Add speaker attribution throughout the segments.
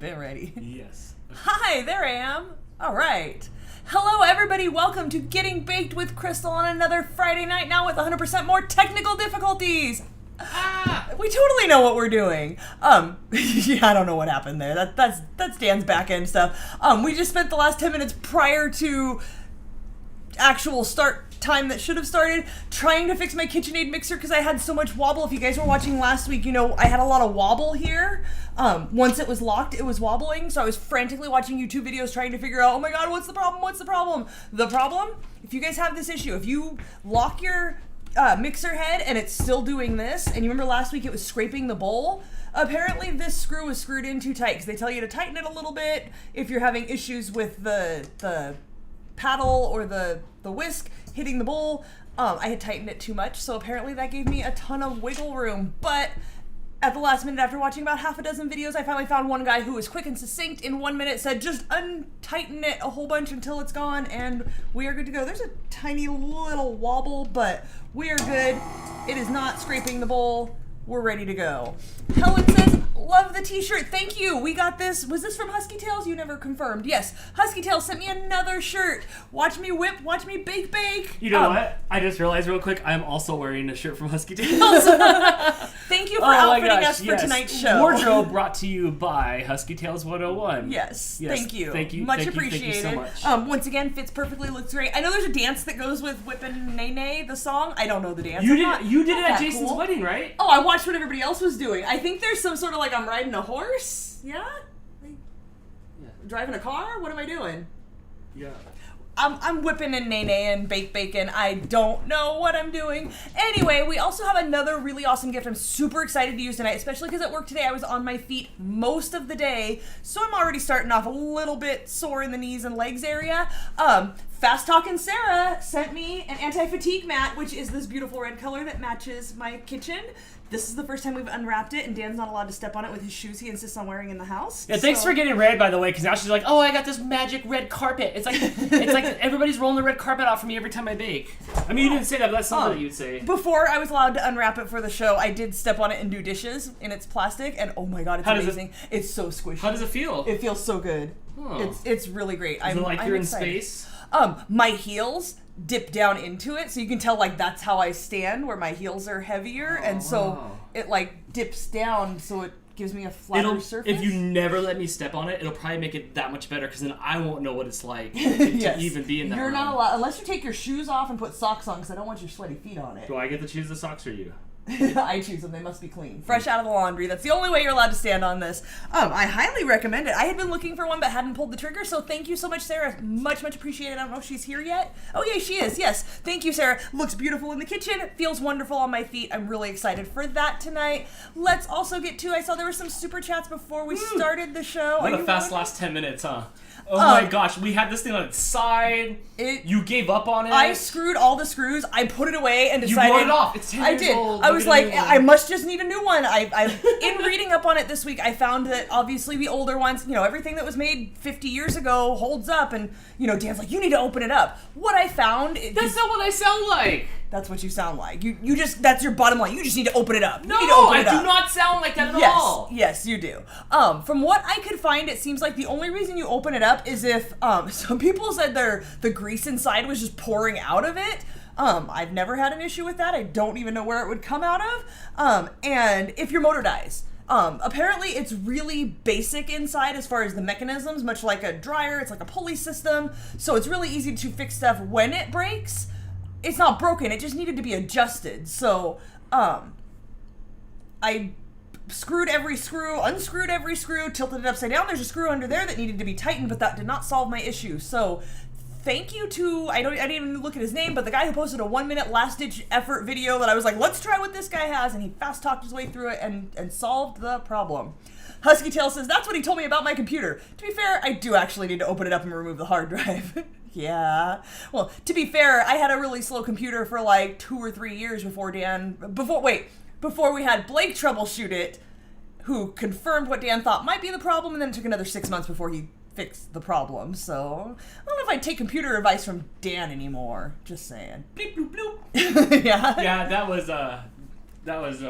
Speaker 1: Been ready.
Speaker 2: Yes.
Speaker 1: Hi, there I am. All right. Hello, everybody. Welcome to Getting Baked with Crystal on another Friday night now with 100% more technical difficulties. We totally know what we're doing. Yeah, I don't know what happened there. That's Dan's back end stuff. We just spent the last 10 minutes prior to actual start time that should have started trying to fix my KitchenAid mixer because I had so much wobble. If you guys were watching last week, you know I had a lot of wobble here. Once it was locked, it was wobbling, so I was frantically watching YouTube videos trying to figure out, oh my god, what's the problem? The problem, if you guys have this issue, if you lock your mixer head and it's still doing this, and you remember last week it was scraping the bowl, apparently this screw was screwed in too tight because they tell you to tighten it a little bit if you're having issues with the paddle or the whisk hitting the bowl. I had tightened it too much, so apparently that gave me a ton of wiggle room. But at the last minute, after watching about half a dozen videos, I finally found one guy who was quick and succinct. In 1 minute said, just untighten it a whole bunch until it's gone, and we are good to go. There's a tiny little wobble, but we are good. It is not scraping the bowl. We're ready to go. Helen says, love the t-shirt. Thank you. We got this. Was this from Husky Tails? You never confirmed. Yes. Husky Tails sent me another shirt. Watch me whip. Watch me bake.
Speaker 2: You know what? I just realized real quick, I'm also wearing a shirt from Husky Tails.
Speaker 1: Thank you for outfitting us for tonight's show.
Speaker 2: Wardrobe brought to you by Husky Tails 101.
Speaker 1: Yes. Thank you.
Speaker 2: Thank you.
Speaker 1: Much appreciated.
Speaker 2: Thank you so much.
Speaker 1: Once again, fits perfectly, looks great. I know there's a dance that goes with Whippin' Nay Nay, the song. I don't know the dance.
Speaker 2: You did it at Jason's wedding, right?
Speaker 1: Oh, I watched what everybody else was doing. I think there's some sort of like I'm riding a horse. Yeah? Driving a car? What am I doing?
Speaker 2: Yeah.
Speaker 1: I'm whipping and nay-nay and bake bacon. I don't know what I'm doing. Anyway, we also have another really awesome gift I'm super excited to use tonight, especially because at work today I was on my feet most of the day, so I'm already starting off a little bit sore in the knees and legs area. Fast Talkin' Sarah sent me an anti-fatigue mat, which is this beautiful red color that matches my kitchen. This is the first time we've unwrapped it, and Dan's not allowed to step on it with his shoes he insists on wearing in the house.
Speaker 2: Yeah, thanks for getting red, by the way, because now she's like, oh, I got this magic red carpet. It's like everybody's rolling the red carpet out for me every time I bake. I mean, you didn't say that, but that's something that you'd say.
Speaker 1: Before I was allowed to unwrap it for the show, I did step on it and do dishes in its plastic, and oh my god, it's amazing. It's so squishy.
Speaker 2: How does it feel?
Speaker 1: It feels so good. Oh. It's really great.
Speaker 2: Is it like
Speaker 1: I'm
Speaker 2: you're
Speaker 1: excited.
Speaker 2: in space?
Speaker 1: My heels dip down into it, so you can tell like that's how I stand, where my heels are heavier, and so it like dips down, so it gives me a flatter surface.
Speaker 2: If you never let me step on it, it'll probably make it that much better, because then I won't know what it's like to even be in that
Speaker 1: You're
Speaker 2: room.
Speaker 1: not allowed, unless you take your shoes off and put socks on, because I don't want your sweaty feet on it.
Speaker 2: Do I get to choose the socks or you?
Speaker 1: I choose them. They must be clean. Fresh out of the laundry. That's the only way you're allowed to stand on this. I highly recommend it. I had been looking for one but hadn't pulled the trigger, so thank you so much, Sarah. Much appreciated. I don't know if she's here yet. Oh, yeah, she is. Yes. Thank you, Sarah. Looks beautiful in the kitchen. Feels wonderful on my feet. I'm really excited for that tonight. Let's also get to, I saw there were some super chats before we started the show.
Speaker 2: What a fast last 10 minutes, huh? Oh my gosh, we had this thing on its side. You gave up on it.
Speaker 1: I screwed all the screws. I put it away and decided.
Speaker 2: You brought it off. It's 10 years old.
Speaker 1: I was like, I must just need a new one. In reading up on it this week, I found that obviously the older ones, everything that was made 50 years ago holds up. And, Dan's like, you need to open it up. What I found.
Speaker 2: That's not what I sound like.
Speaker 1: That's what you sound like. You just, that's your bottom line. You just need to open it up.
Speaker 2: No, I do not sound like that at all.
Speaker 1: Yes, you do. From what I could find, it seems like the only reason you open it up is if, some people said the grease inside was just pouring out of it. I've never had an issue with that. I don't even know where it would come out of. And if your motor dies. Apparently it's really basic inside as far as the mechanisms, much like a dryer. It's like a pulley system. So it's really easy to fix stuff when it breaks. It's not broken, it just needed to be adjusted. So, I screwed every screw, unscrewed every screw, tilted it upside down. There's a screw under there that needed to be tightened, but that did not solve my issue. So, thank you to, I didn't even look at his name, but the guy who posted a 1 minute last ditch effort video that I was like, let's try what this guy has, and he fast talked his way through it and solved the problem. Husky Tail says, that's what he told me about my computer. To be fair, I do actually need to open it up and remove the hard drive. Yeah. Well, to be fair, I had a really slow computer for like 2 or 3 years before we had Blake troubleshoot it, who confirmed what Dan thought might be the problem, and then it took another 6 months before he fixed the problem. So, I don't know if I'd take computer advice from Dan anymore. Just saying. Bleep, bloop, bloop. Yeah.
Speaker 2: Yeah, that was, That was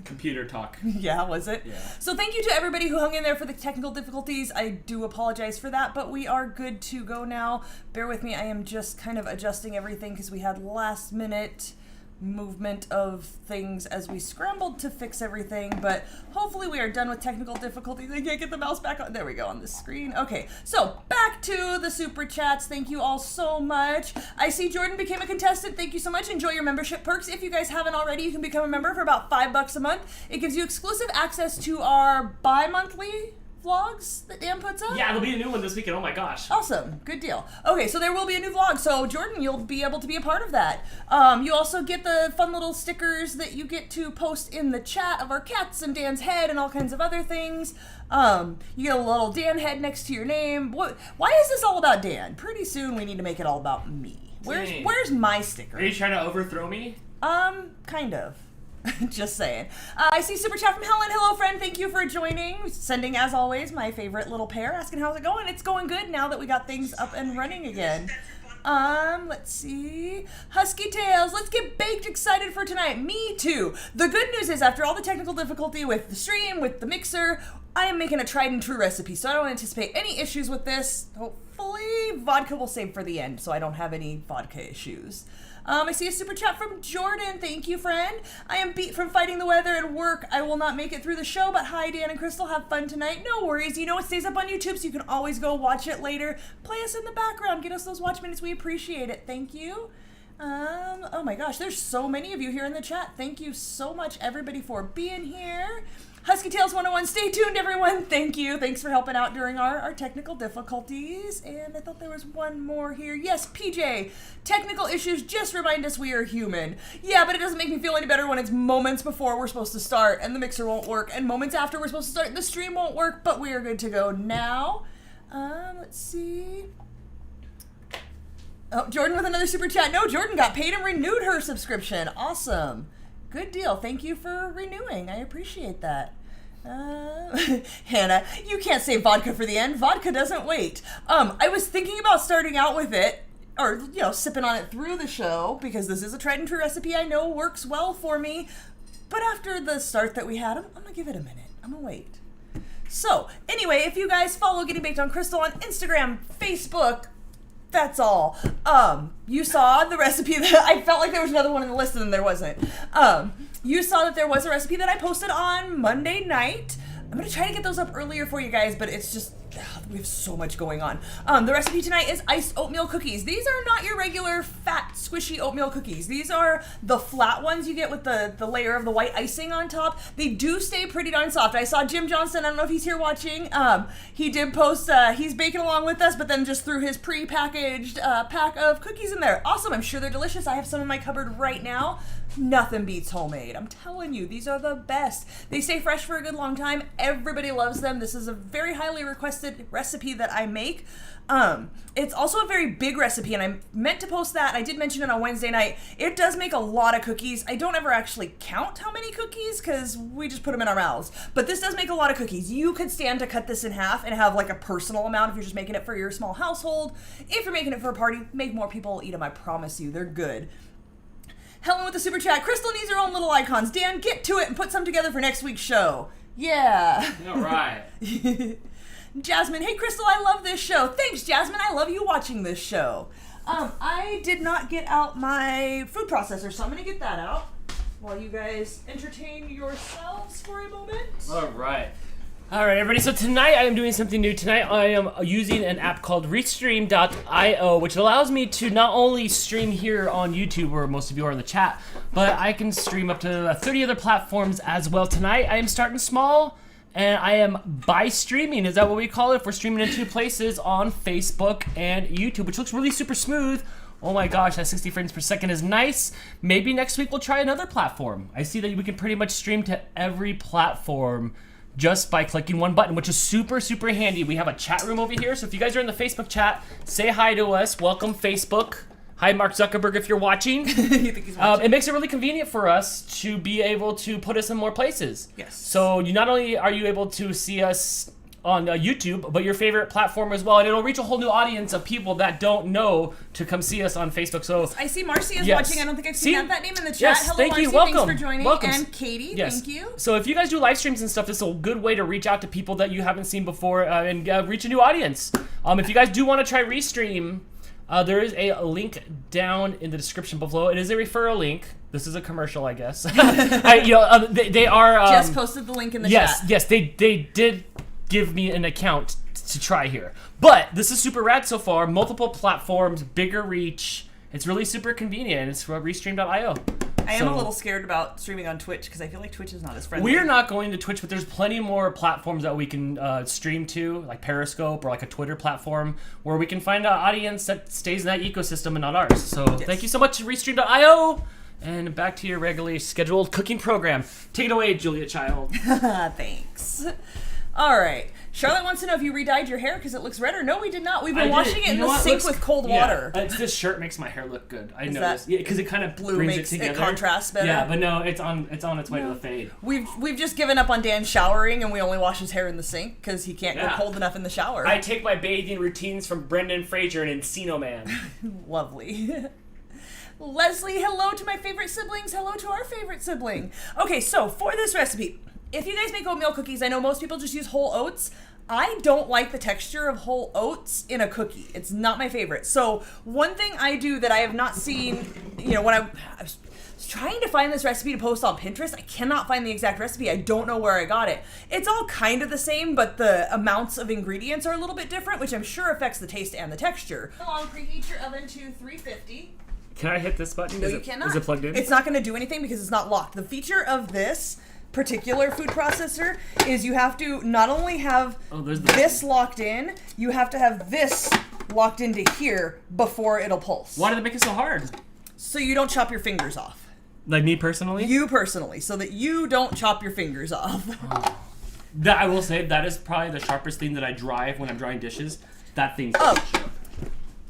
Speaker 2: computer talk.
Speaker 1: Yeah, was it?
Speaker 2: Yeah.
Speaker 1: So thank you to everybody who hung in there for the technical difficulties. I do apologize for that, but we are good to go now. Bear with me, I am just kind of adjusting everything because we had last minute movement of things as we scrambled to fix everything, but hopefully we are done with technical difficulties. I can't get the mouse back on. There we go, on the screen. Okay, so back to the super chats. Thank you all so much. I see Jordan became a contestant. Thank you so much. Enjoy your membership perks. If you guys haven't already, you can become a member for about $5 a month. It gives you exclusive access to our bi-monthly vlogs that Dan puts up.
Speaker 2: Yeah, there'll be a new one this weekend. Oh my gosh.
Speaker 1: Awesome. Good deal. Okay, so there will be a new vlog. So Jordan, you'll be able to be a part of that. You also get the fun little stickers that you get to post in the chat of our cats and Dan's head and all kinds of other things. You get a little Dan head next to your name. Why is this all about Dan? Pretty soon we need to make it all about me. Where's my sticker?
Speaker 2: Are you trying to overthrow me?
Speaker 1: Kind of. Just saying. I see super chat from Helen. Hello, friend. Thank you for joining. Sending, as always, my favorite little pair, asking how's it going. It's going good now that we got things up and running again. Let's see. Husky Tails, let's get baked excited for tonight. Me too. The good news is, after all the technical difficulty with the stream, with the mixer, I am making a tried and true recipe, so I don't anticipate any issues with this. Hopefully, vodka will save for the end, so I don't have any vodka issues. I see a super chat from Jordan. Thank you, friend. I am beat from fighting the weather and work. I will not make it through the show, but hi, Dan and Crystal. Have fun tonight. No worries. You know it stays up on YouTube, so you can always go watch it later. Play us in the background. Get us those watch minutes. We appreciate it. Thank you. Oh my gosh, there's so many of you here in the chat. Thank you so much, everybody, for being here. Husky Tales 101, stay tuned, everyone. Thank you. Thanks for helping out during our technical difficulties. And I thought there was one more here. Yes, PJ, technical issues just remind us we are human. Yeah, but it doesn't make me feel any better when it's moments before we're supposed to start and the mixer won't work, and moments after we're supposed to start and the stream won't work, but we are good to go now. Let's see. Oh, Jordan with another super chat. No, Jordan got paid and renewed her subscription. Awesome. Good deal. Thank you for renewing. I appreciate that. Hannah, you can't save vodka for the end. Vodka doesn't wait. I was thinking about starting out with it, or, you know, sipping on it through the show, because this is a tried and true recipe I know works well for me. But after the start that we had, I'm gonna give it a minute. I'm gonna wait. So, anyway, if you guys follow Getting Baked on Crystal on Instagram, Facebook, that's all. You saw the recipe that I felt like there was another one in the list and then there wasn't. You saw that there was a recipe that I posted on Monday night. I'm gonna try to get those up earlier for you guys, but it's just, we have so much going on. The recipe tonight is iced oatmeal cookies. These are not your regular fat, squishy oatmeal cookies. These are the flat ones you get with the layer of the white icing on top. They do stay pretty darn soft. I saw Jim Johnson, I don't know if he's here watching, he did post, he's baking along with us, but then just threw his pre-packaged pack of cookies in there. Awesome, I'm sure they're delicious. I have some in my cupboard right now. Nothing beats homemade. I'm telling you, these are the best. They stay fresh for a good long time. Everybody loves them. This is a very highly requested recipe that I make. It's also a very big recipe, and I meant to post that. I did mention it on Wednesday night. It does make a lot of cookies. I don't ever actually count how many cookies because we just put them in our mouths. But this does make a lot of cookies. You could stand to cut this in half and have like a personal amount if you're just making it for your small household. If you're making it for a party, make more people eat them. I promise you, they're good. Helen with the super chat. Crystal needs her own little icons. Dan, get to it and put some together for next week's show. Yeah.
Speaker 2: All right.
Speaker 1: Jasmine, hey Crystal, I love this show. Thanks, Jasmine. I love you watching this show. I did not get out my food processor, so I'm going to get that out while you guys entertain yourselves for a moment.
Speaker 2: All right. All right, everybody. So tonight I am doing something new. Tonight I am using an app called Restream.io, which allows me to not only stream here on YouTube, where most of you are in the chat, but I can stream up to 30 other platforms as well. Tonight I am starting small, and I am by streaming. Is that what we call it? If we're streaming in two places, on Facebook and YouTube, which looks really super smooth. Oh my gosh, that 60 frames per second is nice. Maybe next week we'll try another platform. I see that we can pretty much stream to every platform just by clicking one button, which is super, super handy. We have a chat room over here, so if you guys are in the Facebook chat, say hi to us. Welcome, Facebook. Hi, Mark Zuckerberg, if you're watching.
Speaker 1: You think he's watching?
Speaker 2: It makes it really convenient for us to be able to put us in more places.
Speaker 1: Yes.
Speaker 2: So you not only are you able to see us on YouTube, but your favorite platform as well, and it'll reach a whole new audience of people that don't know to come see us on Facebook. So
Speaker 1: I see Marcy is watching. I don't think I've seen that name in the chat.
Speaker 2: Yes,
Speaker 1: Hello,
Speaker 2: thank
Speaker 1: Marcy.
Speaker 2: you. Welcome.
Speaker 1: Thanks for joining.
Speaker 2: Welcome.
Speaker 1: And Katie, thank you.
Speaker 2: So if you guys do live streams and stuff, this is a good way to reach out to people that you haven't seen before and reach a new audience. If you guys do want to try Restream, there is a link down in the description below. It is a referral link. This is a commercial, I guess. They are.
Speaker 1: Just posted the link in the chat.
Speaker 2: Yes, they did give me an account to try here. But this is super rad so far. Multiple platforms, bigger reach. It's really super convenient. It's from Restream.io.
Speaker 1: I am a little scared about streaming on Twitch because I feel like Twitch is not as friendly.
Speaker 2: We're not going to Twitch, but there's plenty more platforms that we can stream to, like Periscope or like a Twitter platform, where we can find an audience that stays in that ecosystem and not ours. So thank you so much, Restream.io. And back to your regularly scheduled cooking program. Take it away, Julia Child.
Speaker 1: Thanks. All right. Charlotte wants to know if you re-dyed your hair because it looks redder. No, we did not. We've been washing it in the sink with cold water.
Speaker 2: This shirt makes my hair look good. I noticed. Yeah, because it kind of brings it together.
Speaker 1: It contrasts better.
Speaker 2: Yeah, but no, it's on its way to the fade.
Speaker 1: We've just given up on Dan showering, and we only wash his hair in the sink because he can't go cold enough in the shower.
Speaker 2: I take my bathing routines from Brendan Fraser and Encino Man.
Speaker 1: Lovely. Leslie, hello to my favorite siblings. Hello to our favorite sibling. Okay, so for this recipe, if you guys make oatmeal cookies, I know most people just use whole oats. I don't like the texture of whole oats in a cookie. It's not my favorite. So one thing I do that I have not seen, when I was trying to find this recipe to post on Pinterest, I cannot find the exact recipe. I don't know where I got it. It's all kind of the same, but the amounts of ingredients are a little bit different, which I'm sure affects the taste and the texture. Long preheat your oven to 350.
Speaker 2: Can I hit this button?
Speaker 1: No, you cannot.
Speaker 2: Is it plugged in?
Speaker 1: It's not going to do anything because it's not locked. The feature of this particular food processor is you have to not only have this locked in, you have to have this locked into here before it'll pulse.
Speaker 2: Why did it make it so hard?
Speaker 1: So you don't chop your fingers off.
Speaker 2: Like me personally?
Speaker 1: You personally, so that you don't chop your fingers off.
Speaker 2: That I will say, that is probably the sharpest thing that I drive when I'm drying dishes. That thing's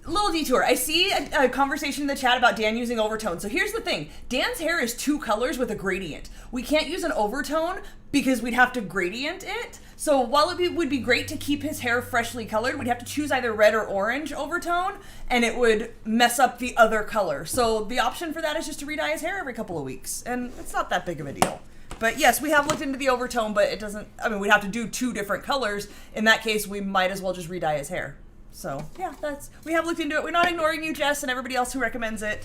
Speaker 1: Little detour. I see a conversation in the chat about Dan using overtone. So here's the thing. Dan's hair is 2 colors with a gradient. We can't use an overtone because we'd have to gradient it. So while it would be great to keep his hair freshly colored, we'd have to choose either red or orange overtone, and it would mess up the other color. So the option for that is just to re-dye his hair every couple of weeks, and it's not that big of a deal. But yes, we have looked into the overtone, but it doesn't, we'd have to do 2 different colors. In that case, we might as well just re-dye his hair. So yeah, we have looked into it. We're not ignoring you, Jess, and everybody else who recommends it.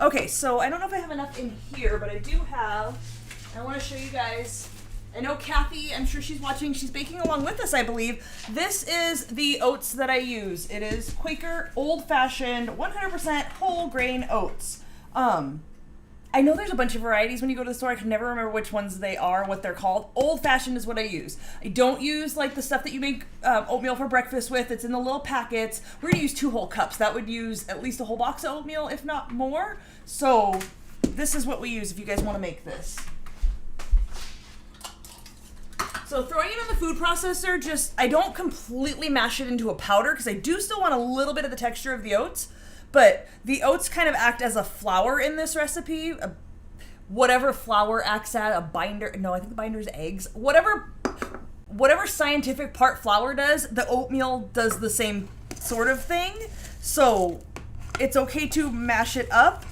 Speaker 1: Okay, so I don't know if I have enough in here, but I do have, I want to show you guys. I know Kathy, I'm sure she's watching, she's baking along with us, I believe. This is the oats that I use. It is Quaker old-fashioned 100% whole grain oats. I know there's a bunch of varieties when you go to the store. I can never remember which ones they are, what they're called. Old-fashioned is what I use. I don't use like the stuff that you make oatmeal for breakfast with. It's in the little packets. We're gonna use 2 whole cups. That would use at least a whole box of oatmeal, if not more. So this is what we use if you guys want to make this. So throwing it in the food processor, I don't completely mash it into a powder because I do still want a little bit of the texture of the oats. But the oats kind of act as a flour in this recipe. Whatever flour acts at a binder. No, I think the binder is eggs. Whatever scientific part flour does, the oatmeal does the same sort of thing. So it's okay to mash it up.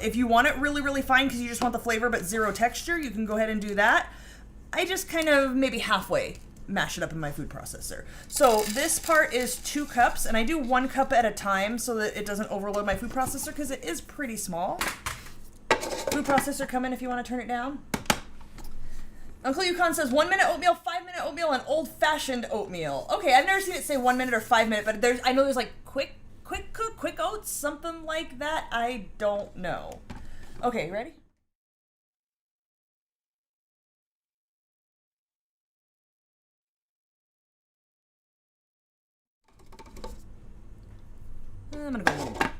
Speaker 1: If you want it really, really fine because you just want the flavor but zero texture, you can go ahead and do that. I just kind of maybe halfway mash it up in my food processor. So this part is 2 cups, and I do 1 cup at a time so that it doesn't overload my food processor because it is pretty small. Food processor, come in if you want to turn it down. Uncle Yukon says 1 minute oatmeal, 5 minute oatmeal, and old-fashioned oatmeal. Okay, I've never seen it say 1 minute or 5 minute, but I know there's like quick cook, quick oats, something like that. I don't know. Okay, ready? I'm gonna go a little more.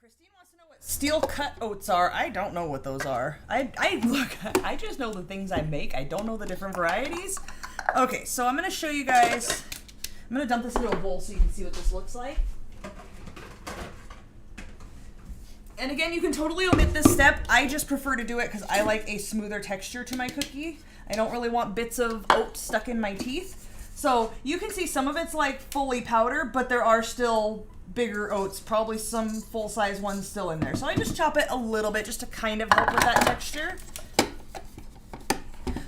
Speaker 1: Christine wants to know what steel cut oats are. I don't know what those are. I just know the things I make. I don't know the different varieties. Okay, so I'm gonna show you guys. I'm gonna dump this into a bowl so you can see what this looks like. And again, you can totally omit this step. I just prefer to do it because I like a smoother texture to my cookie. I don't really want bits of oat stuck in my teeth. So you can see some of it's like fully powder, but there are still bigger oats, probably some full-size ones still in there. So I just chop it a little bit just to kind of help with that texture.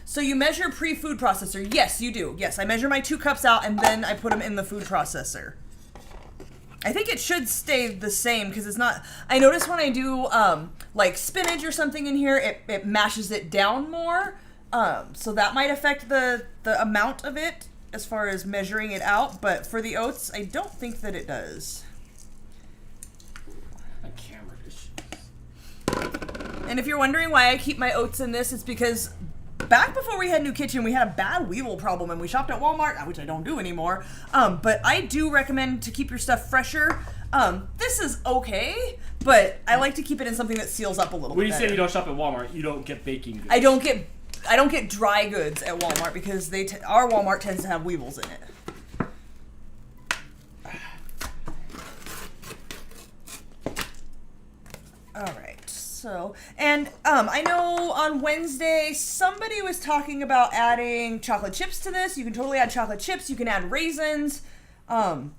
Speaker 1: So you measure pre-food processor. Yes, you do. Yes, I measure my 2 cups out and then I put them in the food processor. I think it should stay the same because it's not, I notice when I do like spinach or something in here, it mashes it down more. So that might affect the amount of it as far as measuring it out. But for the oats, I don't think that it does.
Speaker 2: A camera issues.
Speaker 1: And if you're wondering why I keep my oats in this, it's because back before we had New Kitchen, we had a bad weevil problem and we shopped at Walmart, which I don't do anymore. But I do recommend to keep your stuff fresher. This is okay, but I like to keep it in something that seals up a little bit.
Speaker 2: When you
Speaker 1: better.
Speaker 2: say you don't shop at Walmart, you don't get baking goods.
Speaker 1: I don't get dry goods at Walmart because our Walmart tends to have weevils in it. All right. So, and I know on Wednesday somebody was talking about adding chocolate chips to this. You can totally add chocolate chips. You can add raisins,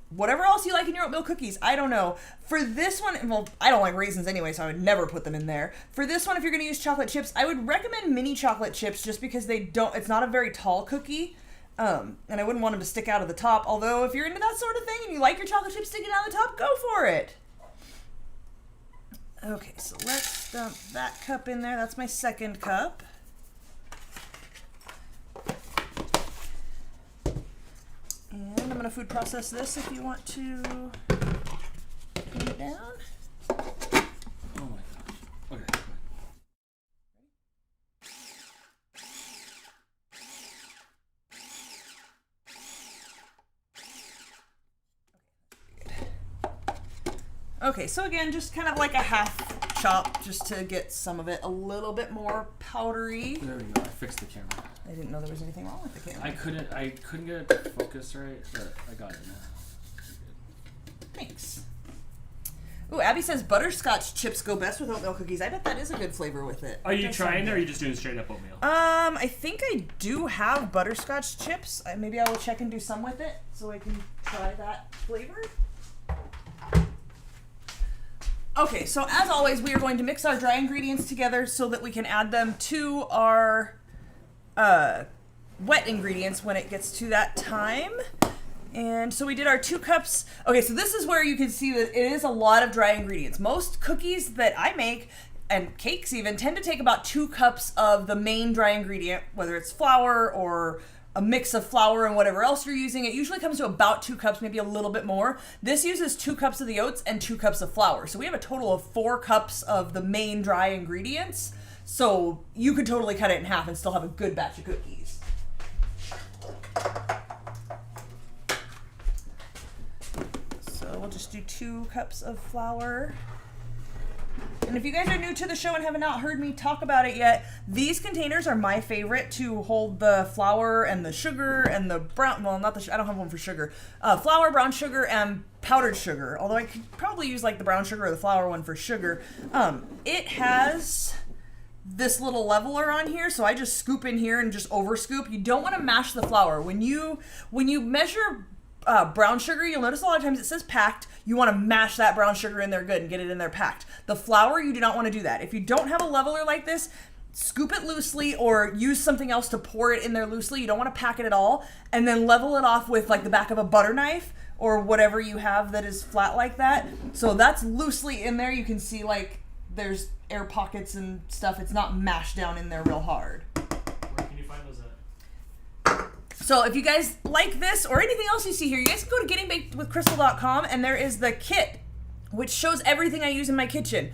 Speaker 1: whatever else you like in your oatmeal cookies. I don't know. For this one, well, I don't like raisins anyway, so I would never put them in there. For this one, if you're going to use chocolate chips, I would recommend mini chocolate chips just because it's not a very tall cookie. And I wouldn't want them to stick out of the top. Although if you're into that sort of thing and you like your chocolate chips sticking out of the top, go for it. Okay, so let's dump that cup in there. That's my 2nd cup. And I'm going to food process this if you want to put it down.
Speaker 2: Oh my gosh. Okay.
Speaker 1: Okay, so again, just kind of like a half chop just to get some of it a little bit more powdery.
Speaker 2: There we go. I fixed the camera.
Speaker 1: I didn't know there was anything wrong with the camera.
Speaker 2: I couldn't get it to focus right, but I got it now.
Speaker 1: Thanks. Ooh, Abby says butterscotch chips go best with oatmeal cookies. I bet that is a good flavor with it.
Speaker 2: Are you trying it or are you just doing straight up oatmeal?
Speaker 1: I think I do have butterscotch chips. Maybe I will check and do some with it so I can try that flavor. Okay, so as always, we are going to mix our dry ingredients together so that we can add them to our wet ingredients when it gets to that time. And so we did our 2 cups. Okay, so this is where you can see that it is a lot of dry ingredients. Most cookies that I make, and cakes even, tend to take about 2 cups of the main dry ingredient, whether it's flour or a mix of flour and whatever else you're using. It usually comes to about 2 cups, maybe a little bit more. This uses 2 cups of the oats and 2 cups of flour. So we have a total of 4 cups of the main dry ingredients. So you could totally cut it in half and still have a good batch of cookies. So we'll just do 2 cups of flour. And if you guys are new to the show and have not heard me talk about it yet, these containers are my favorite to hold the flour and the sugar and the brown, well, not the, I don't have one for sugar. Flour, brown sugar, and powdered sugar. Although I could probably use like the brown sugar or the flour one for sugar. It has this little leveler on here, so I just scoop in here and just over scoop. You don't want to mash the flour. When you measure brown sugar, you'll notice a lot of times it says packed. You want to mash that brown sugar in there good and get it in there packed. The flour, you do not want to do that. If you don't have a leveler like this, scoop it loosely or use something else to pour it in there loosely. You don't want to pack it at all. And then level it off with like the back of a butter knife or whatever you have that is flat like that. So that's loosely in there. You can see like there's air pockets and stuff. It's not mashed down in there real hard.
Speaker 2: Where can you find those at?
Speaker 1: So if you guys like this or anything else you see here, you guys can go to gettingbakedwithcrystal.com and there is the kit, which shows everything I use in my kitchen.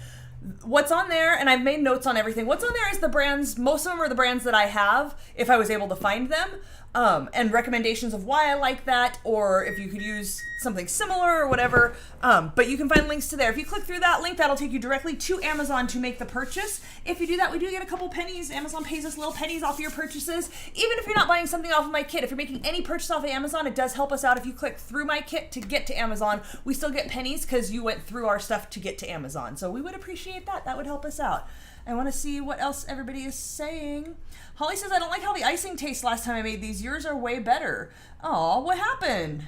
Speaker 1: What's on there, and I've made notes on everything. What's on there is the brands, most of them are the brands that I have, if I was able to find them. and recommendations of why I like that, or if you could use something similar or whatever. But you can find links to there. If you click through that link, that'll take you directly to Amazon to make the purchase. If you do that, we do get a couple pennies. Amazon pays us little pennies off your purchases. Even if you're not buying something off of my kit, if you're making any purchase off of Amazon, it does help us out. If you click through my kit to get to Amazon, we still get pennies because you went through our stuff to get to Amazon. So we would appreciate that. That would help us out. I want to see what else everybody is saying. Holly says, I don't like how the icing tastes last time I made these. Yours are way better. Oh, what happened?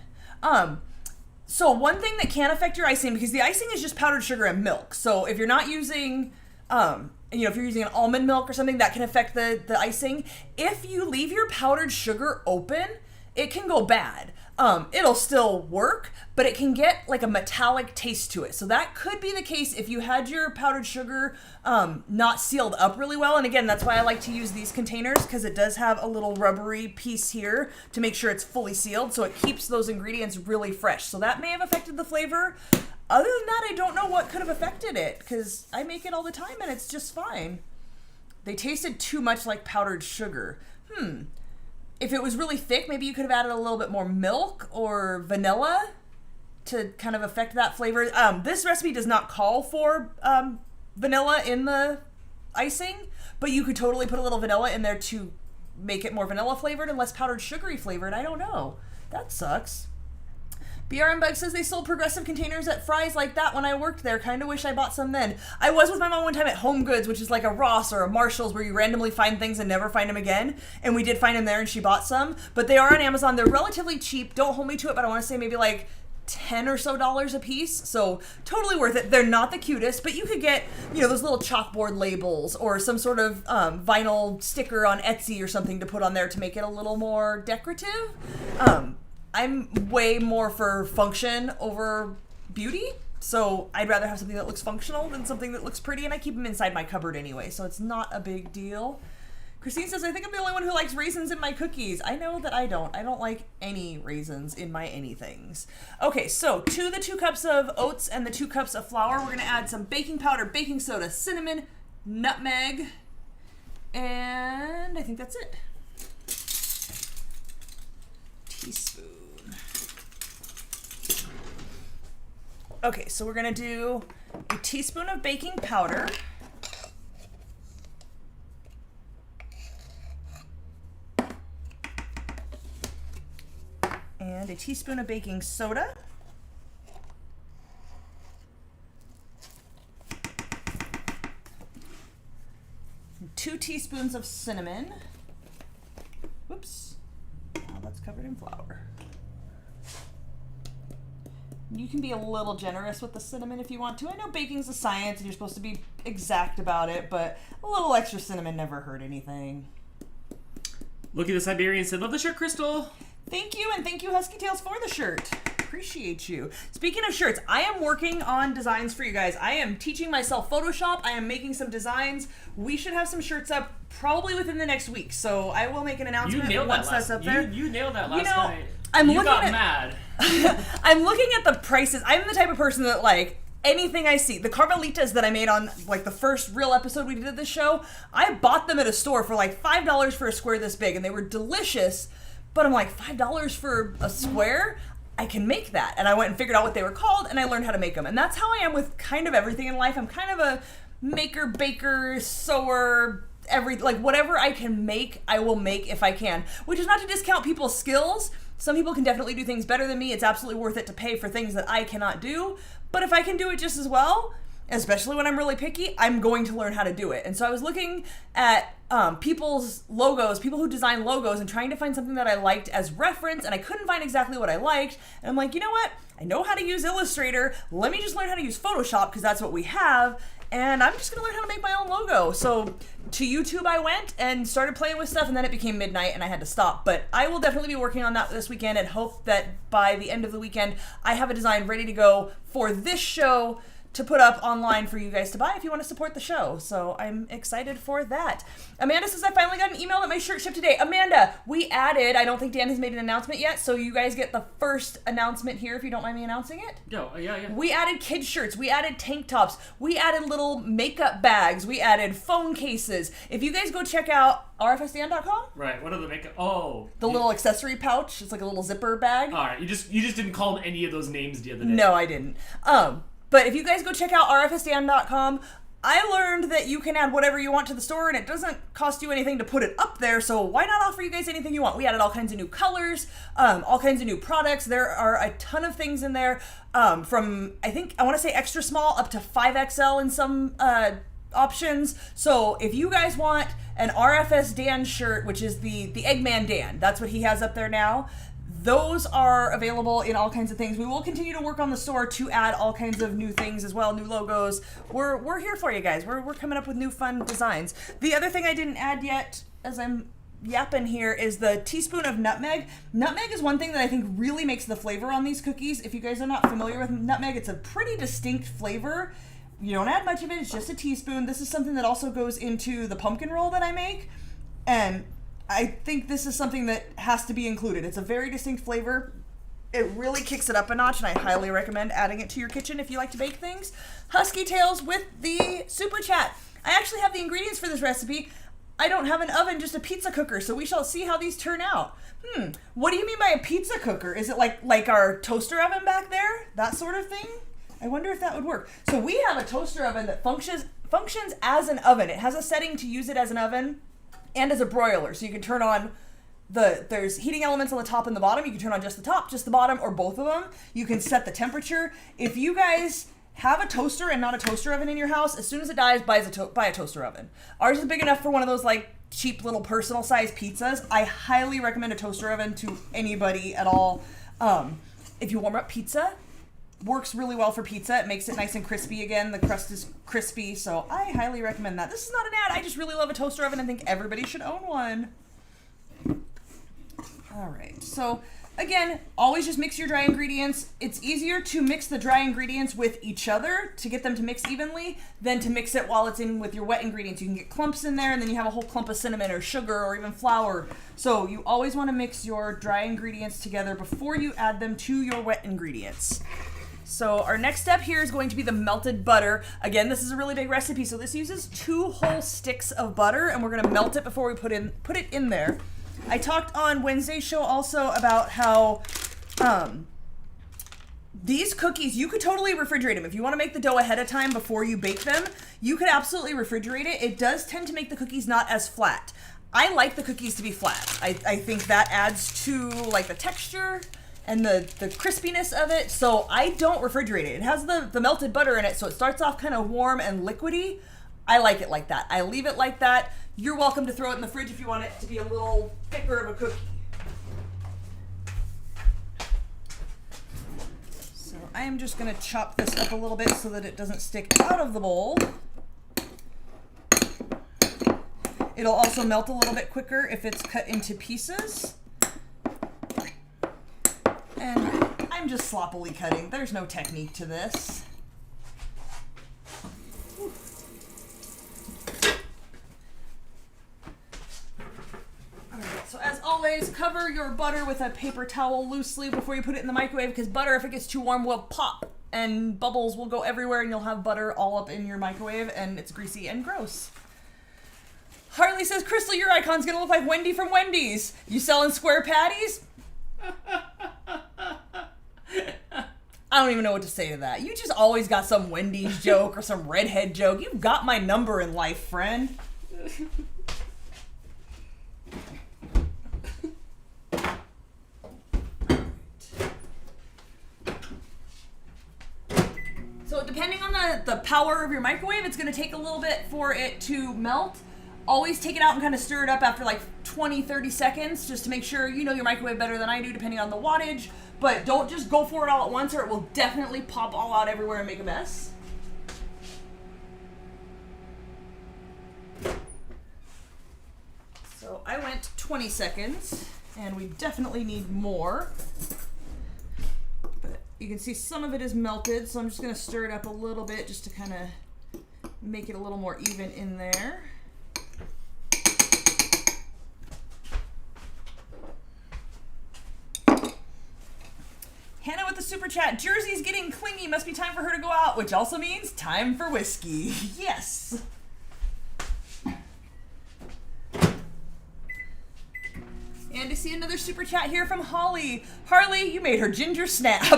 Speaker 1: So one thing that can affect your icing, because the icing is just powdered sugar and milk. So if you're not using, if you're using an almond milk or something, that can affect the icing. If you leave your powdered sugar open, it can go bad. It'll still work, but it can get like a metallic taste to it. So that could be the case if you had your powdered sugar not sealed up really well. And again, that's why I like to use these containers, because it does have a little rubbery piece here to make sure it's fully sealed. So it keeps those ingredients really fresh. So that may have affected the flavor. Other than that, I don't know what could have affected it, because I make it all the time and it's just fine. They tasted too much like powdered sugar. If it was really thick, maybe you could have added a little bit more milk or vanilla to kind of affect that flavor. This recipe does not call for vanilla in the icing, but you could totally put a little vanilla in there to make it more vanilla flavored and less powdered sugary flavored. I don't know. That sucks. BRM Bug says they sold progressive containers at Fry's like that when I worked there. Kind of wish I bought some then. I was with my mom one time at Home Goods, which is like a Ross or a Marshall's where you randomly find things and never find them again. And we did find them there and she bought some. But they are on Amazon. They're relatively cheap. Don't hold me to it, but I want to say maybe like $10 or so a piece. So totally worth it. They're not the cutest, but you could get, those little chalkboard labels or some sort of vinyl sticker on Etsy or something to put on there to make it a little more decorative. I'm way more for function over beauty, so I'd rather have something that looks functional than something that looks pretty, and I keep them inside my cupboard anyway, so it's not a big deal. Christine says, I think I'm the only one who likes raisins in my cookies. I know that I don't. I don't like any raisins in my anythings. Okay, so to the 2 cups of oats and the 2 cups of flour, we're going to add some baking powder, baking soda, cinnamon, nutmeg, and I think that's it. Teaspoon. Okay, so we're going to do a teaspoon of baking powder. And a teaspoon of baking soda. And 2 teaspoons of cinnamon. Whoops. Now that's covered in flour. You can be a little generous with the cinnamon if you want to. I know baking's a science and you're supposed to be exact about it, but a little extra cinnamon never hurt anything.
Speaker 2: Look at the Siberian said, love the shirt, Crystal.
Speaker 1: Thank you, and thank you, Husky Tails, for the shirt. Appreciate you. Speaking of shirts, I am working on designs for you guys. I am teaching myself Photoshop. I am making some designs. We should have some shirts up probably within the next week, so I will make an announcement once that's up there.
Speaker 2: You nailed that last night.
Speaker 1: You
Speaker 2: got mad.
Speaker 1: I'm looking at the prices. I'm the type of person that, anything I see. The Carmelitas that I made on, the first real episode we did of this show, I bought them at a store for, $5 for a square this big, and they were delicious, but I'm like, $5 for a square? I can make that. And I went and figured out what they were called, and I learned how to make them. And that's how I am with kind of everything in life. I'm kind of a maker, baker, sewer, whatever I can make, I will make if I can. Which is not to discount people's skills. Some people can definitely do things better than me. It's absolutely worth it to pay for things that I cannot do. But if I can do it just as well, especially when I'm really picky, I'm going to learn how to do it. And so I was looking at people's logos, people who design logos, and trying to find something that I liked as reference, and I couldn't find exactly what I liked. And I'm like, you know what? I know how to use Illustrator. Let me just learn how to use Photoshop, because that's what we have. And I'm just going to learn how to make my own logo. So to YouTube I went and started playing with stuff, and then it became midnight and I had to stop. But I will definitely be working on that this weekend and hope that by the end of the weekend I have a design ready to go for this show to put up online for you guys to buy if you want to support the show. So I'm excited for that. Amanda says, I finally got an email that my shirt shipped today. Amanda, we added, I don't think Dan has made an announcement yet, so you guys get the first announcement here if you don't mind me announcing it.
Speaker 2: Yeah.
Speaker 1: We added kids shirts, we added tank tops, we added little makeup bags, we added phone cases. If you guys go check out rfsdan.com.
Speaker 2: Right, what are the makeup? Oh.
Speaker 1: The little accessory pouch, it's like a little zipper bag.
Speaker 2: Alright, you just didn't call them any of those names the other day.
Speaker 1: No, I didn't. But if you guys go check out rfsdan.com, I learned that you can add whatever you want to the store and it doesn't cost you anything to put it up there, so why not offer you guys anything you want? We added all kinds of new colors, all kinds of new products. There are a ton of things in there, from, I want to say extra small up to 5XL in some options. So if you guys want an RFS Dan shirt, which is the Eggman Dan, that's what he has up there now, those are available in all kinds of things. We will continue to work on the store to add all kinds of new things as well, new logos. We're here for you guys. We're coming up with new fun designs. The other thing I didn't add yet, as I'm yapping here, is the teaspoon of nutmeg. Nutmeg is one thing that I think really makes the flavor on these cookies. If you guys are not familiar with nutmeg, it's a pretty distinct flavor. You don't add much of it, it's just a teaspoon. This is something that also goes into the pumpkin roll that I make, and I think this is something that has to be included. It's a very distinct flavor. It really kicks it up a notch, and I highly recommend adding it to your kitchen if you like to bake things. Husky Tails with the Super Chat. I actually have the ingredients for this recipe. I don't have an oven, just a pizza cooker, so we shall see how these turn out. What do you mean by a pizza cooker? Is it like our toaster oven back there? That sort of thing? I wonder if that would work. So we have a toaster oven that functions as an oven. It has a setting to use it as an oven and as a broiler. So you can turn on there's heating elements on the top and the bottom. You can turn on just the top, just the bottom, or both of them. You can set the temperature. If you guys have a toaster and not a toaster oven in your house, as soon as it dies, buy a toaster oven. Ours is big enough for one of those like cheap little personal size pizzas. I highly recommend a toaster oven to anybody at all. If you warm up pizza, works really well for pizza. It makes it nice and crispy again. The crust is crispy, so I highly recommend that. This is not an ad. I just really love a toaster oven and think everybody should own one. All right, so again, always just mix your dry ingredients. It's easier to mix the dry ingredients with each other to get them to mix evenly than to mix it while it's in with your wet ingredients. You can get clumps in there, and then you have a whole clump of cinnamon or sugar or even flour. So you always want to mix your dry ingredients together before you add them to your wet ingredients. So our next step here is going to be the melted butter. Again, this is a really big recipe, so this uses 2 whole sticks of butter, and we're going to melt it before we put it in there. I talked on Wednesday's show also about how these cookies, you could totally refrigerate them. If you want to make the dough ahead of time before you bake them, you could absolutely refrigerate it. It does tend to make the cookies not as flat. I like the cookies to be flat. I think that adds to like the texture and the crispiness of it, so I don't refrigerate it. It has the melted butter in it, so it starts off kind of warm and liquidy. I like it like that. I leave it like that. You're welcome to throw it in the fridge if you want it to be a little thicker of a cookie. So I am just gonna chop this up a little bit so that it doesn't stick out of the bowl. It'll also melt a little bit quicker if it's cut into pieces. And I'm just sloppily cutting. There's no technique to this. Alright, so as always, cover your butter with a paper towel loosely before you put it in the microwave, because butter, if it gets too warm, will pop and bubbles will go everywhere and you'll have butter all up in your microwave and it's greasy and gross. Harley says, Crystal, your icon's gonna look like Wendy from Wendy's. You selling square patties? I don't even know what to say to that. You just always got some Wendy's joke or some redhead joke. You've got my number in life, friend. So depending on the power of your microwave, it's going to take a little bit for it to melt. Always take it out and kind of stir it up after like 20-30 seconds just to make sure you know your microwave better than I do depending on the wattage. But don't just go for it all at once or it will definitely pop all out everywhere and make a mess. So I went 20 seconds and we definitely need more. But You can see some of it is melted, so I'm just going to stir it up a little bit just to kind of make it a little more even in there. Hannah with the super chat. Jersey's getting clingy. Must be time for her to go out, which also means time for whiskey. Yes. And to see another super chat here from Holly. Harley, you made her ginger snap. You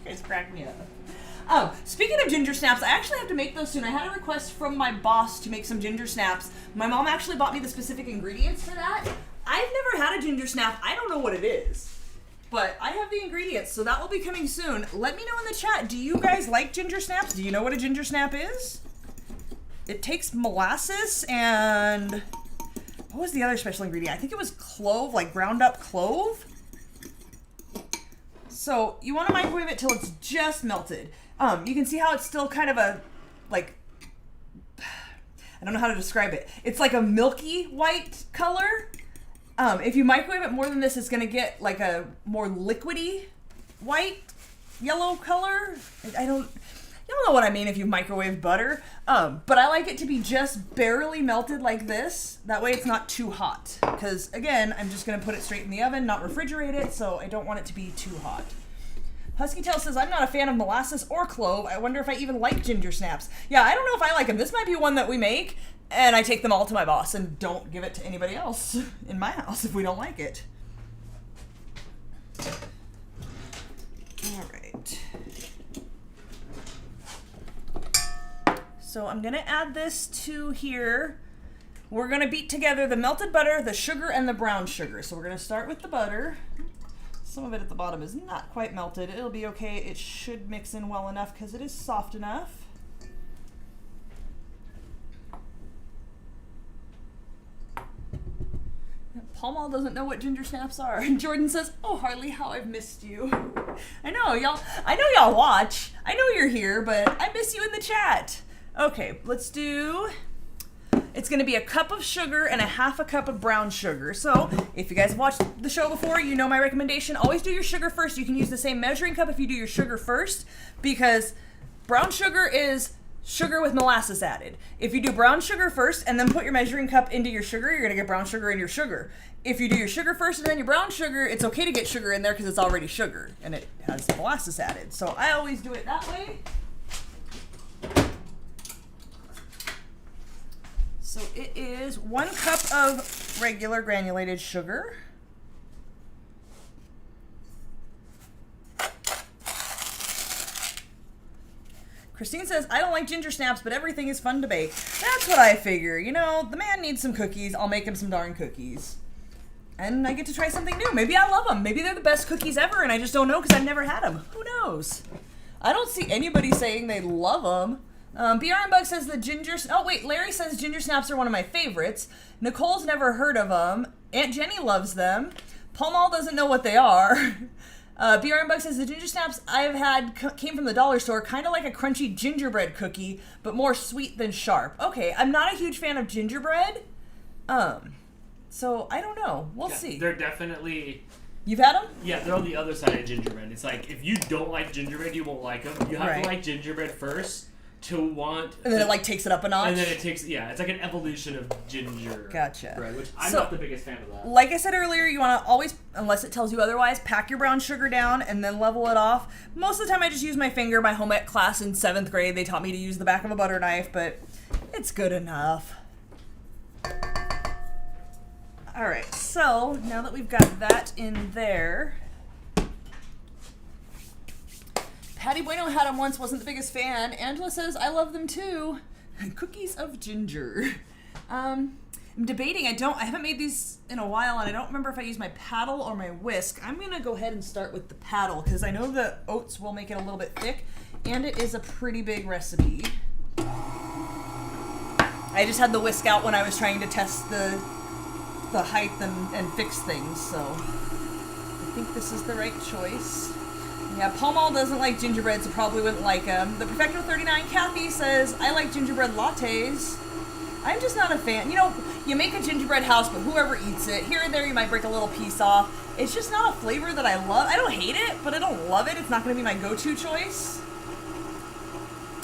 Speaker 1: guys crack me up. Speaking of ginger snaps, I actually have to make those soon. I had a request from my boss to make some ginger snaps. My mom actually bought me the specific ingredients for that. I've never had a ginger snap. I don't know what it is. But I have the ingredients, so that will be coming soon. Let me know in the chat, do you guys like ginger snaps? Do you know what a ginger snap is? It takes molasses and... what was the other special ingredient? I think it was clove, like ground up clove. So you want to microwave it till it's just melted. You can see how it's still kind of a, like, I don't know how to describe it. It's like a milky white color. If you microwave it more than this, it's going to get like a more liquidy white yellow color. You don't know what I mean if you microwave butter. But I like it to be just barely melted like this. That way it's not too hot. Because again, I'm just going to put it straight in the oven, not refrigerate it, so I don't want it to be too hot. Husky Tail says, I'm not a fan of molasses or clove. I wonder if I even like ginger snaps. Yeah, I don't know if I like them. This might be one that we make, and I take them all to my boss and don't give it to anybody else in my house if we don't like it. All right. So I'm going to add this to here. We're going to beat together the melted butter, the sugar, and the brown sugar. So we're going to start with the butter. Some of it at the bottom is not quite melted. It'll be okay. It should mix in well enough because it is soft enough. Paul Mall doesn't know what ginger snaps are. And Jordan says, oh, Harley, how I've missed you. I know y'all watch. I know you're here, but I miss you in the chat. Okay, let's do, it's going to be a cup of sugar and a half a cup of brown sugar. So if you guys have watched the show before, you know my recommendation. Always do your sugar first. You can use the same measuring cup if you do your sugar first, because brown sugar is sugar with molasses added. If you do brown sugar first and then put your measuring cup into your sugar, you're going to get brown sugar in your sugar. If you do your sugar first and then your brown sugar, it's okay to get sugar in there because it's already sugar and it has molasses added. So I always do it that way. So it is 1 cup of regular granulated sugar. Christine says, I don't like ginger snaps, but everything is fun to bake. That's what I figure. You know, the man needs some cookies. I'll make him some darn cookies. And I get to try something new. Maybe I love them. Maybe they're the best cookies ever, and I just don't know because I've never had them. Who knows? I don't see anybody saying they love them. BR Bug says the ginger... Oh, wait. Larry says ginger snaps are one of my favorites. Nicole's never heard of them. Aunt Jenny loves them. Paul Mall doesn't know what they are. BR Bug says the ginger snaps I've had came from the dollar store, kind of like a crunchy gingerbread cookie, but more sweet than sharp. Okay, I'm not a huge fan of gingerbread. So I don't know. We'll see.
Speaker 2: They're definitely...
Speaker 1: You've had them?
Speaker 2: Yeah, they're on the other side of gingerbread. It's like, if you don't like gingerbread, you won't like them. You have to like gingerbread first to want...
Speaker 1: And then it like takes it up a notch?
Speaker 2: And then it takes, it's like an evolution of ginger bread, which I'm not the biggest fan of that.
Speaker 1: Like I said earlier, you want to always, unless it tells you otherwise, pack your brown sugar down and then level it off. Most of the time I just use my finger. My home ec class in 7th grade, they taught me to use the back of a butter knife, but it's good enough. Alright, so now that we've got that in there... Patty Bueno had them once, wasn't the biggest fan. Angela says, I love them too. Cookies of ginger. I'm debating. I haven't made these in a while, and I don't remember if I use my paddle or my whisk. I'm going to go ahead and start with the paddle, because I know the oats will make it a little bit thick, and it is a pretty big recipe. I just had the whisk out when I was trying to test the height and fix things, so I think this is the right choice. Yeah, Paul Mall doesn't like gingerbread, so probably wouldn't like them. The Perfecto 39 Kathy says, I like gingerbread lattes. I'm just not a fan. You know, you make a gingerbread house, but whoever eats it, here and there you might break a little piece off. It's just not a flavor that I love. I don't hate it, but I don't love it. It's not going to be my go-to choice.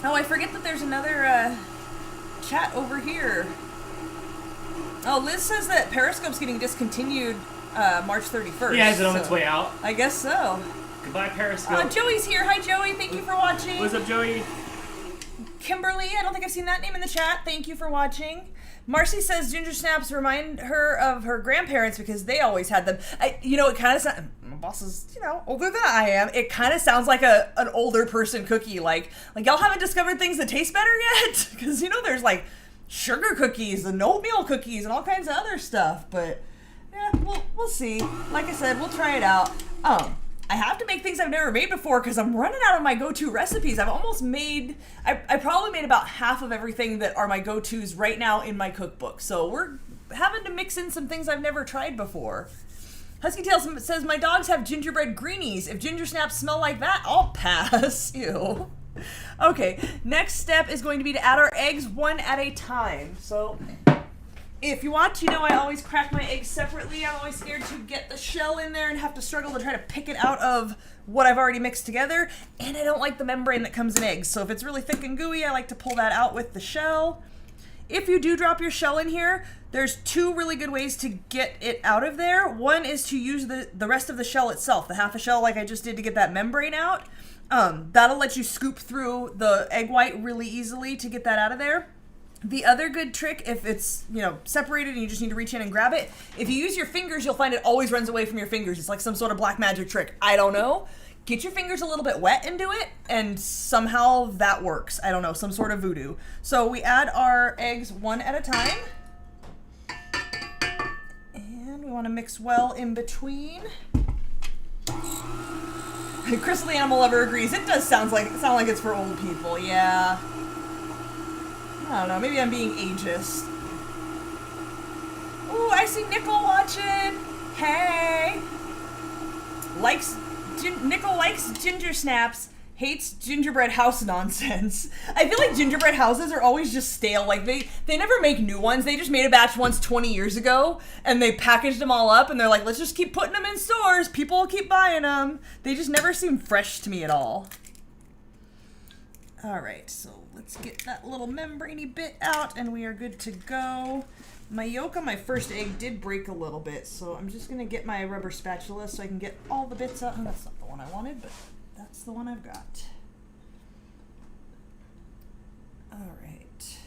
Speaker 1: Oh, I forget that there's another chat over here. Oh, Liz says that Periscope's getting discontinued March 31st.
Speaker 2: Yeah, is it on its way out?
Speaker 1: I guess so.
Speaker 2: Goodbye, Periscope.
Speaker 1: Joey's here. Hi, Joey. Thank you for watching.
Speaker 2: What's up, Joey?
Speaker 1: Kimberly, I don't think I've seen that name in the chat. Thank you for watching. Marcy says ginger snaps remind her of her grandparents because they always had them. It kind of sounds... My boss is, older than I am. It kind of sounds like an older person cookie. Like y'all haven't discovered things that taste better yet? Because, there's like sugar cookies and oatmeal cookies and all kinds of other stuff. But, yeah, we'll see. Like I said, we'll try it out. I have to make things I've never made before because I'm running out of my go-to recipes. I've almost made... I probably made about half of everything that are my go-tos right now in my cookbook. So we're having to mix in some things I've never tried before. Husky Tail says, my dogs have gingerbread greenies. If ginger snaps smell like that, I'll pass. Ew. Okay, next step is going to be to add our eggs one at a time. So... if you watch, I always crack my eggs separately. I'm always scared to get the shell in there and have to struggle to try to pick it out of what I've already mixed together. And I don't like the membrane that comes in eggs. So if it's really thick and gooey, I like to pull that out with the shell. If you do drop your shell in here, there's two really good ways to get it out of there. One is to use the rest of the shell itself, the half a shell like I just did to get that membrane out. That'll let you scoop through the egg white really easily to get that out of there. The other good trick, if it's, separated and you just need to reach in and grab it, if you use your fingers, you'll find it always runs away from your fingers. It's like some sort of black magic trick. I don't know. Get your fingers a little bit wet and do it, and somehow that works. I don't know, some sort of voodoo. So we add our eggs one at a time. And we want to mix well in between. Crystal Animal Lover agrees. It does sound like it's for old people, yeah. I don't know, maybe I'm being ageist. Ooh, I see Nickel watching. Hey. Nickel likes ginger snaps, hates gingerbread house nonsense. I feel like gingerbread houses are always just stale. Like, they never make new ones. They just made a batch once 20 years ago, and they packaged them all up, and they're like, let's just keep putting them in stores. People will keep buying them. They just never seem fresh to me at all. All right, so let's get that little membrane-y bit out, and we are good to go. My yolk on my first egg did break a little bit, so I'm just going to get my rubber spatula so I can get all the bits out. Oh, that's not the one I wanted, but that's the one I've got. All right.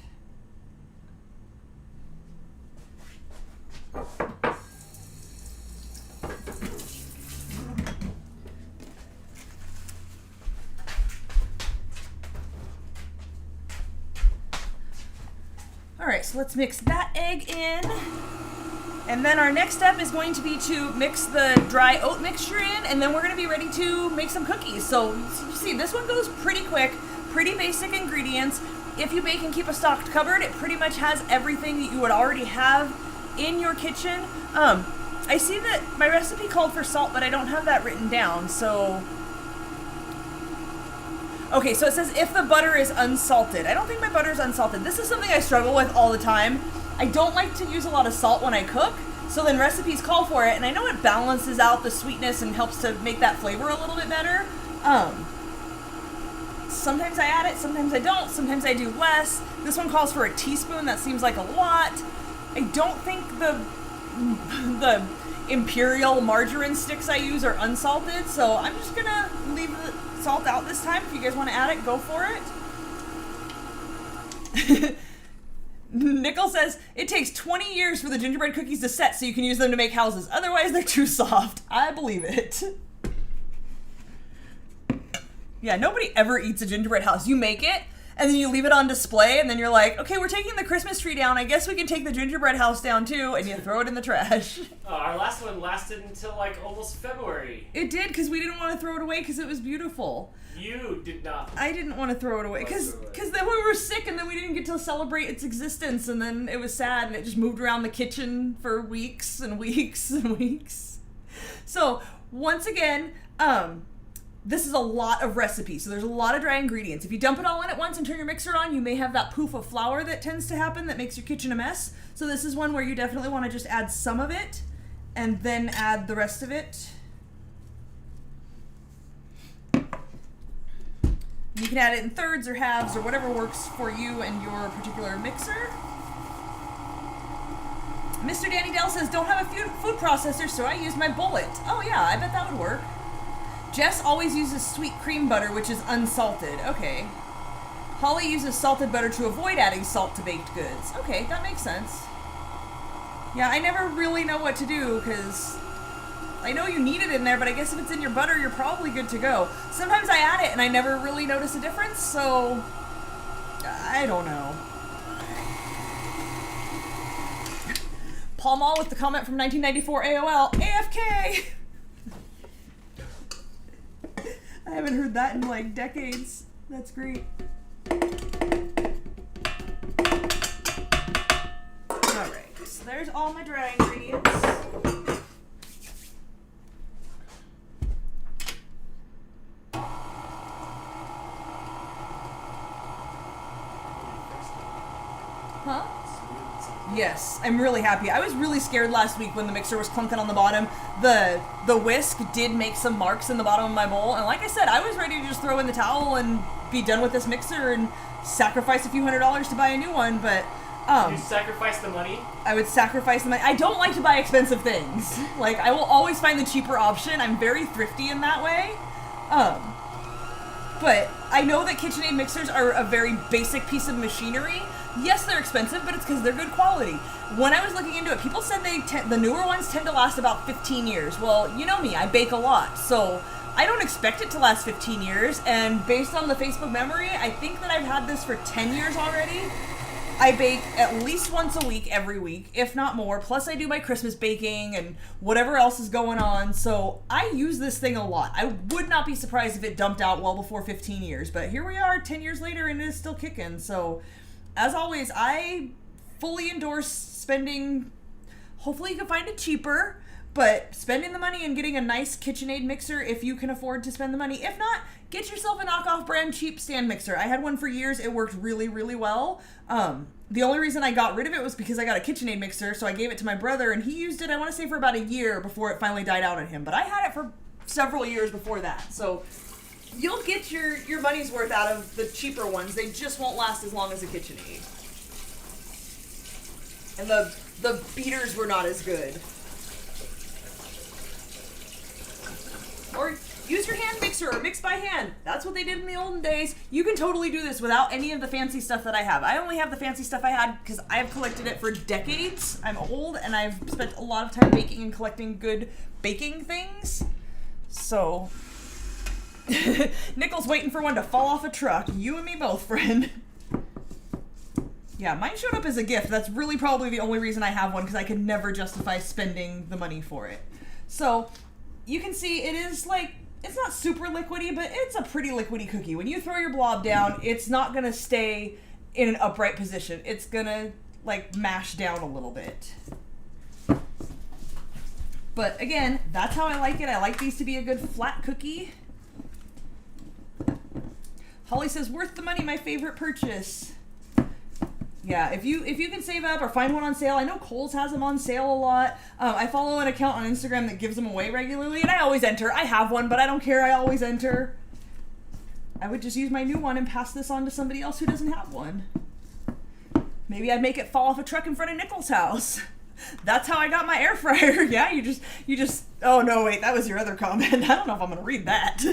Speaker 1: Alright, so let's mix that egg in. And then our next step is going to be to mix the dry oat mixture in, and then we're going to be ready to make some cookies. So you see, this one goes pretty quick, pretty basic ingredients. If you bake and keep a stocked cupboard, it pretty much has everything that you would already have in your kitchen. I see that my recipe called for salt, but I don't have that written down, so... Okay, so it says if the butter is unsalted. I don't think my butter is unsalted. This is something I struggle with all the time. I don't like to use a lot of salt when I cook, so then recipes call for it, and I know it balances out the sweetness and helps to make that flavor a little bit better. Sometimes I add it, sometimes I don't, sometimes I do less. This one calls for a teaspoon. That seems like a lot. I don't think the Imperial margarine sticks I use are unsalted, so I'm just gonna leave the salt out this time. If you guys want to add it, go for it. Nickel says, it takes 20 years for the gingerbread cookies to set so you can use them to make houses. Otherwise, they're too soft. I believe it. Yeah, nobody ever eats a gingerbread house. You make it, and then you leave it on display, and then you're like, okay, we're taking the Christmas tree down. I guess we can take the gingerbread house down, too, and you throw it in the trash.
Speaker 2: Our last one lasted until, almost February.
Speaker 1: It did, because we didn't want to throw it away because it was beautiful.
Speaker 2: You did not.
Speaker 1: I didn't want to throw it away, because then we were sick, and then we didn't get to celebrate its existence, and then it was sad, and it just moved around the kitchen for weeks and weeks and weeks. So, once again, this is a lot of recipes, so there's a lot of dry ingredients. If you dump it all in at once and turn your mixer on, you may have that poof of flour that tends to happen that makes your kitchen a mess. So this is one where you definitely want to just add some of it and then add the rest of it. You can add it in thirds or halves or whatever works for you and your particular mixer. Mr. Danny Dell says, don't have a food processor, so I use my bullet. Oh yeah, I bet that would work. Jess always uses sweet cream butter, which is unsalted. Okay. Holly uses salted butter to avoid adding salt to baked goods. Okay, that makes sense. Yeah, I never really know what to do, because I know you need it in there, but I guess if it's in your butter, you're probably good to go. Sometimes I add it, and I never really notice a difference, so I don't know. Paul Mall with the comment from 1994 AOL, AFK! I haven't heard that in like decades. That's great. Alright, so there's all my dry ingredients. Huh? Yes, I'm really happy. I was really scared last week when the mixer was clunking on the bottom. The whisk did make some marks in the bottom of my bowl, and like I said, I was ready to just throw in the towel and be done with this mixer and sacrifice a few $100s to buy a new one, but
Speaker 2: you sacrifice the money?
Speaker 1: I would sacrifice the money. I don't like to buy expensive things. Like, I will always find the cheaper option. I'm very thrifty in that way. But I know that KitchenAid mixers are a very basic piece of machinery. Yes, they're expensive, but it's because they're good quality. When I was looking into it, people said the newer ones tend to last about 15 years. Well, you know me, I bake a lot, so I don't expect it to last 15 years, and based on the Facebook memory, I think that I've had this for 10 years already. I bake at least once a week, every week, if not more, plus I do my Christmas baking and whatever else is going on, so I use this thing a lot. I would not be surprised if it dumped out well before 15 years, but here we are 10 years later and it is still kicking, so as always, I fully endorse spending, hopefully you can find it cheaper, but spending the money and getting a nice KitchenAid mixer if you can afford to spend the money. If not, get yourself a knockoff brand cheap stand mixer. I had one for years. It worked really, really well. The only reason I got rid of it was because I got a KitchenAid mixer, so I gave it to my brother, and he used it, I want to say, for about a year before it finally died out on him. But I had it for several years before that, so you'll get your money's worth out of the cheaper ones. They just won't last as long as a KitchenAid. And the beaters were not as good. Or use your hand mixer or mix by hand. That's what they did in the olden days. You can totally do this without any of the fancy stuff that I have. I only have the fancy stuff I had because I've collected it for decades. I'm old and I've spent a lot of time baking and collecting good baking things. So Nickel's waiting for one to fall off a truck. You and me both, friend. Yeah, mine showed up as a gift. That's really probably the only reason I have one, because I could never justify spending the money for it. So you can see it is like, it's not super liquidy, but it's a pretty liquidy cookie. When you throw your blob down, it's not going to stay in an upright position. It's going to like mash down a little bit. But again, that's how I like it. I like these to be a good flat cookie. Holly says, worth the money, my favorite purchase. Yeah, if you can save up or find one on sale, I know Kohl's has them on sale a lot. I follow an account on Instagram that gives them away regularly, and I always enter. I have one, but I don't care. I always enter. I would just use my new one and pass this on to somebody else who doesn't have one. Maybe I'd make it fall off a truck in front of Nichols' house. That's how I got my air fryer. Yeah, you just. Oh no, wait, that was your other comment. I don't know if I'm gonna read that.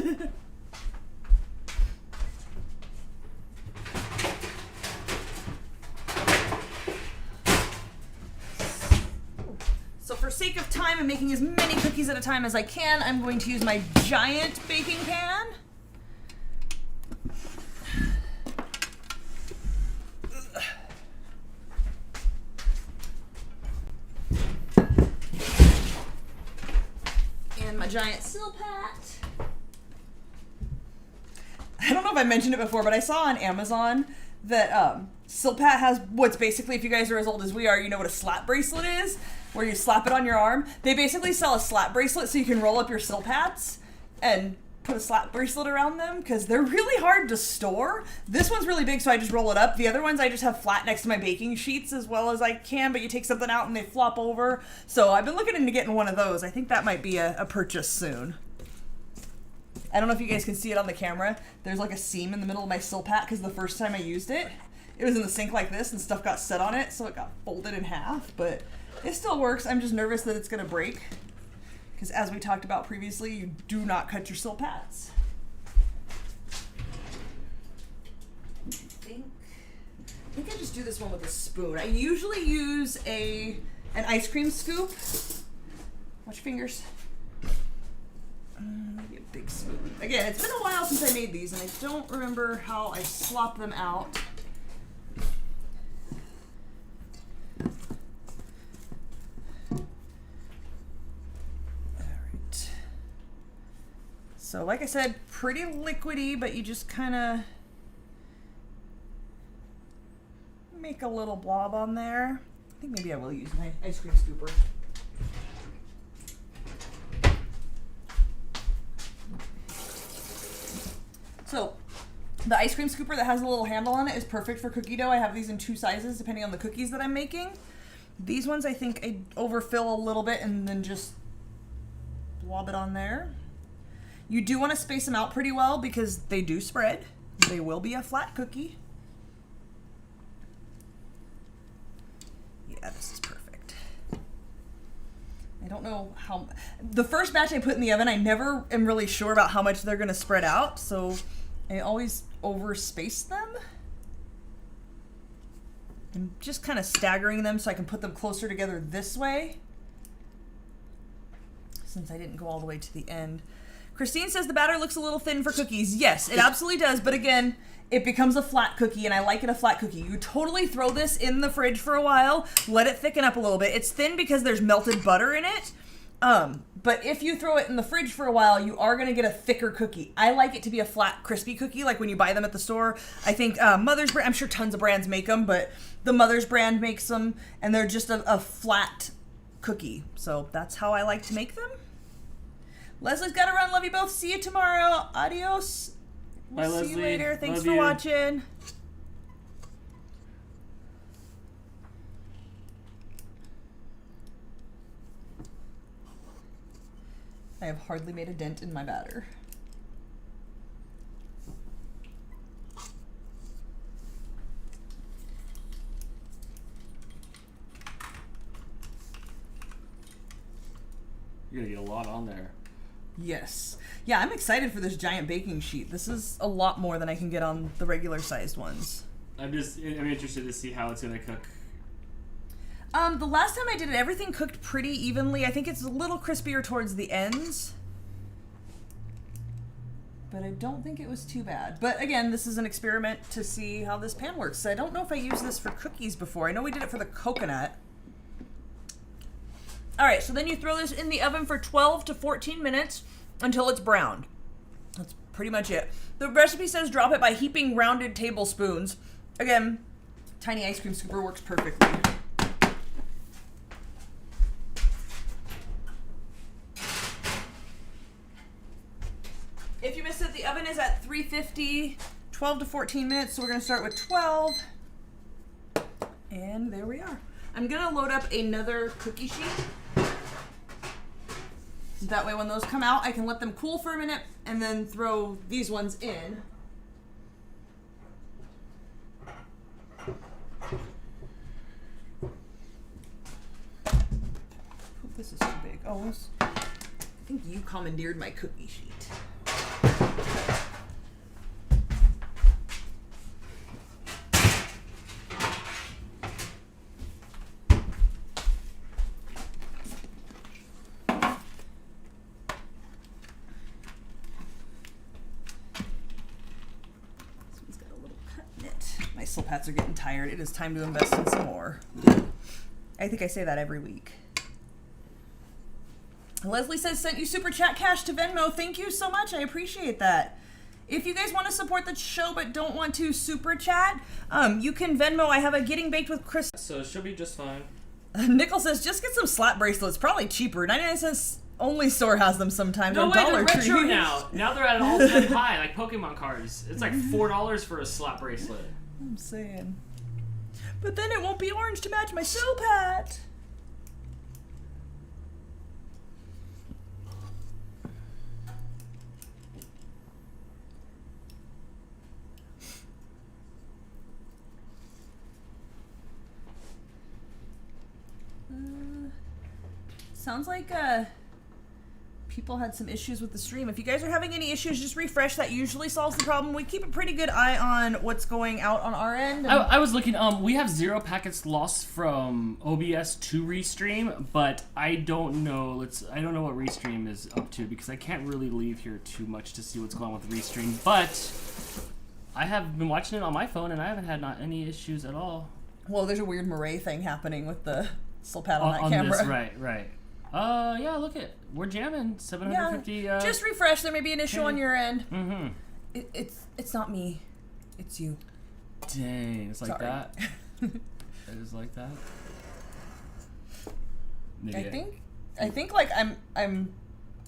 Speaker 1: So for sake of time and making as many cookies at a time as I can, I'm going to use my giant baking pan. And my giant Silpat. I don't know if I mentioned it before, but I saw on Amazon that Silpat has what's basically, if you guys are as old as we are, you know what a slap bracelet is, where you slap it on your arm. They basically sell a slap bracelet so you can roll up your Silpats and put a slap bracelet around them because they're really hard to store. This one's really big, so I just roll it up. The other ones I just have flat next to my baking sheets as well as I can, but you take something out and they flop over. So I've been looking into getting one of those. I think that might be a purchase soon. I don't know if you guys can see it on the camera. There's like a seam in the middle of my Silpat because the first time I used it, it was in the sink like this and stuff got set on it, so it got folded in half, but it still works. I'm just nervous that it's gonna break. Because as we talked about previously, you do not cut your Silpats. I think I just do this one with a spoon. I usually use an ice cream scoop. Watch your fingers. Maybe a big spoon. Again, it's been a while since I made these, and I don't remember how I swap them out. So like I said, pretty liquidy, but you just kind of make a little blob on there. I think maybe I will use my ice cream scooper. So the ice cream scooper that has a little handle on it is perfect for cookie dough. I have these in 2 sizes depending on the cookies that I'm making. These ones I think I overfill a little bit and then just blob it on there. You do want to space them out pretty well because they do spread. They will be a flat cookie. Yeah, this is perfect. I don't know how... The first batch I put in the oven, I never am really sure about how much they're going to spread out, so I always overspace them. I'm just kind of staggering them so I can put them closer together this way, since I didn't go all the way to the end. Christine says the batter looks a little thin for cookies. Yes, it absolutely does. But again, it becomes a flat cookie, and I like it a flat cookie. You totally throw this in the fridge for a while, let it thicken up a little bit. It's thin because there's melted butter in it. But if you throw it in the fridge for a while, you are going to get a thicker cookie. I like it to be a flat, crispy cookie, like when you buy them at the store. I think Mother's Brand, I'm sure tons of brands make them, but the Mother's Brand makes them, and they're just a flat cookie. So that's how I like to make them. Leslie's got to run. Love you both. See you tomorrow. Adios. We'll
Speaker 2: Bye,
Speaker 1: see you later. Thanks
Speaker 2: Love
Speaker 1: for
Speaker 2: you.
Speaker 1: watching. I have hardly made a dent in my batter.
Speaker 2: You're gonna get a lot on there.
Speaker 1: Yes. Yeah, I'm excited for this giant baking sheet. This is a lot more than I can get on the regular sized ones.
Speaker 2: I'm interested to see how it's gonna cook.
Speaker 1: The last time I did it, everything cooked pretty evenly. I think it's a little crispier towards the ends. But I don't think it was too bad. But again, this is an experiment to see how this pan works. I don't know if I used this for cookies before. I know we did it for the coconut. All right, so then you throw this in the oven for 12 to 14 minutes until it's browned. That's pretty much it. The recipe says drop it by heaping rounded tablespoons. Again, tiny ice cream scooper works perfectly. If you missed it, the oven is at 350, 12 to 14 minutes, so we're gonna start with 12. And there we are. I'm gonna load up another cookie sheet. That way when those come out, I can let them cool for a minute and then throw these ones in. This is too big. Oh, I think you commandeered my cookie sheet. Silpats are getting tired. It is time to invest in some more. I think I say that every week. Leslie says, sent you super chat cash to Venmo. Thank you so much. I appreciate that. If you guys want to support the show but don't want to super chat, you can Venmo. I have a Getting Baked with Chris.
Speaker 2: So it should be just fine.
Speaker 1: Nickel says, just get some slap bracelets. Probably cheaper. 99 cents only store has them sometimes.
Speaker 2: No
Speaker 1: on
Speaker 2: way,
Speaker 1: Dollar
Speaker 2: they're retro
Speaker 1: Tree.
Speaker 2: now. Now they're at an all-time high, like Pokemon cards. It's like $4 for a slap bracelet.
Speaker 1: I'm saying. But then it won't be orange to match my soap hat. Sounds like people had some issues with the stream. If you guys are having any issues, just refresh. That usually solves the problem. We keep a pretty good eye on what's going out on our end.
Speaker 2: I was looking, we have 0 packets lost from OBS to Restream, but I don't know I don't know what Restream is up to because I can't really leave here too much to see what's going on with Restream, but I have been watching it on my phone and I haven't had not any issues at all.
Speaker 1: Well, there's a weird moray thing happening with the still pad on that camera.
Speaker 2: This, right. Yeah, look it. We're jamming 750.
Speaker 1: Yeah, just refresh. There may be an issue on your end.
Speaker 2: Mm-hmm.
Speaker 1: It's not me. It's you.
Speaker 2: Dang, it's like
Speaker 1: Sorry.
Speaker 2: that. It is like that. Maybe
Speaker 1: I think like I'm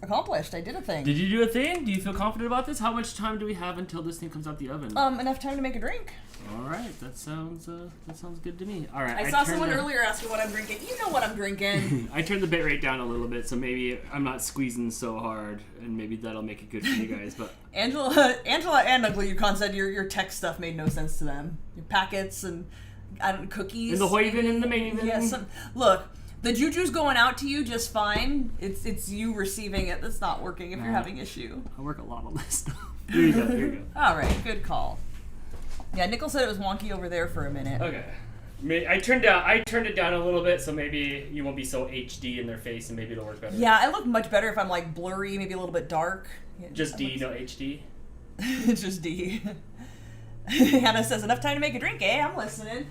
Speaker 1: accomplished. I did a thing.
Speaker 2: Did you do a thing? Do you feel confident about this? How much time do we have until this thing comes out the oven?
Speaker 1: Enough time to make a drink.
Speaker 2: All right, that sounds good to me. All right.
Speaker 1: I saw someone earlier asking what I'm drinking. You know what I'm drinking.
Speaker 2: I turned the bit rate down a little bit, so maybe I'm not squeezing so hard, and maybe that'll make it good for you guys. But
Speaker 1: Angela, and Ugly Yukon said your tech stuff made no sense to them. Your packets and cookies.
Speaker 2: And the Hoyven and the Maven.
Speaker 1: Yes. Look, the juju's going out to you just fine. It's you receiving it that's not working if you're having issue.
Speaker 2: I work a lot on this stuff. Here you go.
Speaker 1: All right, good call. Yeah, Nickel said it was wonky over there for a minute.
Speaker 2: Okay. I turned it down a little bit, so maybe you won't be so HD in their face, and maybe it'll work better.
Speaker 1: Yeah, I look much better if I'm like blurry, maybe a little bit dark. Yeah,
Speaker 2: just D, no HD.
Speaker 1: It's just D. Hannah says, enough time to make a drink, eh? I'm listening.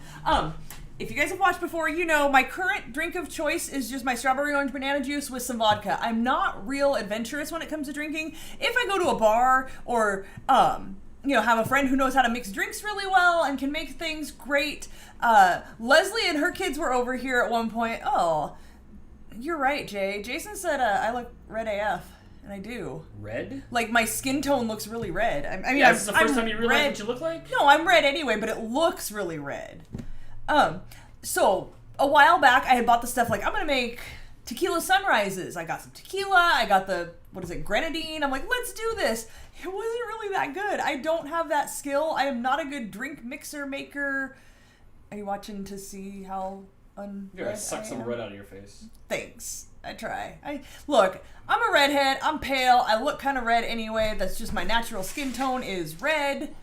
Speaker 1: If you guys have watched before, you know my current drink of choice is just my strawberry orange banana juice with some vodka. I'm not real adventurous when it comes to drinking. If I go to a bar or have a friend who knows how to mix drinks really well and can make things great. Leslie and her kids were over here at one point. Oh, you're right, Jay. Jason said I look red AF. And I do.
Speaker 2: Red?
Speaker 1: Like, my skin tone looks really red. I mean,
Speaker 2: yeah, this is the first time you realize what you look like?
Speaker 1: No, I'm red anyway, but it looks really red. So, a while back, I had bought the stuff, like, I'm going to make tequila sunrises. I got some tequila. I got the, grenadine. I'm like, let's do this. It wasn't really that good. I don't have that skill. I am not a good drink mixer maker. Are you watching to see how unred
Speaker 2: You're going to suck
Speaker 1: I
Speaker 2: some
Speaker 1: am?
Speaker 2: red out of your face.
Speaker 1: Thanks. I try. Look, I'm a redhead. I'm pale. I look kind of red anyway. That's just my natural skin tone is red.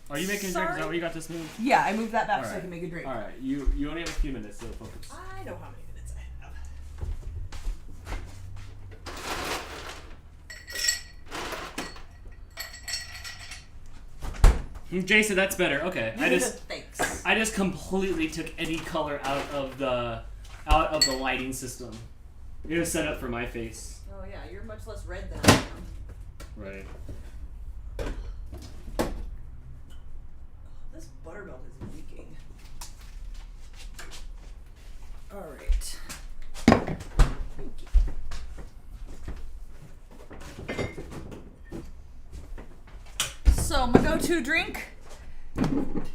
Speaker 2: Are you making a drink? Is that what you got this move?
Speaker 1: Yeah, I moved that back so I
Speaker 2: right.
Speaker 1: can make a drink.
Speaker 2: All right. You only have a few minutes, so focus.
Speaker 1: I know how many minutes I have.
Speaker 2: Jason, that's better. Okay.
Speaker 1: Thanks.
Speaker 2: I just completely took any color out of the lighting system. It was set up for my face.
Speaker 1: Oh yeah, you're much less red than I am.
Speaker 2: Right.
Speaker 1: This buttermilk is leaking. All right. Thank you. So my go-to drink,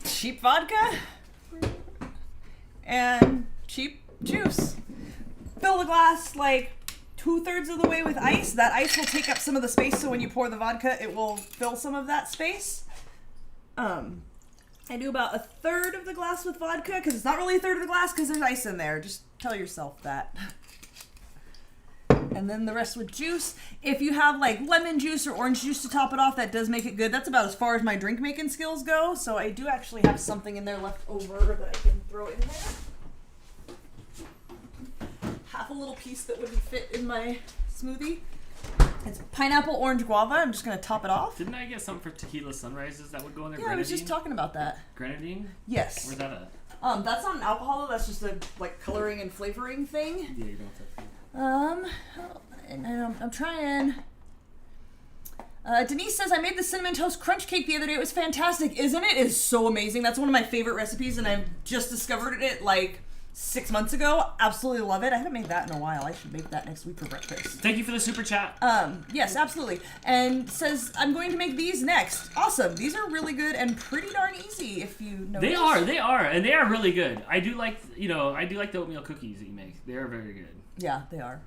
Speaker 1: cheap vodka and cheap juice. Fill the glass like 2/3 of the way with ice. That ice will take up some of the space, so when you pour the vodka, it will fill some of that space. I do about 1/3 of the glass with vodka, because it's not really 1/3 of the glass, because there's ice in there. Just tell yourself that. And then the rest with juice. If you have like lemon juice or orange juice to top it off, that does make it good. That's about as far as my drink making skills go. So I do actually have something in there left over that I can throw in there. Half a little piece that wouldn't fit in my smoothie. It's pineapple orange guava. I'm just going to top it off.
Speaker 2: Didn't I get something for tequila sunrises that would go in there?
Speaker 1: Yeah, I was just talking about that.
Speaker 2: Grenadine?
Speaker 1: Yes.
Speaker 2: Where's that at?
Speaker 1: That's not an alcohol. That's just a like coloring and flavoring thing.
Speaker 2: Yeah, you don't have that.
Speaker 1: And I'm trying. Denise says, I made the cinnamon toast crunch cake the other day. It was fantastic, isn't it? It is so amazing. That's one of my favorite recipes, and I've just discovered it like 6 months ago. Absolutely love it. I haven't made that in a while. I should make that next week for breakfast.
Speaker 2: Thank you for the super chat.
Speaker 1: Yes, absolutely. And says, I'm going to make these next. Awesome. These are really good and pretty darn easy if you know.
Speaker 2: They are, and they are really good. I do like, the oatmeal cookies that you make. They are very good.
Speaker 1: Yeah, they are.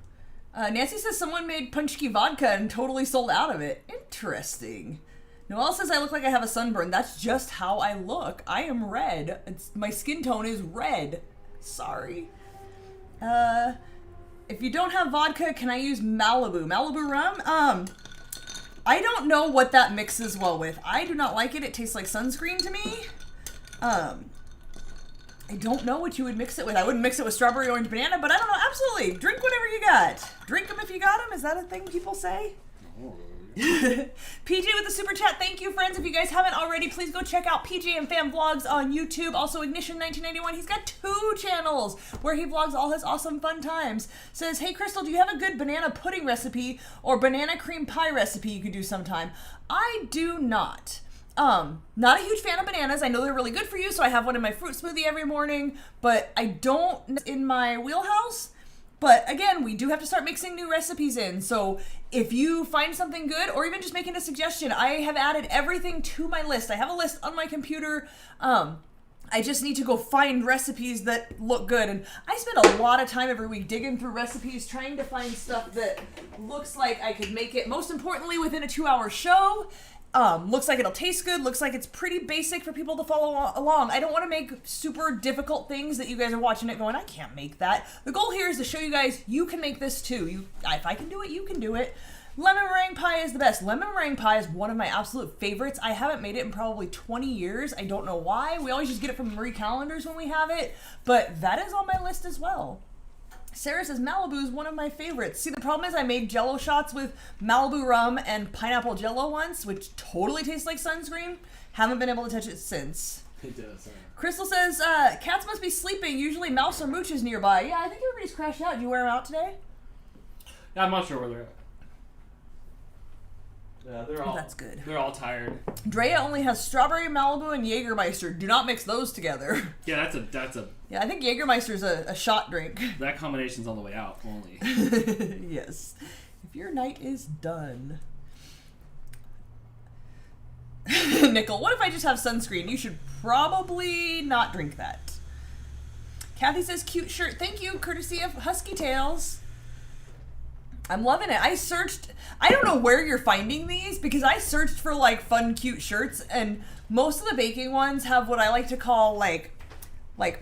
Speaker 1: Nancy says someone made punchki vodka and totally sold out of it. Interesting. Noelle says I look like I have a sunburn. That's just how I look. I am red. My skin tone is red. Sorry. If you don't have vodka, can I use Malibu? Malibu rum? I don't know what that mixes well with. I do not like it. It tastes like sunscreen to me. I don't know what you would mix it with. I wouldn't mix it with strawberry, orange, banana, but I don't know. Absolutely. Drink whatever you got. Drink them if you got them. Is that a thing people say? PJ with the super chat. Thank you, friends. If you guys haven't already, please go check out PJ and Fam Vlogs on YouTube. Also, Ignition 1991. He's got 2 channels where he vlogs all his awesome fun times. Says, hey, Crystal, do you have a good banana pudding recipe or banana cream pie recipe you could do sometime? I do not. Not a huge fan of bananas. I know they're really good for you, so I have one in my fruit smoothie every morning, but I don't in my wheelhouse. But again, we do have to start mixing new recipes in. So if you find something good, or even just making a suggestion, I have added everything to my list. I have a list on my computer. I just need to go find recipes that look good. And I spend a lot of time every week digging through recipes, trying to find stuff that looks like I could make it, most importantly, within a 2-hour show. Looks like it'll taste good, looks like it's pretty basic for people to follow along. I don't want to make super difficult things that you guys are watching it going, I can't make that. The goal here is to show you guys you can make this too. If I can do it, you can do it. Lemon meringue pie is the best. Lemon meringue pie is one of my absolute favorites. I haven't made it in probably 20 years. I don't know why. We always just get it from Marie Callender's when we have it, but that is on my list as well. Sarah says Malibu is one of my favorites. See, the problem is I made Jello shots with Malibu rum and pineapple Jello once, which totally tastes like sunscreen. Haven't been able to touch it since.
Speaker 2: It does.
Speaker 1: Crystal says cats must be sleeping. Usually mouse or mooch is nearby. Yeah, I think everybody's crashed out. Did you wear them out today?
Speaker 2: Yeah, I'm not sure where they're at. Yeah,
Speaker 1: that's good.
Speaker 2: They're all tired.
Speaker 1: Drea only has strawberry Malibu and Jägermeister. Do not mix those together.
Speaker 2: Yeah, that's a.
Speaker 1: Yeah, I think Jägermeister's a shot drink.
Speaker 2: That combination's on the way out only.
Speaker 1: Yes. If your night is done. Nickel, what if I just have sunscreen? You should probably not drink that. Kathy says cute shirt. Thank you, courtesy of Husky Tails. I'm loving it. I searched, I don't know where you're finding these because I searched for like fun, cute shirts, and most of the baking ones have what I like to call like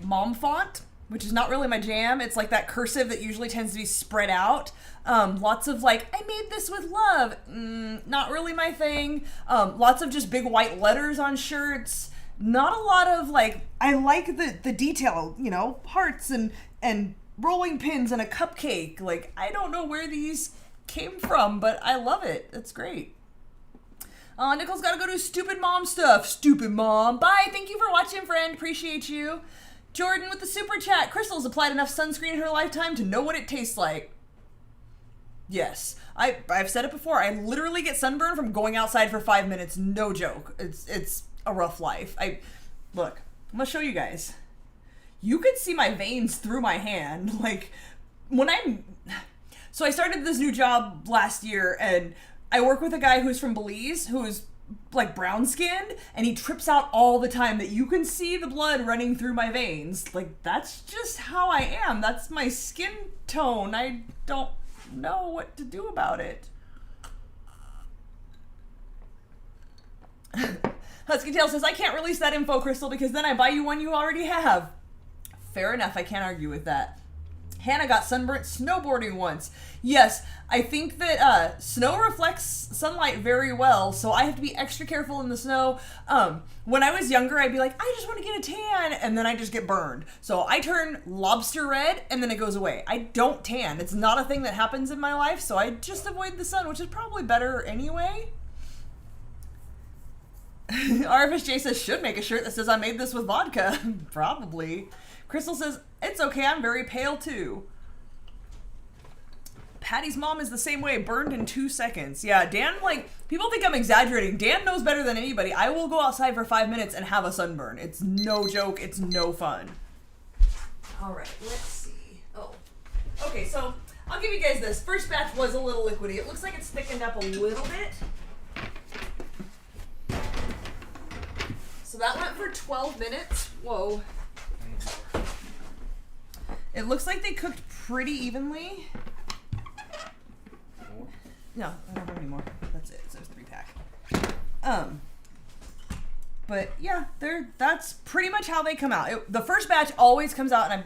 Speaker 1: mom font, which is not really my jam. It's like that cursive that usually tends to be spread out. Lots of like, I made this with love. Not really my thing. Lots of just big white letters on shirts. Not a lot of like, I like the detail, you know, hearts and rolling pins and a cupcake. Like, I don't know where these came from, but I love it. It's great. Nicole's gotta go do stupid mom stuff. Stupid mom. Bye. Thank you for watching, friend. Appreciate you. Jordan with the super chat. Crystal's applied enough sunscreen in her lifetime to know what it tastes like. Yes. I've said it before. I literally get sunburn from going outside for 5 minutes. No joke. It's a rough life. Look, I'm gonna show you guys. You could see my veins through my hand. Like, so I started this new job last year, and I work with a guy who's from Belize, who's like brown skinned, and he trips out all the time that you can see the blood running through my veins. Like, that's just how I am. That's my skin tone. I don't know what to do about it. Husky Tail says, I can't release that info, Crystal, because then I buy you one you already have. Fair enough, I can't argue with that. Hannah got sunburnt snowboarding once. Yes, I think that snow reflects sunlight very well, so I have to be extra careful in the snow. When I was younger, I'd be like, I just want to get a tan, and then I just get burned. So I turn lobster red, and then it goes away. I don't tan. It's not a thing that happens in my life, so I just avoid the sun, which is probably better anyway. RFSJ says, should make a shirt that says I made this with vodka. Probably. Crystal says, it's okay, I'm very pale too. Patty's mom is the same way, burned in 2 seconds. Yeah, Dan, like, people think I'm exaggerating. Dan knows better than anybody. I will go outside for 5 minutes and have a sunburn. It's no joke, it's no fun. All right, let's see. Oh, okay, so I'll give you guys this. First batch was a little liquidy. It looks like it's thickened up a little bit. So that went for 12 minutes. Whoa. It looks like they cooked pretty evenly. No, I don't have any more. That's it. So it's 3-pack. But yeah, that's pretty much how they come out. The first batch always comes out, and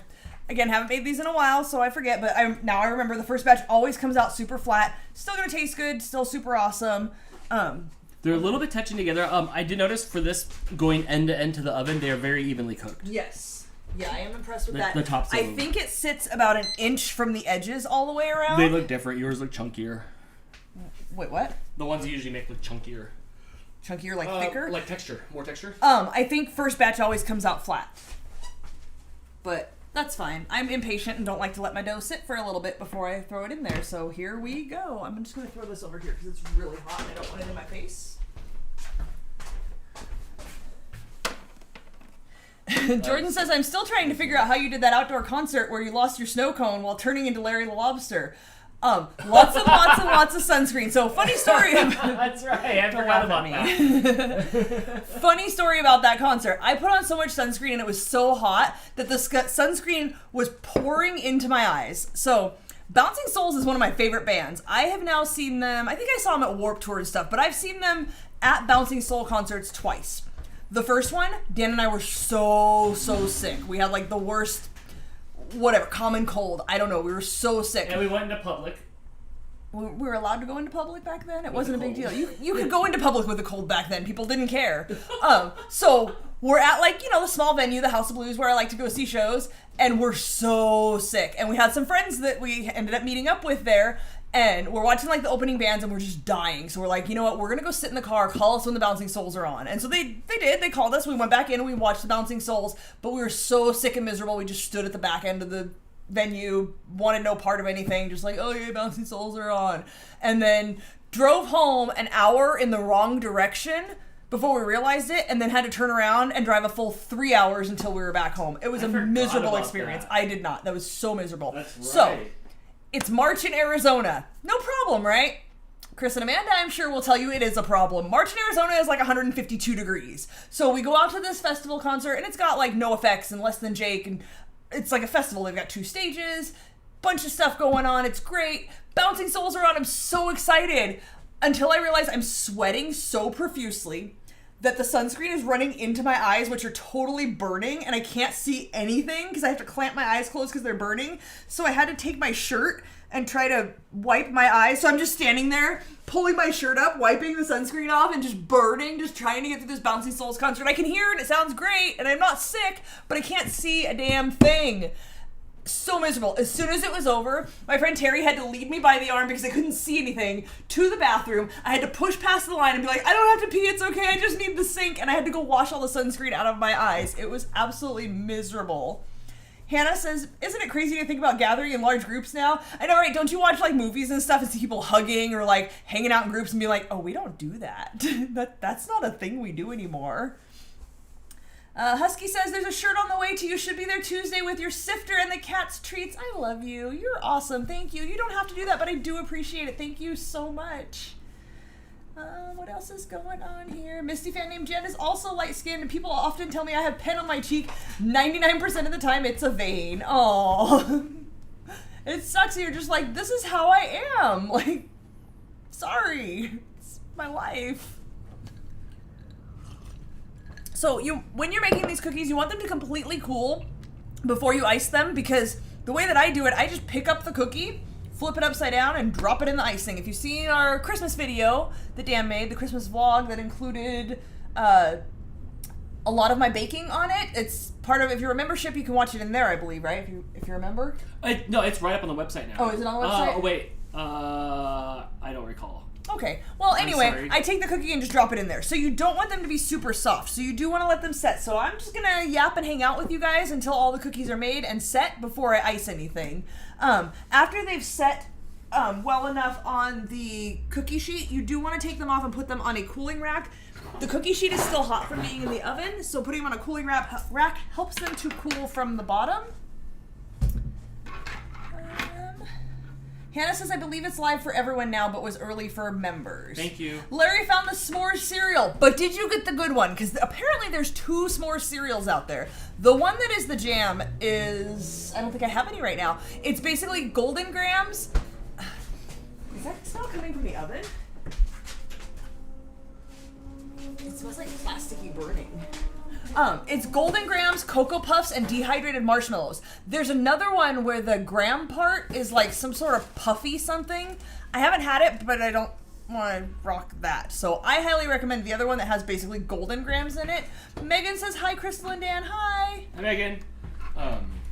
Speaker 1: again, haven't made these in a while, so I forget, but now I remember the first batch always comes out super flat. Still gonna taste good, still super awesome.
Speaker 2: They're a little bit touching together. I did notice for this going end to end to the oven, they are very evenly cooked.
Speaker 1: Yes. Yeah, I am impressed with that.
Speaker 2: The tops.
Speaker 1: I think it sits about an inch from the edges all the way around.
Speaker 2: They look different. Yours look chunkier.
Speaker 1: Wait, what?
Speaker 2: The ones you usually make look chunkier.
Speaker 1: Chunkier, like thicker?
Speaker 2: Like texture. More texture?
Speaker 1: I think first batch always comes out flat. But that's fine. I'm impatient and don't like to let my dough sit for a little bit before I throw it in there. So here we go. I'm just going to throw this over here because it's really hot and I don't want it in my face. Jordan says, I'm still trying to figure out how you did that outdoor concert where you lost your snow cone while turning into Larry the Lobster. Lots and lots and lots of sunscreen. So funny story.
Speaker 2: That's right. I forgot about
Speaker 1: that. Funny story about that concert. I put on so much sunscreen and it was so hot that the sunscreen was pouring into my eyes. So Bouncing Souls is one of my favorite bands. I have now seen them. I think I saw them at Warped Tour and stuff, but I've seen them at Bouncing Soul concerts twice. The first one, Dan and I were so sick. We had like the worst, common cold. I don't know. We were so sick.
Speaker 2: And we went into public.
Speaker 1: We were allowed to go into public back then? It wasn't a big deal. You could go into public with a cold back then. People didn't care. So we're at the small venue, the House of Blues, where I like to go see shows, and we're so sick. And we had some friends that we ended up meeting up with there, and we're watching the opening bands and we're just dying. So we're like, you know what, we're gonna go sit in the car, call us when the Bouncing Souls are on. And so they did, they called us, we went back in and we watched the Bouncing Souls, but we were so sick and miserable, we just stood at the back end of the venue, wanted no part of anything, just like, oh yeah, Bouncing Souls are on. And then drove home an hour in the wrong direction before we realized it, and then had to turn around and drive a full 3 hours until we were back home. It was a miserable experience. I did not. That was so miserable.
Speaker 2: That's right.
Speaker 1: So, it's March in Arizona. No problem, right? Chris and Amanda, I'm sure, will tell you it is a problem. March in Arizona is 152 degrees. So we go out to this festival concert, and it's got No Effects and Less Than Jake, and it's like a festival. They've got 2 stages, bunch of stuff going on. It's great. Bouncing Souls are on. I'm so excited. Until I realize I'm sweating so profusely that the sunscreen is running into my eyes, which are totally burning, and I can't see anything because I have to clamp my eyes closed because they're burning. So I had to take my shirt and try to wipe my eyes. So I'm just standing there, pulling my shirt up, wiping the sunscreen off, and just burning, just trying to get through this Bouncing Souls concert. I can hear it, it sounds great, and I'm not sick, but I can't see a damn thing. So miserable. As soon as it was over, my friend Terry had to lead me by the arm because I couldn't see anything to the bathroom. I had to push past the line and be like, I don't have to pee, it's okay, I just need the sink. And I had to go wash all the sunscreen out of my eyes. It was absolutely miserable. Hannah says, isn't it crazy to think about gathering in large groups now? I know, right? Don't you watch movies and stuff and see people hugging or hanging out in groups and be like, oh, we don't do that. That's not a thing we do anymore. Husky says, there's a shirt on the way to you. Should be there Tuesday with your sifter and the cat's treats. I love you. You're awesome. Thank you. You don't have to do that, but I do appreciate it. Thank you so much. What else is going on here? Misty fan named Jen is also light-skinned, and people often tell me I have pen on my cheek. 99% of the time, it's a vein. Oh, it sucks. You're just like, this is how I am. Sorry. It's my life. So when you're making these cookies, you want them to completely cool before you ice them, because the way that I do it, I just pick up the cookie, flip it upside down, and drop it in the icing. If you've seen our Christmas video that Dan made, the Christmas vlog that included a lot of my baking on it, it's part of, if you're a membership, you can watch it in there, I believe, right? If you remember?
Speaker 2: No, it's right up on the website now.
Speaker 1: Oh, is it on the website?
Speaker 2: Oh, wait. I don't recall.
Speaker 1: Okay, well anyway, I take the cookie and just drop it in there. So you don't want them to be super soft, so you do want to let them set. So I'm just gonna yap and hang out with you guys until all the cookies are made and set before I ice anything. After they've set well enough on the cookie sheet, you do want to take them off and put them on a cooling rack. The cookie sheet is still hot from being in the oven, so putting them on a cooling rack helps them to cool from the bottom. Hannah says, I believe it's live for everyone now, but was early for members.
Speaker 2: Thank you.
Speaker 1: Larry found the s'mores cereal, but did you get the good one? Because apparently there's 2 s'mores cereals out there. The one that is the jam is, I don't think I have any right now. It's basically Golden Grams. Is that smell coming from the oven? It smells like plasticky burning. It's Golden Grams, Cocoa Puffs, and dehydrated marshmallows. There's another one where the gram part is like some sort of puffy something. I haven't had it, but I don't want to rock that. So I highly recommend the other one that has basically Golden Grams in it. Megan says, hi, Crystal and Dan. Hi.
Speaker 2: Hi, Megan.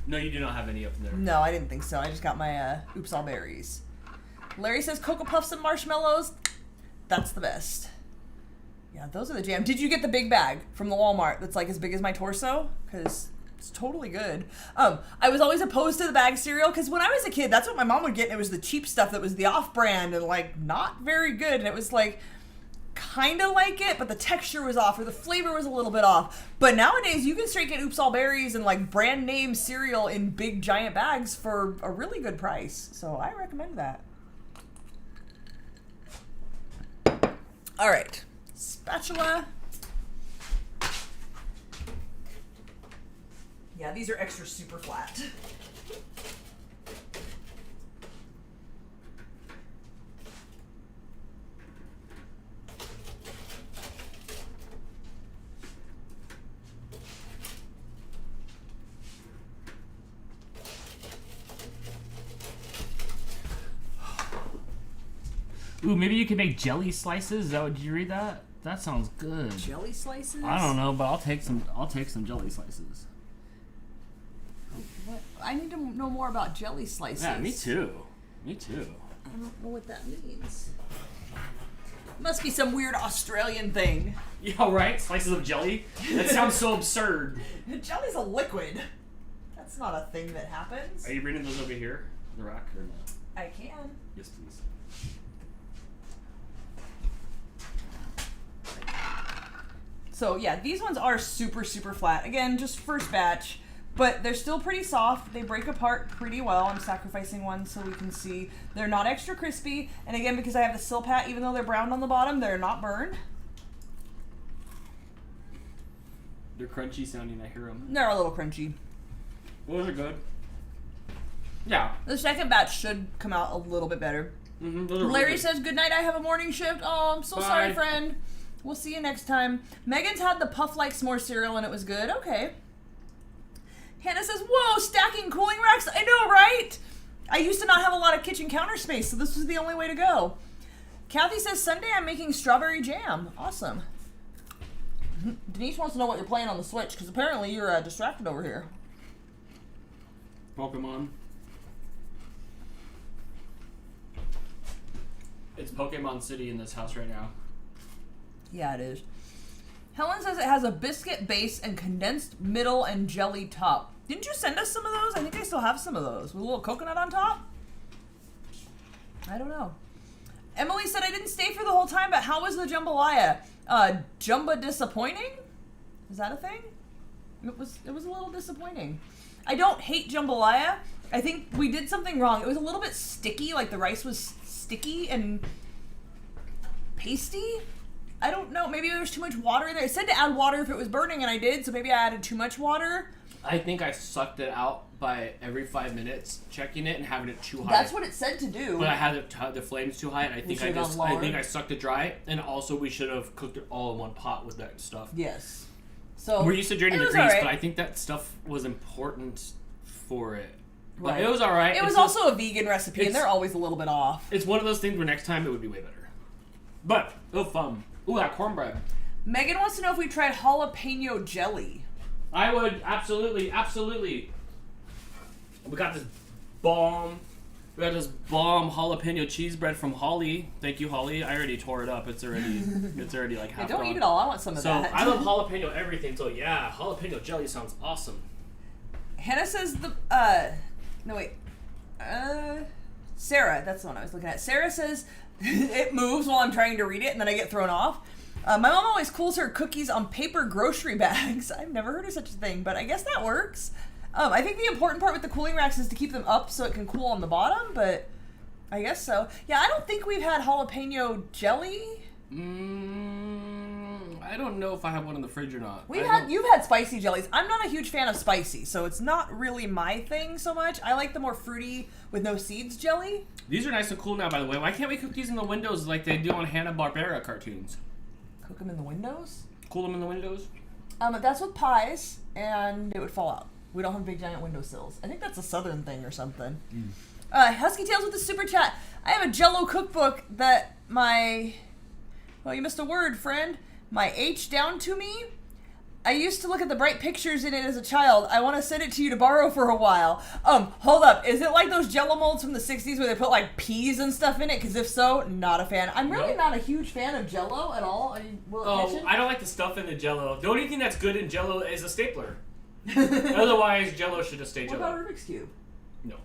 Speaker 2: No, you do not have any up there.
Speaker 1: No, I didn't think so. I just got my Oops All Berries. Larry says, Cocoa Puffs and marshmallows. That's the best. Yeah, those are the jam. Did you get the big bag from the Walmart that's like as big as my torso? Because it's totally good. I was always opposed to the bag cereal because when I was a kid, that's what my mom would get. And it was the cheap stuff that was the off-brand and like not very good. And it was like kind of like it, but the texture was off or the flavor was a little bit off. But nowadays, you can straight get Oops All Berries and like brand name cereal in big giant bags for a really good price. So I recommend that. All right. Spatula. Yeah, these are extra super flat.
Speaker 2: Ooh, maybe you can make jelly slices. Is that what, did you read that? That sounds good.
Speaker 1: Jelly slices?
Speaker 2: I don't know, but I'll take some jelly slices.
Speaker 1: What? I need to know more about jelly slices.
Speaker 2: Yeah, me too. Me too.
Speaker 1: I don't know what that means. Must be some weird Australian thing.
Speaker 2: Yeah, right? Slices of jelly? That sounds so absurd.
Speaker 1: Jelly's a liquid. That's not a thing that happens.
Speaker 2: Are you bringing those over here? The rack or no?
Speaker 1: I can.
Speaker 2: Yes, please.
Speaker 1: So yeah, these ones are super, super flat. Again, just first batch, but they're still pretty soft. They break apart pretty well. I'm sacrificing one so we can see. They're not extra crispy. And again, because I have the Silpat, even though they're browned on the bottom, they're not burned.
Speaker 2: They're crunchy sounding, I hear them.
Speaker 1: They're a little crunchy.
Speaker 2: Those are good. Yeah.
Speaker 1: The second batch should come out a little bit better.
Speaker 2: Mm-hmm,
Speaker 1: Larry says, good night, I have a morning shift. Oh, I'm so
Speaker 2: Bye.
Speaker 1: sorry, friend. We'll see you next time. Megan's had the Puff-like s'more cereal and it was good. Okay. Hannah says, whoa, stacking cooling racks. I know, right? I used to not have a lot of kitchen counter space, so this was the only way to go. Kathy says, Sunday I'm making strawberry jam. Awesome. Denise wants to know what you're playing on the Switch, because apparently you're distracted over here.
Speaker 2: Pokemon. It's Pokemon City in this house right now.
Speaker 1: Yeah, it is. Helen says it has a biscuit base and condensed middle and jelly top. Didn't you send us some of those? I think I still have some of those. With a little coconut on top? I don't know. Emily said I didn't stay for the whole time, but how was the jambalaya? Jumba disappointing? Is that a thing? It was a little disappointing. I don't hate jambalaya. I think we did something wrong. It was a little bit sticky, like the rice was sticky and pasty. I don't know. Maybe there was too much water in there. It said to add water if it was burning, and I did, so maybe I added too much water.
Speaker 2: I think I sucked it out by every 5 minutes, checking it and having it too high.
Speaker 1: That's what it said to do.
Speaker 2: But I had the flames too high, and I think I sucked it dry. And also, we should have cooked it all in one pot with that stuff.
Speaker 1: Yes. So
Speaker 2: we're used to draining the grease,
Speaker 1: right.
Speaker 2: but I think that stuff was important for it. But
Speaker 1: right.
Speaker 2: it was all right.
Speaker 1: It was also a vegan recipe, and they're always a little bit off.
Speaker 2: It's one of those things where next time it would be way better. But it was fun. Ooh, that cornbread.
Speaker 1: Megan wants to know if we tried jalapeno jelly.
Speaker 2: I would absolutely. We got this bomb jalapeno cheese bread from Holly. Thank you, Holly. I already tore it up. It's already like half
Speaker 1: Don't
Speaker 2: gone.
Speaker 1: eat it all. I want some of that.
Speaker 2: So I love jalapeno everything. So yeah, jalapeno jelly sounds awesome.
Speaker 1: Hannah says Sarah, that's the one I was looking at. Sarah says it moves while I'm trying to read it, and then I get thrown off. My mom always cools her cookies on paper grocery bags. I've never heard of such a thing, but I guess that works. I think the important part with the cooling racks is to keep them up so it can cool on the bottom, but I guess so. Yeah, I don't think we've had jalapeno jelly.
Speaker 2: I don't know if I have one in the fridge or not.
Speaker 1: You've had spicy jellies. I'm not a huge fan of spicy, so it's not really my thing so much. I like the more fruity with no seeds jelly.
Speaker 2: These are nice and cool now, by the way. Why can't we cook these in the windows like they do on Hanna-Barbera cartoons?
Speaker 1: Cook them in the windows?
Speaker 2: Cool them in the windows?
Speaker 1: That's with pies, and it would fall out. We don't have big giant windowsills. I think that's a southern thing or something. Husky Tales with the super chat. I have a Jell-O cookbook that well, you missed a word, friend. My H down to me. I used to look at the bright pictures in it as a child. I want to send it to you to borrow for a while. Hold up. Is it like those Jell-O molds from the 60s where they put like peas and stuff in it? Because if so, not a fan. I'm really not a huge fan of Jell-O at all.
Speaker 2: I don't like the stuff in the Jell-O. The only thing that's good in Jell-O is a stapler. Otherwise, Jell-O should just stay Jell-O.
Speaker 1: What about Rubik's Cube?
Speaker 2: No.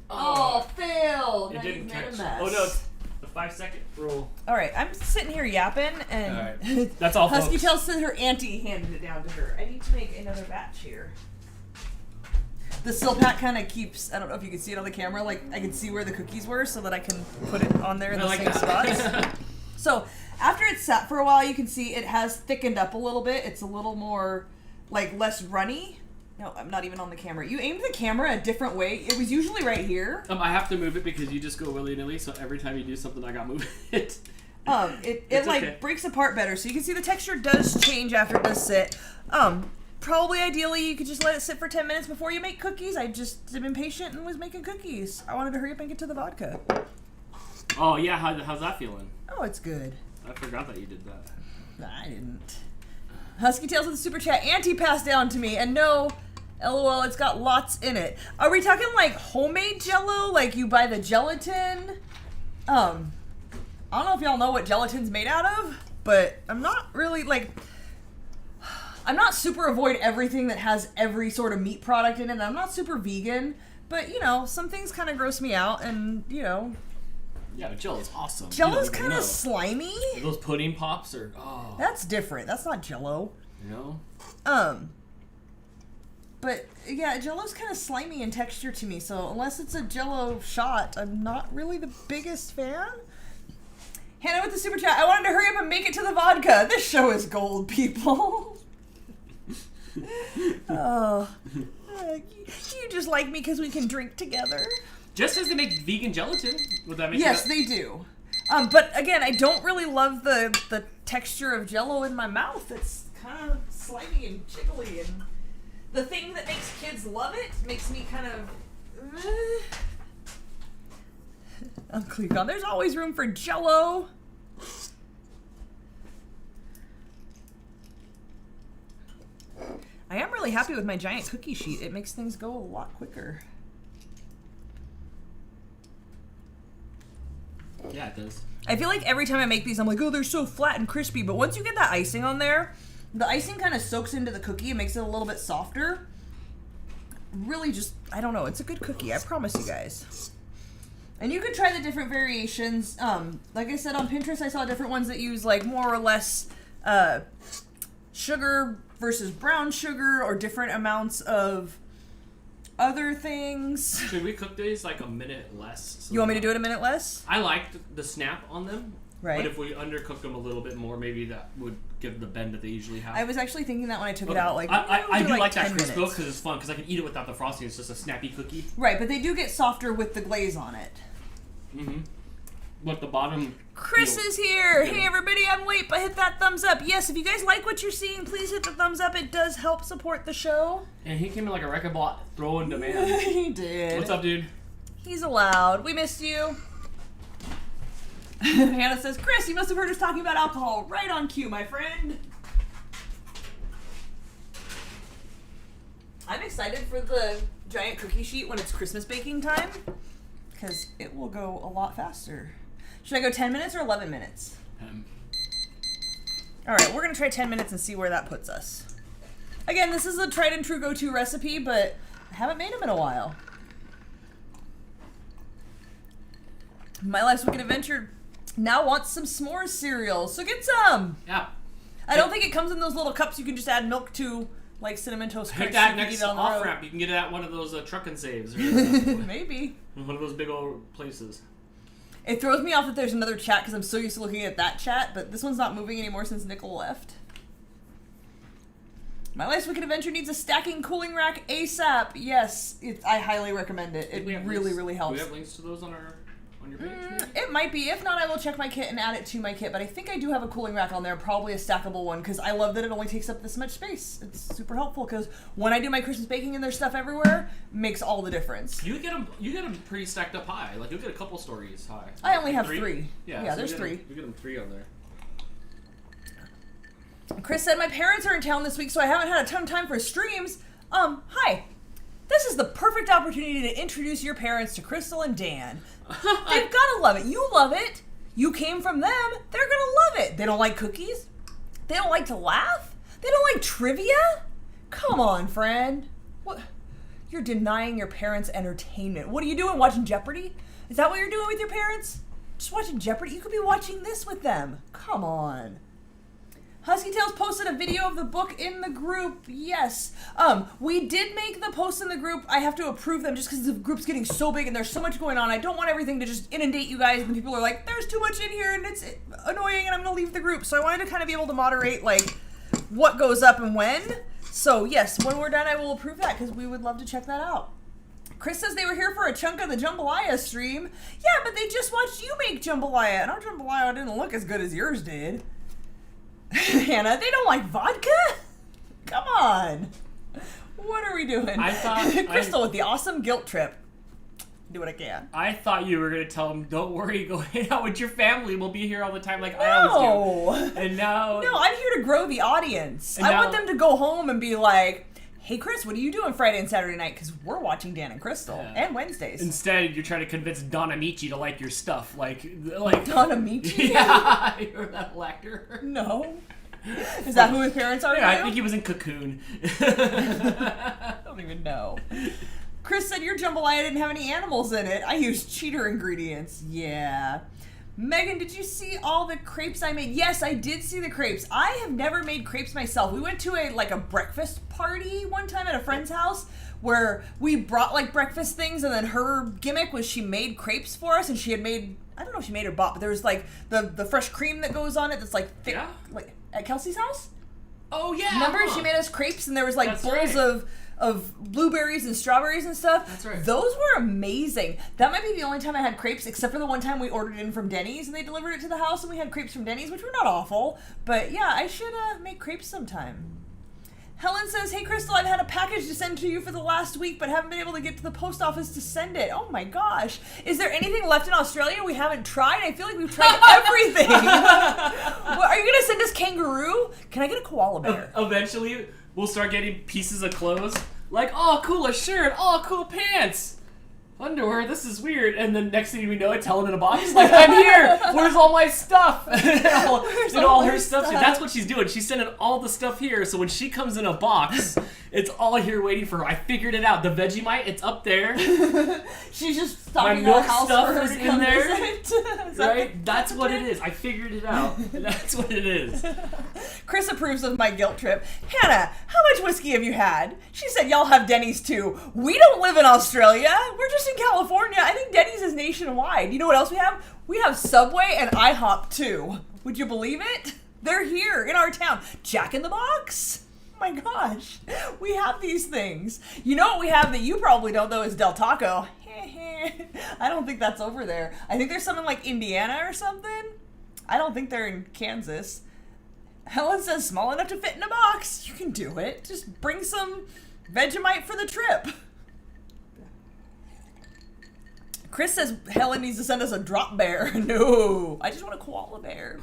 Speaker 1: Oh, failed.
Speaker 2: It didn't catch.
Speaker 1: A mess.
Speaker 2: Oh no, it's the 5-second rule.
Speaker 1: All right, I'm sitting here yapping, and
Speaker 2: all right. That's all,
Speaker 1: Husky
Speaker 2: folks.
Speaker 1: Tales said her auntie handed it down to her. I need to make another batch here. The Silpat kind of keeps, I don't know if you can see it on the camera, like I can see where the cookies were so that I can put it on there in the same spots. So after it's sat for a while, you can see it has thickened up a little bit. It's a little more, like, less runny. No, I'm not even on the camera. You aimed the camera a different way. It was usually right here.
Speaker 2: I have to move it because you just go willy-nilly, so every time you do something, I gotta move it.
Speaker 1: It like okay. Breaks apart better. So you can see the texture does change after it does sit. Probably ideally you could just let it sit for 10 minutes before you make cookies. I just am impatient and was making cookies. I wanted to hurry up and get to the vodka.
Speaker 2: Oh yeah, how's that feeling?
Speaker 1: Oh, it's good.
Speaker 2: I forgot that you did that.
Speaker 1: Nah, I didn't. Husky Tales with the super chat. Auntie passed down to me, and no, LOL, it's got lots in it. Are we talking like homemade Jell-O? Like you buy the gelatin? I don't know if y'all know what gelatin's made out of, but I'm not really like... I'm not super avoid everything that has every sort of meat product in it. I'm not super vegan, but, you know, some things kind of gross me out, and, you know...
Speaker 2: Yeah, but Jell-O's awesome.
Speaker 1: Jell-O's kind of slimy.
Speaker 2: Like those pudding pops are... Oh.
Speaker 1: That's different. That's not Jell-O.
Speaker 2: You know?
Speaker 1: But, yeah, Jell-O's kind of slimy in texture to me, so unless it's a Jell-O shot, I'm not really the biggest fan. Hannah with the super chat. I wanted to hurry up and make it to the vodka. This show is gold, people. You just like me because we can drink together.
Speaker 2: Just as they make vegan gelatin. Would that make
Speaker 1: Yes, they do. But again, I don't really love the texture of Jell-O in my mouth. It's kind of slimy and jiggly, and the thing that makes kids love it makes me kind of... Uncle Yukon, there's always room for Jell-O. I am really happy with my giant cookie sheet. It makes things go a lot quicker.
Speaker 2: Yeah, it does.
Speaker 1: I feel like every time I make these, I'm like, oh, they're so flat and crispy. But once you get that icing on there, the icing kind of soaks into the cookie and makes it a little bit softer. Really just, I don't know. It's a good cookie. I promise you guys. And you could try the different variations. Like I said, on Pinterest, I saw different ones that use like more or less sugar versus brown sugar, or different amounts of other things.
Speaker 2: Should we cook these like a minute less? So
Speaker 1: you want me to do it a minute less?
Speaker 2: I liked the snap on them.
Speaker 1: Right.
Speaker 2: But if we undercook them a little bit more, maybe that would give the bend that they usually have.
Speaker 1: I was actually thinking that when I took it out. Like
Speaker 2: I do like that crisp
Speaker 1: minutes.
Speaker 2: because it's fun, because I can eat it without the frosting. It's just a snappy cookie.
Speaker 1: Right, but they do get softer with the glaze on it.
Speaker 2: Mm-hmm. But the bottom...
Speaker 1: Chris is here! Hey everybody, I'm late, but hit that thumbs up. Yes, if you guys like what you're seeing, please hit the thumbs up. It does help support the show.
Speaker 2: And he came in like a wrecking ball throwing demand.
Speaker 1: He did.
Speaker 2: What's up, dude?
Speaker 1: He's allowed. We missed you. Hannah says, Chris, you must have heard us talking about alcohol. Right on cue, my friend. I'm excited for the giant cookie sheet when it's Christmas baking time, because it will go a lot faster. Should I go 10 minutes or 11 minutes? All right, we're going to try 10 minutes and see where that puts us. Again, this is a tried and true go-to recipe, but I haven't made them in a while. My Life's Wicked Adventure now wants some s'mores cereal, so get some.
Speaker 2: Yeah.
Speaker 1: I don't think it comes in those little cups you can just add milk to like Cinnamon Toast Crunch.
Speaker 2: Hit that next off ramp. You can get it at one of those truck and saves. Or
Speaker 1: Maybe.
Speaker 2: One of those big old places.
Speaker 1: It throws me off that there's another chat because I'm so used to looking at that chat, but this one's not moving anymore since Nickel left. My Life's Wicked Adventure needs a stacking cooling rack ASAP. Yes, I highly recommend it. It really helps.
Speaker 2: Do we have links to those on your page?
Speaker 1: It might be. If not, I will check my kit and add it to my kit. But I think I do have a cooling rack on there, probably a stackable one, because I love that it only takes up this much space. It's super helpful because when I do my Christmas baking and there's stuff everywhere, makes all the difference.
Speaker 2: You get them pretty stacked up high. Like you'll get a couple stories high.
Speaker 1: I only have three.
Speaker 2: Yeah,
Speaker 1: there's three.
Speaker 2: You get them 3 on there.
Speaker 1: Chris said, my parents are in town this week, so I haven't had a ton of time for streams. Hi. This is the perfect opportunity to introduce your parents to Crystal and Dan. They've gotta love it. You love it. You came from them. They're gonna love it. They don't like cookies. They don't like to laugh. They don't like trivia. Come on, friend. What? You're denying your parents entertainment. What are you doing, watching Jeopardy? Is that what you're doing with your parents? Just watching Jeopardy? You could be watching this with them. Come on. Husky Tales posted a video of the book in the group. Yes. We did make the posts in the group. I have to approve them just because the group's getting so big and there's so much going on. I don't want everything to just inundate you guys and people are like, there's too much in here and it's annoying and I'm going to leave the group. So I wanted to kind of be able to moderate like what goes up and when. So yes, when we're done, I will approve that because we would love to check that out. Chris says they were here for a chunk of the jambalaya stream. Yeah, but they just watched you make jambalaya and our jambalaya didn't look as good as yours did. Hannah, they don't like vodka? Come on. What are we doing?
Speaker 2: I thought
Speaker 1: Crystal with the awesome guilt trip. Do what I can.
Speaker 2: I thought you were going to tell them, don't worry, go hang out with your family. We'll be here all the time like I always do. And now...
Speaker 1: No, I'm here to grow the audience. I want them to go home and be like, hey, Chris, what are you doing Friday and Saturday night? Because we're watching Dan and Crystal. Yeah. And Wednesdays. Instead,
Speaker 2: you're trying to convince Donna Michi to like your stuff. Like
Speaker 1: Donna Michi?
Speaker 2: Yeah, you're that actor.
Speaker 1: No. Is that who his parents are?
Speaker 2: Yeah, I think he was in Cocoon.
Speaker 1: I don't even know. Chris said your jambalaya didn't have any animals in it. I used cheater ingredients. Yeah. Megan, did you see all the crepes I made? Yes, I did see the crepes. I have never made crepes myself. We went to a breakfast party one time at a friend's house where we brought like breakfast things and then her gimmick was she made crepes for us and she had made, I don't know if she made or bought, but there was like the fresh cream that goes on it that's like thick. Yeah. Like at Kelsey's house?
Speaker 2: Oh yeah.
Speaker 1: Remember she made us crepes and there was like bowls of blueberries and strawberries and stuff.
Speaker 2: That's right.
Speaker 1: Those were amazing. That might be the only time I had crepes, except for the one time we ordered in from Denny's and they delivered it to the house and we had crepes from Denny's, which were not awful. But yeah, I should make crepes sometime. Helen says, hey Crystal, I've had a package to send to you for the last week, but haven't been able to get to the post office to send it. Oh my gosh. Is there anything left in Australia we haven't tried? I feel like we've tried everything. Well, are you going to send us kangaroo? Can I get a koala bear?
Speaker 2: Eventually, we'll start getting pieces of clothes. Like, oh, cool, a shirt. Oh, cool, pants. Underwear, this is weird. And then next thing we know, it's Helen in a box. Like, I'm here. Where's all my stuff? all her stuff. That's what she's doing. She's sending all the stuff here. So when she comes in a box, it's all here waiting for her. I figured it out. The Vegemite, it's up there.
Speaker 1: She's just stocking
Speaker 2: my milk
Speaker 1: house
Speaker 2: stuff
Speaker 1: for her
Speaker 2: is
Speaker 1: to
Speaker 2: in
Speaker 1: come
Speaker 2: there.
Speaker 1: visit.
Speaker 2: Right? That's what it is. I figured it out. That's what it is.
Speaker 1: Chris approves of my guilt trip. Hannah, how much whiskey have you had? She said y'all have Denny's too. We don't live in Australia. We're just in California. I think Denny's is nationwide. You know what else we have? We have Subway and IHOP too. Would you believe it? They're here in our town. Jack in the Box. Oh my gosh. We have these things. You know what we have that you probably don't though is Del Taco. I don't think that's over there. I think there's something like Indiana or something. I don't think they're in Kansas. Helen says small enough to fit in a box. You can do it. Just bring some Vegemite for the trip. Chris says Helen needs to send us a drop bear. No, I just want a koala bear.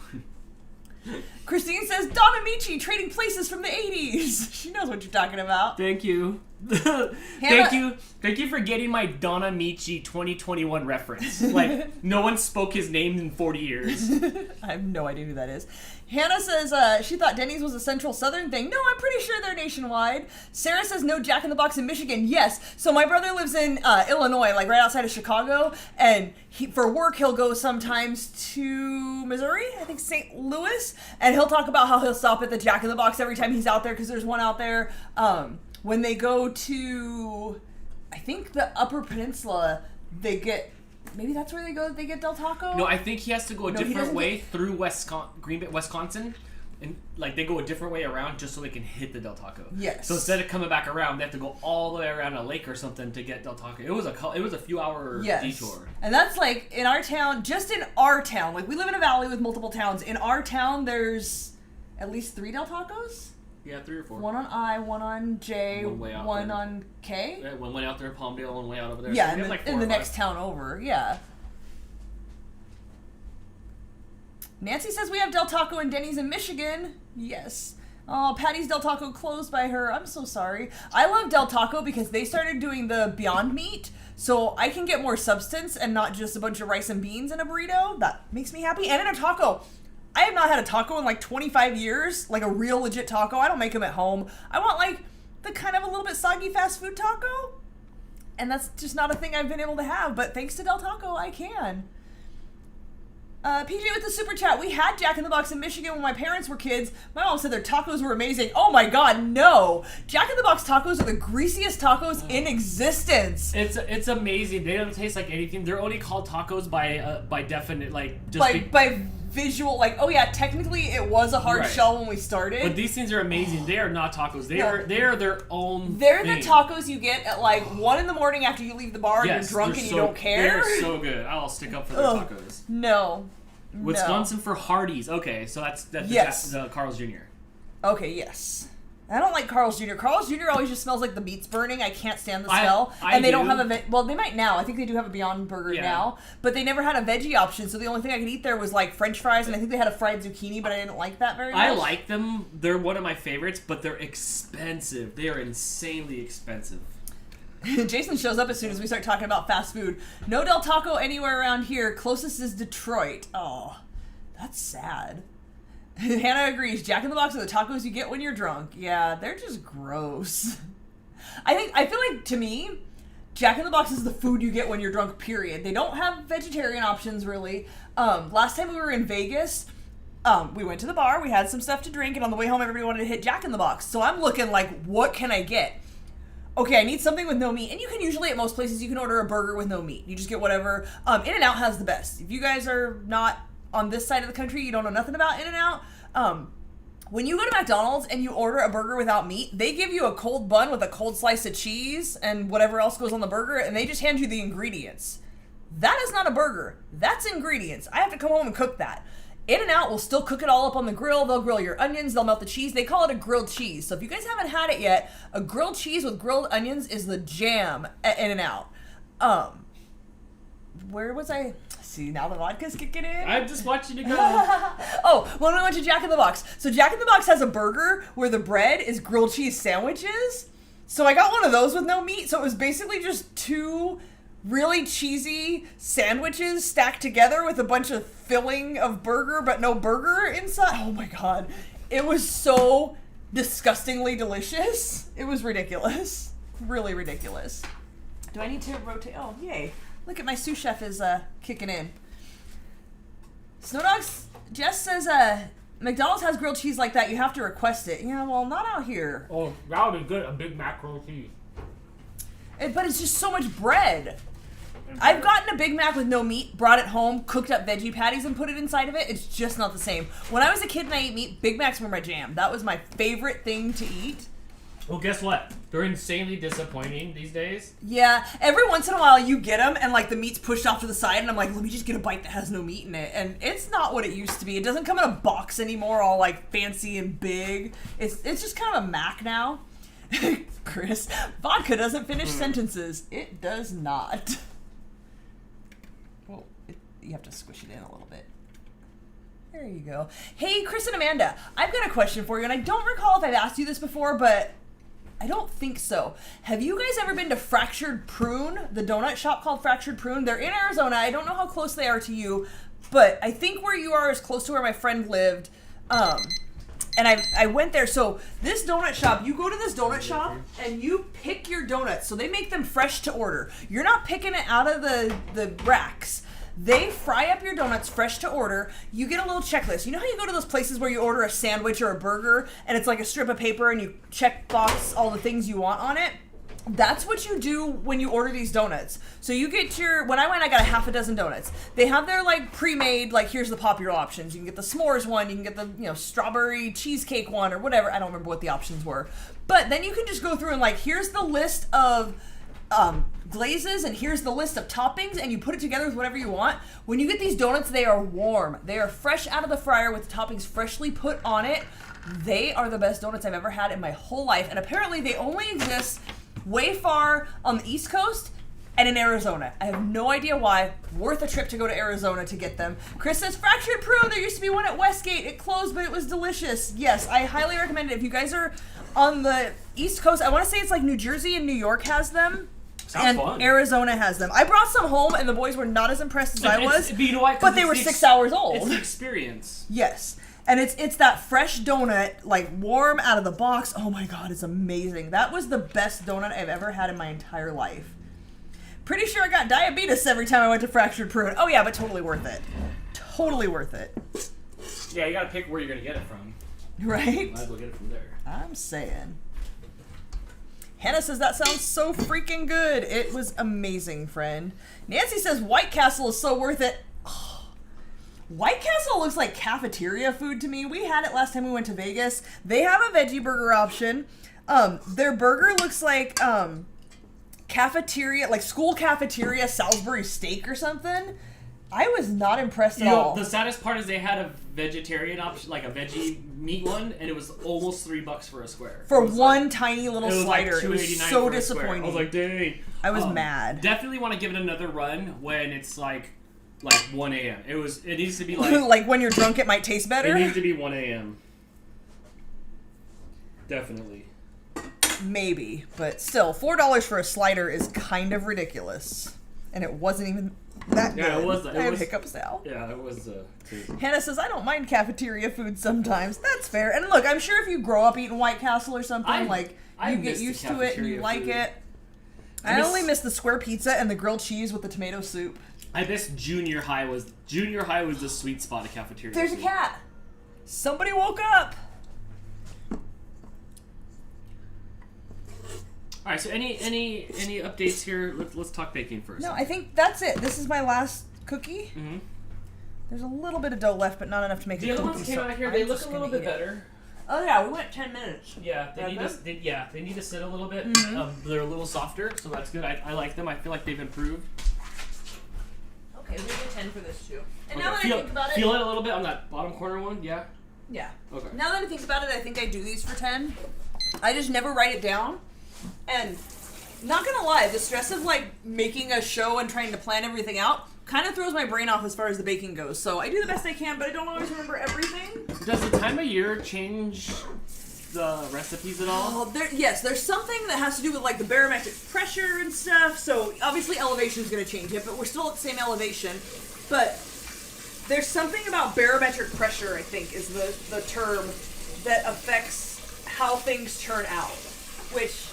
Speaker 1: Christine says Donna Michi trading places from the 80s. She knows what you're talking about.
Speaker 2: Thank you. Thank you for getting my Donna Michi 2021 reference. Like, no one spoke his name in 40 years.
Speaker 1: I have no idea who that is. Hannah says she thought Denny's was a Central Southern thing. No, I'm pretty sure they're nationwide. Sarah says no Jack in the Box in Michigan. Yes. So my brother lives in Illinois, like right outside of Chicago, and for work he'll go sometimes to Missouri, I think St. Louis, and he'll talk about how he'll stop at the Jack in the Box every time he's out there because there's one out there. When they go to, I think the Upper Peninsula, they get, maybe that's where they get Del Taco?
Speaker 2: No, I think he has to go a different way through Green Bay, Wisconsin, and like they go a different way around just so they can hit the Del Taco.
Speaker 1: Yes.
Speaker 2: So instead of coming back around, they have to go all the way around a lake or something to get Del Taco. It was a few hour detour.
Speaker 1: And that's like in our town, just in our town, like we live in a valley with multiple towns. In our town, there's at least 3 Del Tacos.
Speaker 2: Yeah, 3 or 4.
Speaker 1: One on I, one on J, one on K.
Speaker 2: Yeah, one way out there in Palmdale, one way out over there.
Speaker 1: Yeah,
Speaker 2: so
Speaker 1: in the next town over. Yeah. Nancy says we have Del Taco and Denny's in Michigan. Yes. Oh, Patty's Del Taco closed by her. I'm so sorry. I love Del Taco because they started doing the Beyond Meat, so I can get more substance and not just a bunch of rice and beans in a burrito. That makes me happy. And in a taco. I have not had a taco in like 25 years, like a real legit taco. I don't make them at home. I want like the kind of a little bit soggy fast food taco. And that's just not a thing I've been able to have. But thanks to Del Taco, I can. PJ with the super chat. We had Jack in the Box in Michigan when my parents were kids. My mom said their tacos were amazing. Oh my god, no. Jack in the Box tacos are the greasiest tacos in existence.
Speaker 2: It's amazing. They don't taste like anything. They're only called tacos by definite, like, just
Speaker 1: by visual, like, oh yeah, technically it was a hard shell when we started.
Speaker 2: But these things are amazing. They are not tacos. They are their own
Speaker 1: They're
Speaker 2: thing.
Speaker 1: the tacos you get at like 1 in the morning after you leave the bar and you're drunk and you don't care.
Speaker 2: They're so good. I'll stick up for their tacos.
Speaker 1: No.
Speaker 2: Wisconsin for Hardee's. Okay, so that's the Carl's Jr.
Speaker 1: Okay, yes. I don't like Carl's Jr. Carl's Jr. always just smells like the meat's burning. I can't stand the smell. And they don't have well, they might now. I think they do have a Beyond Burger now. But they never had a veggie option, so the only thing I could eat there was like French fries, and I think they had a fried zucchini, but I didn't like that very much.
Speaker 2: I like them. They're one of my favorites, but they're expensive. They are insanely expensive.
Speaker 1: Jason shows up as soon as we start talking about fast food. No Del Taco anywhere around here. Closest is Detroit. Oh, that's sad. Hannah agrees. Jack in the Box are the tacos you get when you're drunk. Yeah, they're just gross. I feel like, to me, Jack in the Box is the food you get when you're drunk, period. They don't have vegetarian options, really. Last time we were in Vegas, we went to the bar, we had some stuff to drink, and on the way home, everybody wanted to hit Jack in the Box. So I'm looking like, what can I get? Okay, I need something with no meat. And you can usually, at most places, you can order a burger with no meat. You just get whatever. In-N-Out has the best. If you guys are not on this side of the country, you don't know nothing about In-N-Out, when you go to McDonald's and you order a burger without meat, they give you a cold bun with a cold slice of cheese and whatever else goes on the burger, and they just hand you the ingredients. That is not a burger. That's ingredients. I have to come home and cook that. In-N-Out will still cook it all up on the grill. They'll grill your onions. They'll melt the cheese. They call it a grilled cheese. So if you guys haven't had it yet, a grilled cheese with grilled onions is the jam at In-N-Out. Where was I? See, now the vodka's kicking in.
Speaker 2: I'm just watching it go.
Speaker 1: Oh, when we went to Jack in the Box. So Jack in the Box has a burger where the bread is grilled cheese sandwiches. So I got one of those with no meat. So it was basically just 2 really cheesy sandwiches stacked together with a bunch of filling of burger, but no burger inside. Oh my god. It was so disgustingly delicious. It was ridiculous. Really ridiculous. Do I need to rotate? Oh, yay. Look at my sous chef is kicking in. Snowdogs, Jess says McDonald's has grilled cheese like that. You have to request it. Yeah, well, not out here.
Speaker 2: Oh, that would be good. A Big Mac grilled cheese.
Speaker 1: But it's just so much bread. I've gotten a Big Mac with no meat, brought it home, cooked up veggie patties and put it inside of it. It's just not the same. When I was a kid and I ate meat, Big Macs were my jam. That was my favorite thing to eat.
Speaker 2: Well, guess what? They're insanely disappointing these days.
Speaker 1: Yeah, every once in a while you get them and like the meat's pushed off to the side and I'm like, let me just get a bite that has no meat in it. And it's not what it used to be. It doesn't come in a box anymore, all like fancy and big. It's just kind of a Mac now. Chris, vodka doesn't finish sentences. It does not. Well, you have to squish it in a little bit. There you go. Hey, Chris and Amanda, I've got a question for you, and I don't recall if I've asked you this before, but I don't think so. Have you guys ever been to Fractured Prune, the donut shop called Fractured Prune? They're in Arizona. I don't know how close they are to you, but I think where you are is close to where my friend lived. And I went there. So this donut shop, you go to this donut shop and you pick your donuts. So they make them fresh to order. You're not picking it out of the racks. They fry up your donuts fresh to order. You get a little checklist. You know how you go to those places where you order a sandwich or a burger and it's like a strip of paper and you check box all the things you want on it? That's what you do when you order these donuts. So you get when I went, I got a half a dozen donuts. They have their like pre-made, like here's the popular options. You can get the s'mores one, you can get the, strawberry cheesecake one or whatever. I don't remember what the options were. But then you can just go through and like, here's the list of glazes and here's the list of toppings, and you put it together with whatever you want. When you get these donuts, they are warm. They are fresh out of the fryer with the toppings freshly put on it. They are the best donuts I've ever had in my whole life, and apparently they only exist way far on the East Coast and in Arizona. I have no idea why. Worth a trip to go to Arizona to get them. Chris says, Fractured Prune, there used to be one at Westgate. It closed, but it was delicious. Yes, I highly recommend it. If you guys are on the East Coast, I want to say it's like New Jersey and New York has them.
Speaker 2: Sounds fun.
Speaker 1: Arizona has them. I brought some home, and the boys were not as impressed as I was,
Speaker 2: But you know what?
Speaker 1: but they were 6 hours old.
Speaker 2: It's the experience.
Speaker 1: Yes. And it's that fresh donut, like warm out of the box. Oh my God, it's amazing. That was the best donut I've ever had in my entire life. Pretty sure I got diabetes every time I went to Fractured Prune. Oh yeah, but totally worth it. Totally worth it.
Speaker 2: Yeah, you gotta pick where you're gonna get it from.
Speaker 1: Right?
Speaker 2: Might as well get it from there.
Speaker 1: I'm saying. Hannah says, that sounds so freaking good. It was amazing, friend. Nancy says, White Castle is so worth it. Oh, White Castle looks like cafeteria food to me. We had it last time we went to Vegas. They have a veggie burger option. Their burger looks like cafeteria, like school cafeteria Salisbury steak or something. I was not impressed at all.
Speaker 2: The saddest part is they had a vegetarian option, like a veggie meat one, and it was almost $3 for a square.
Speaker 1: For one tiny little slider.
Speaker 2: Like
Speaker 1: it was so disappointing.
Speaker 2: I was like, dang.
Speaker 1: I was mad.
Speaker 2: Definitely want to give it another run when it's like 1 a.m. It needs to be like
Speaker 1: like when you're drunk it might taste better?
Speaker 2: It needs to be 1 a.m. Definitely.
Speaker 1: Maybe, but still, $4 for a slider is kind of ridiculous. And it wasn't even that good.
Speaker 2: Yeah, it was.
Speaker 1: I had hiccups now.
Speaker 2: Yeah, it was.
Speaker 1: Hannah says, I don't mind cafeteria food sometimes. That's fair. And look, I'm sure if you grow up eating White Castle or something, you get used to it and you like it. I only miss the square pizza and the grilled cheese with the tomato soup.
Speaker 2: I miss junior high was the sweet spot of cafeteria.
Speaker 1: There's a cat. Somebody woke up.
Speaker 2: All right, so any updates here? Let's talk baking first.
Speaker 1: No, I think that's it. This is my last cookie.
Speaker 2: Mm-hmm.
Speaker 1: There's a little bit of dough left, but not enough to make a cookie.
Speaker 2: The other ones came out here. They look a little bit better.
Speaker 1: Oh yeah, we went 10 minutes.
Speaker 2: Yeah, they need to sit a little bit.
Speaker 1: Mm-hmm.
Speaker 2: They're a little softer, so that's good. I like them. I feel like they've improved.
Speaker 1: Okay, we get 10 for this too. And
Speaker 2: Okay.
Speaker 1: now that I think about it,
Speaker 2: feel it a little bit on that bottom corner one. Yeah.
Speaker 1: Yeah.
Speaker 2: Okay.
Speaker 1: Now that I think about it, I think I do these for 10. I just never write it down. And not gonna lie, the stress of like making a show and trying to plan everything out kind of throws my brain off as far as the baking goes. So I do the best I can, but I don't always remember everything.
Speaker 2: Does the time of year change the recipes at all?
Speaker 1: Oh, yes, there's something that has to do with like the barometric pressure and stuff. So obviously elevation is going to change it, but we're still at the same elevation. But there's something about barometric pressure, I think, is the term that affects how things turn out, which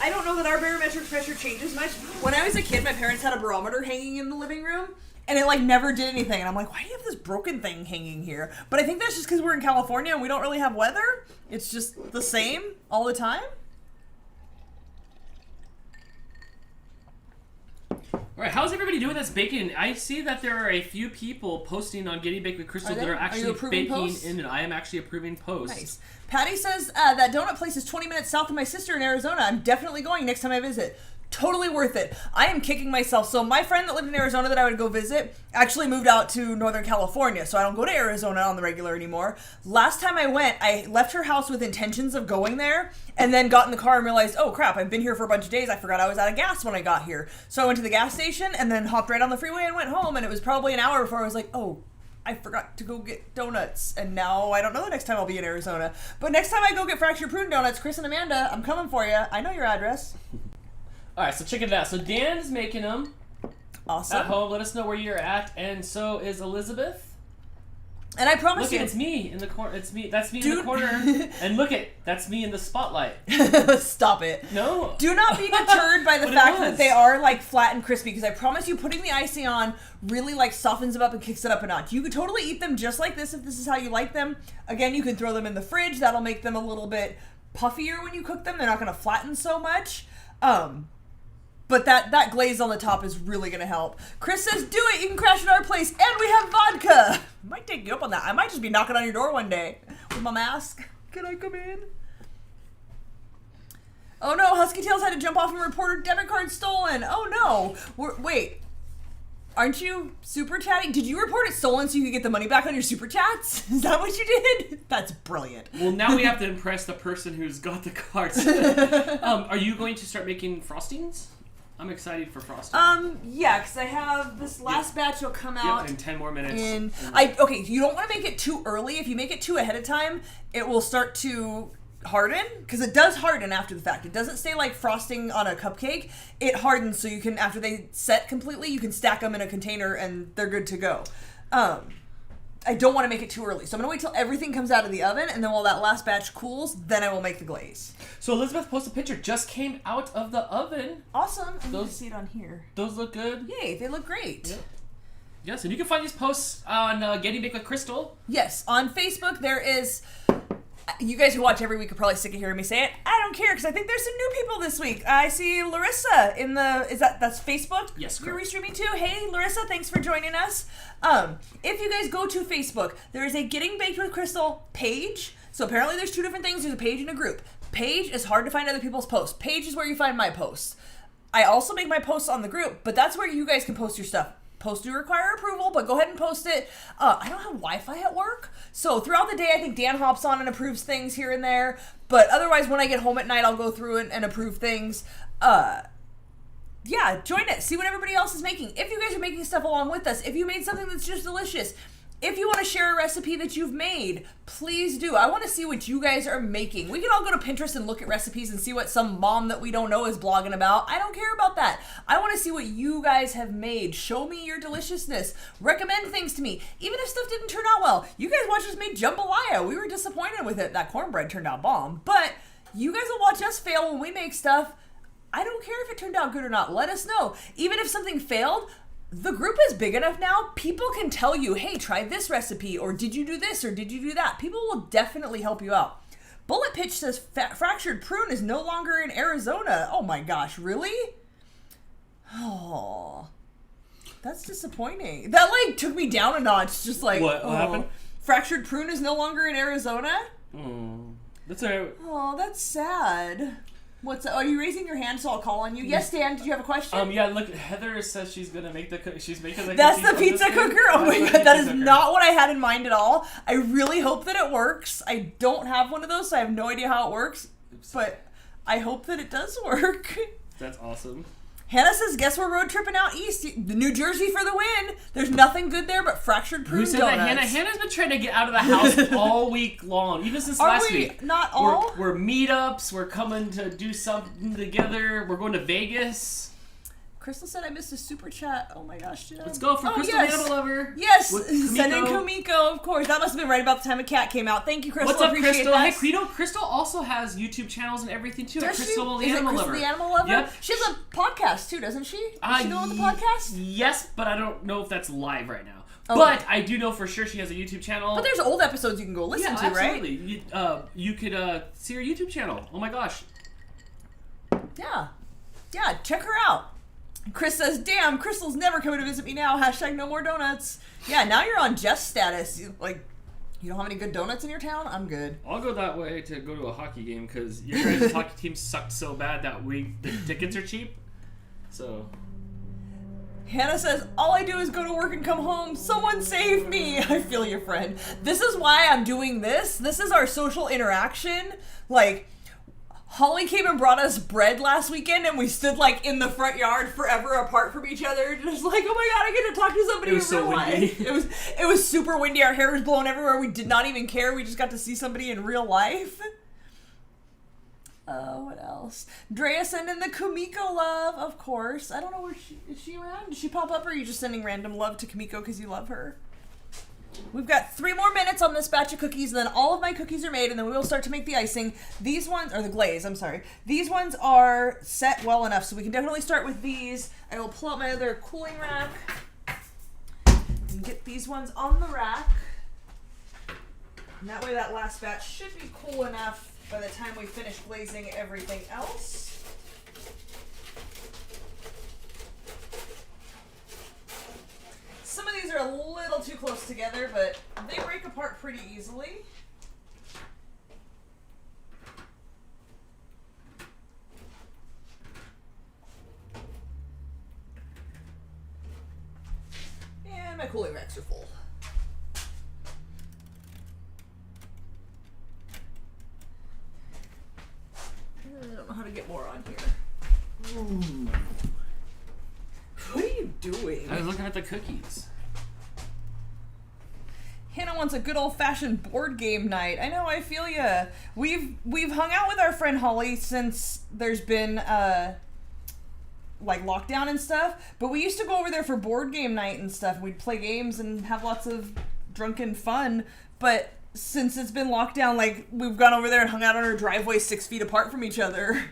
Speaker 1: I don't know that our barometric pressure changes much. When I was a kid, my parents had a barometer hanging in the living room, and it like never did anything. And I'm like, why do you have this broken thing hanging here? But I think that's just because we're in California and we don't really have weather. It's just the same all the time.
Speaker 2: All right, how's everybody doing that's baking? I see that there are a few people posting on Getting Baked with Crystal that are actually baking in it. I am actually approving posts.
Speaker 1: Nice. Patty says, that donut place is 20 minutes south of my sister in Arizona. I'm definitely going next time I visit. Totally worth it. I am kicking myself. So my friend that lived in Arizona that I would go visit actually moved out to Northern California, so I don't go to Arizona on the regular anymore. Last time I went, I left her house with intentions of going there, and then got in the car and realized, oh crap, I've been here for a bunch of days. I forgot I was out of gas when I got here. So I went to the gas station and then hopped right on the freeway and went home, and it was probably an hour before I was like, oh I forgot to go get donuts, and now I don't know the next time I'll be in Arizona. But next time I go get fractured prune donuts, Chris and Amanda, I'm coming for you. I know your address.
Speaker 2: All right, so check it out. So Dan is making them.
Speaker 1: Awesome.
Speaker 2: At home, let us know where you're at, and so is Elizabeth.
Speaker 1: And I promise
Speaker 2: Look,
Speaker 1: you,
Speaker 2: it's me in the corner. It's me. That's me in
Speaker 1: Dude.
Speaker 2: the corner. And look that's me in the spotlight.
Speaker 1: Stop it.
Speaker 2: No.
Speaker 1: Do not be deterred by the
Speaker 2: But
Speaker 1: fact that they are like flat and crispy, because I promise you, putting the icing on really like softens them up and kicks it up a notch. You could totally eat them just like this if this is how you like them. Again, you can throw them in the fridge. That'll make them a little bit puffier when you cook them. They're not going to flatten so much. But that glaze on the top is really going to help. Chris says, do it. You can crash at our place. And we have vodka. I might take you up on that. I might just be knocking on your door one day with my mask. Can I come in? Oh no, Husky Tails had to jump off and report her debit card stolen. Oh no. Wait. Aren't you super chatting? Did you report it stolen so you could get the money back on your super chats? Is that what you did? That's brilliant.
Speaker 2: Well, now we have to impress the person who's got the cards. Are you going to start making frostings? I'm excited for frosting.
Speaker 1: Yeah, because I have this last batch will come out
Speaker 2: in 10 more minutes.
Speaker 1: Okay, you don't want to make it too early. If you make it too ahead of time, it will start to harden, because it does harden after the fact. It doesn't stay like frosting on a cupcake. It hardens so you can, after they set completely, you can stack them in a container and they're good to go. I don't want to make it too early. So I'm going to wait till everything comes out of the oven, and then while that last batch cools, then I will make the glaze.
Speaker 2: So Elizabeth posted a picture. Just came out of the oven.
Speaker 1: Awesome. I need to see it on here.
Speaker 2: Those look good.
Speaker 1: Yay, they look great.
Speaker 2: Yep. Yes, and you can find these posts on Getting Baked with Crystal.
Speaker 1: Yes, on Facebook there is... You guys who watch every week are probably sick of hearing me say it. I don't care, because I think there's some new people this week. I see Larissa in the... That's Facebook?
Speaker 2: Yes,
Speaker 1: You're
Speaker 2: correct.
Speaker 1: restreaming too? Hey, Larissa, thanks for joining us. If you guys go to Facebook, there is a Getting Baked with Crystal page. So apparently there's two different things. There's a page and a group. Page is hard to find other people's posts. Page is where you find my posts. I also make my posts on the group, but that's where you guys can post your stuff. Posts do require approval, but go ahead and post it. I don't have Wi-Fi at work, so throughout the day, I think Dan hops on and approves things here and there, but otherwise, when I get home at night, I'll go through and approve things. Yeah, join it. See what everybody else is making. If you guys are making stuff along with us, if you made something that's just delicious, if you want to share a recipe that you've made, please do. I want to see what you guys are making. We can all go to Pinterest and look at recipes and see what some mom that we don't know is blogging about. I don't care about that. I want to see what you guys have made. Show me your deliciousness. Recommend things to me. Even if stuff didn't turn out well. You guys watched us make jambalaya. We were disappointed with it. That cornbread turned out bomb. But you guys will watch us fail when we make stuff. I don't care if it turned out good or not. Let us know. Even if something failed, the group is big enough now, people can tell you, hey, try this recipe, or did you do this, or did you do that? People will definitely help you out. Bullet Pitch says fractured prune is no longer in Arizona. Oh my gosh, really? Oh, that's disappointing. That like took me down a notch, just like,
Speaker 2: What happened?
Speaker 1: Fractured prune is no longer in Arizona?
Speaker 2: That's alright.
Speaker 1: Oh, that's sad. Are you raising your hand so I'll call on you? Yes, Dan, did you have a question?
Speaker 2: Yeah, look, Heather says she's gonna make she's making the
Speaker 1: That's the pizza cooker? Oh my god, that is
Speaker 2: cooker.
Speaker 1: not what I had in mind at all. I really hope that it works. I don't have one of those, so I have no idea how it works. But I hope that it does work.
Speaker 2: That's awesome.
Speaker 1: Hannah says, guess we're road tripping out east. New Jersey for the win. There's nothing good there but fractured prune
Speaker 2: Who said
Speaker 1: donuts.
Speaker 2: that, Hannah? Hannah's been trying to get out of the house all week long, even since last week.
Speaker 1: Not all?
Speaker 2: We're meetups. We're coming to do something together. We're going to Vegas.
Speaker 1: Crystal said I missed a super chat. Oh my gosh, Jen.
Speaker 2: Let's go for Crystal
Speaker 1: yes.
Speaker 2: the Animal Lover.
Speaker 1: Yes,
Speaker 2: With
Speaker 1: send in
Speaker 2: Kamiko.
Speaker 1: Kamiko, of course. That must have been right about the time a cat came out. Thank you, Crystal.
Speaker 2: What's up,
Speaker 1: Appreciate
Speaker 2: Crystal?
Speaker 1: that.
Speaker 2: Hey, Crystal also has YouTube channels and everything too.
Speaker 1: Does
Speaker 2: Crystal
Speaker 1: she?
Speaker 2: the
Speaker 1: Is it
Speaker 2: Animal
Speaker 1: Crystal
Speaker 2: Lover.
Speaker 1: the Animal Lover?
Speaker 2: Yep.
Speaker 1: She has a podcast too, doesn't she? Is she the one with the podcast?
Speaker 2: Yes, but I don't know if that's live right now.
Speaker 1: Okay.
Speaker 2: But I do know for sure she has a YouTube channel.
Speaker 1: But there's old episodes you can go listen to,
Speaker 2: absolutely.
Speaker 1: right?
Speaker 2: You could see her YouTube channel. Oh my gosh.
Speaker 1: Yeah. Yeah, check her out. Chris says, damn, Crystal's never coming to visit me now. Hashtag no more donuts. Yeah, now you're on Jeff's status. You don't have any good donuts in your town? I'm good.
Speaker 2: I'll go that way to go to a hockey game because your guys' hockey team sucked so bad that the tickets are cheap. So...
Speaker 1: Hannah says, all I do is go to work and come home. Someone save me. I feel you, friend. This is why I'm doing this. This is our social interaction. Like, Holly came and brought us bread last weekend, and we stood like in the front yard forever apart from each other, just like, oh my god, I get to talk to somebody in real life. It was super windy. Our hair was blowing everywhere. We did not even care. We just got to see somebody in real life. What else? Drea sending the Kumiko love, of course. I don't know where is she around? Did she pop up, or are you just sending random love to Kumiko because you love her? We've got 3 more minutes on this batch of cookies, and then all of my cookies are made, and then we will start to make the icing. These ones, or the glaze, I'm sorry. These ones are set well enough, so we can definitely start with these. I will pull out my other cooling rack and get these ones on the rack. And that way that last batch should be cool enough by the time we finish glazing everything else. Some of these are a little too close together, but they break apart pretty easily. And my cooling racks are full. I don't know how to get more on here. Ooh. What are you doing?
Speaker 2: I was looking at the cookies.
Speaker 1: Hannah wants a good old-fashioned board game night. I know, I feel ya. We've hung out with our friend Holly since there's been like lockdown and stuff, but we used to go over there for board game night and stuff. We'd play games and have lots of drunken fun, but since it's been locked down, like, we've gone over there and hung out on our driveway 6 feet apart from each other.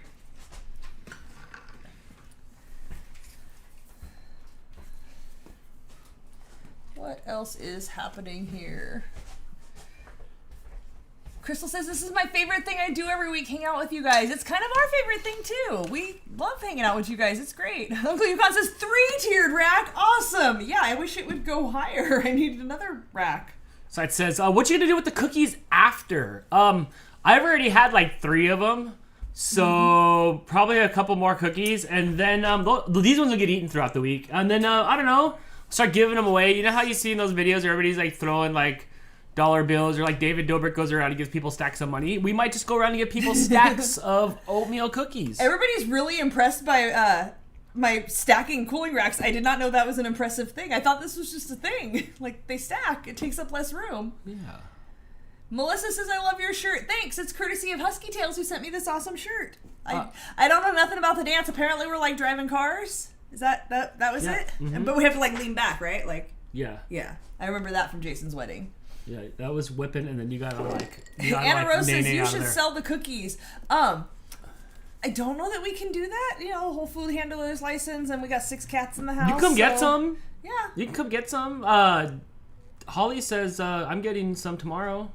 Speaker 1: What else is happening here? Crystal says, this is my favorite thing I do every week, hang out with you guys. It's kind of our favorite thing, too. We love hanging out with you guys. It's great. Uncle Yukon says, 3-tiered rack. Awesome. Yeah, I wish it would go higher. I need another rack.
Speaker 2: So it says, what you gonna do with the cookies after? I've already had like 3 of them. So probably a couple more cookies. And then these ones will get eaten throughout the week. And then, I don't know, start giving them away. You know how you see in those videos where everybody's like throwing like dollar bills, or like David Dobrik goes around and gives people stacks of money? We might just go around and give people stacks of oatmeal cookies.
Speaker 1: Everybody's really impressed by my stacking cooling racks. I did not know that was an impressive thing. I thought this was just a thing. Like, they stack. It takes up less room.
Speaker 2: Yeah.
Speaker 1: Melissa says, I love your shirt. Thanks. It's courtesy of Husky Tails who sent me this awesome shirt. I don't know nothing about the dance. Apparently we're like driving cars. Is that was it?
Speaker 2: Mm-hmm.
Speaker 1: But we have to like lean back, right? Like,
Speaker 2: yeah.
Speaker 1: Yeah. I remember that from Jason's wedding.
Speaker 2: Yeah, that was whipping, and then you gotta like...
Speaker 1: Anna Rose says, you should sell the cookies. I don't know that we can do that. You know, Whole Food Handler's license, and we got 6 cats in the house.
Speaker 2: You can come get some.
Speaker 1: Yeah.
Speaker 2: You can come get some. Holly says, I'm getting some tomorrow.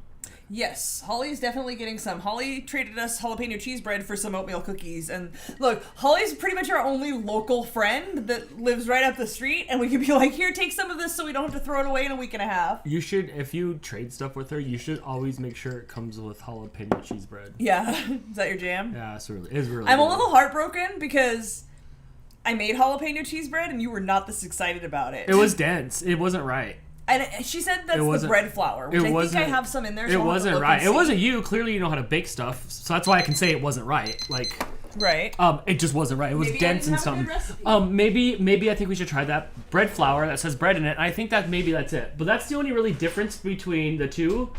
Speaker 1: Yes, Holly's definitely getting some. Holly traded us jalapeno cheese bread for some oatmeal cookies. And look, Holly's pretty much our only local friend that lives right up the street. And we can be like, here, take some of this so we don't have to throw it away in a week and a half.
Speaker 2: You should, if you trade stuff with her, you should always make sure it comes with jalapeno cheese bread.
Speaker 1: Yeah. Is that your jam?
Speaker 2: Yeah, it's really good.
Speaker 1: I'm a little heartbroken because I made jalapeno cheese bread and you were not this excited about it.
Speaker 2: It was dense. It wasn't right.
Speaker 1: And she said that's the bread flour, which I think I have some in there.
Speaker 2: So it wasn't right. It wasn't you. Clearly, you know how to bake stuff, so that's why I can say it wasn't right. Like,
Speaker 1: right.
Speaker 2: It just wasn't right. It was dense and something. Maybe I think we should try that bread flour that says bread in it. I think that maybe that's it. But that's the only really difference between the two,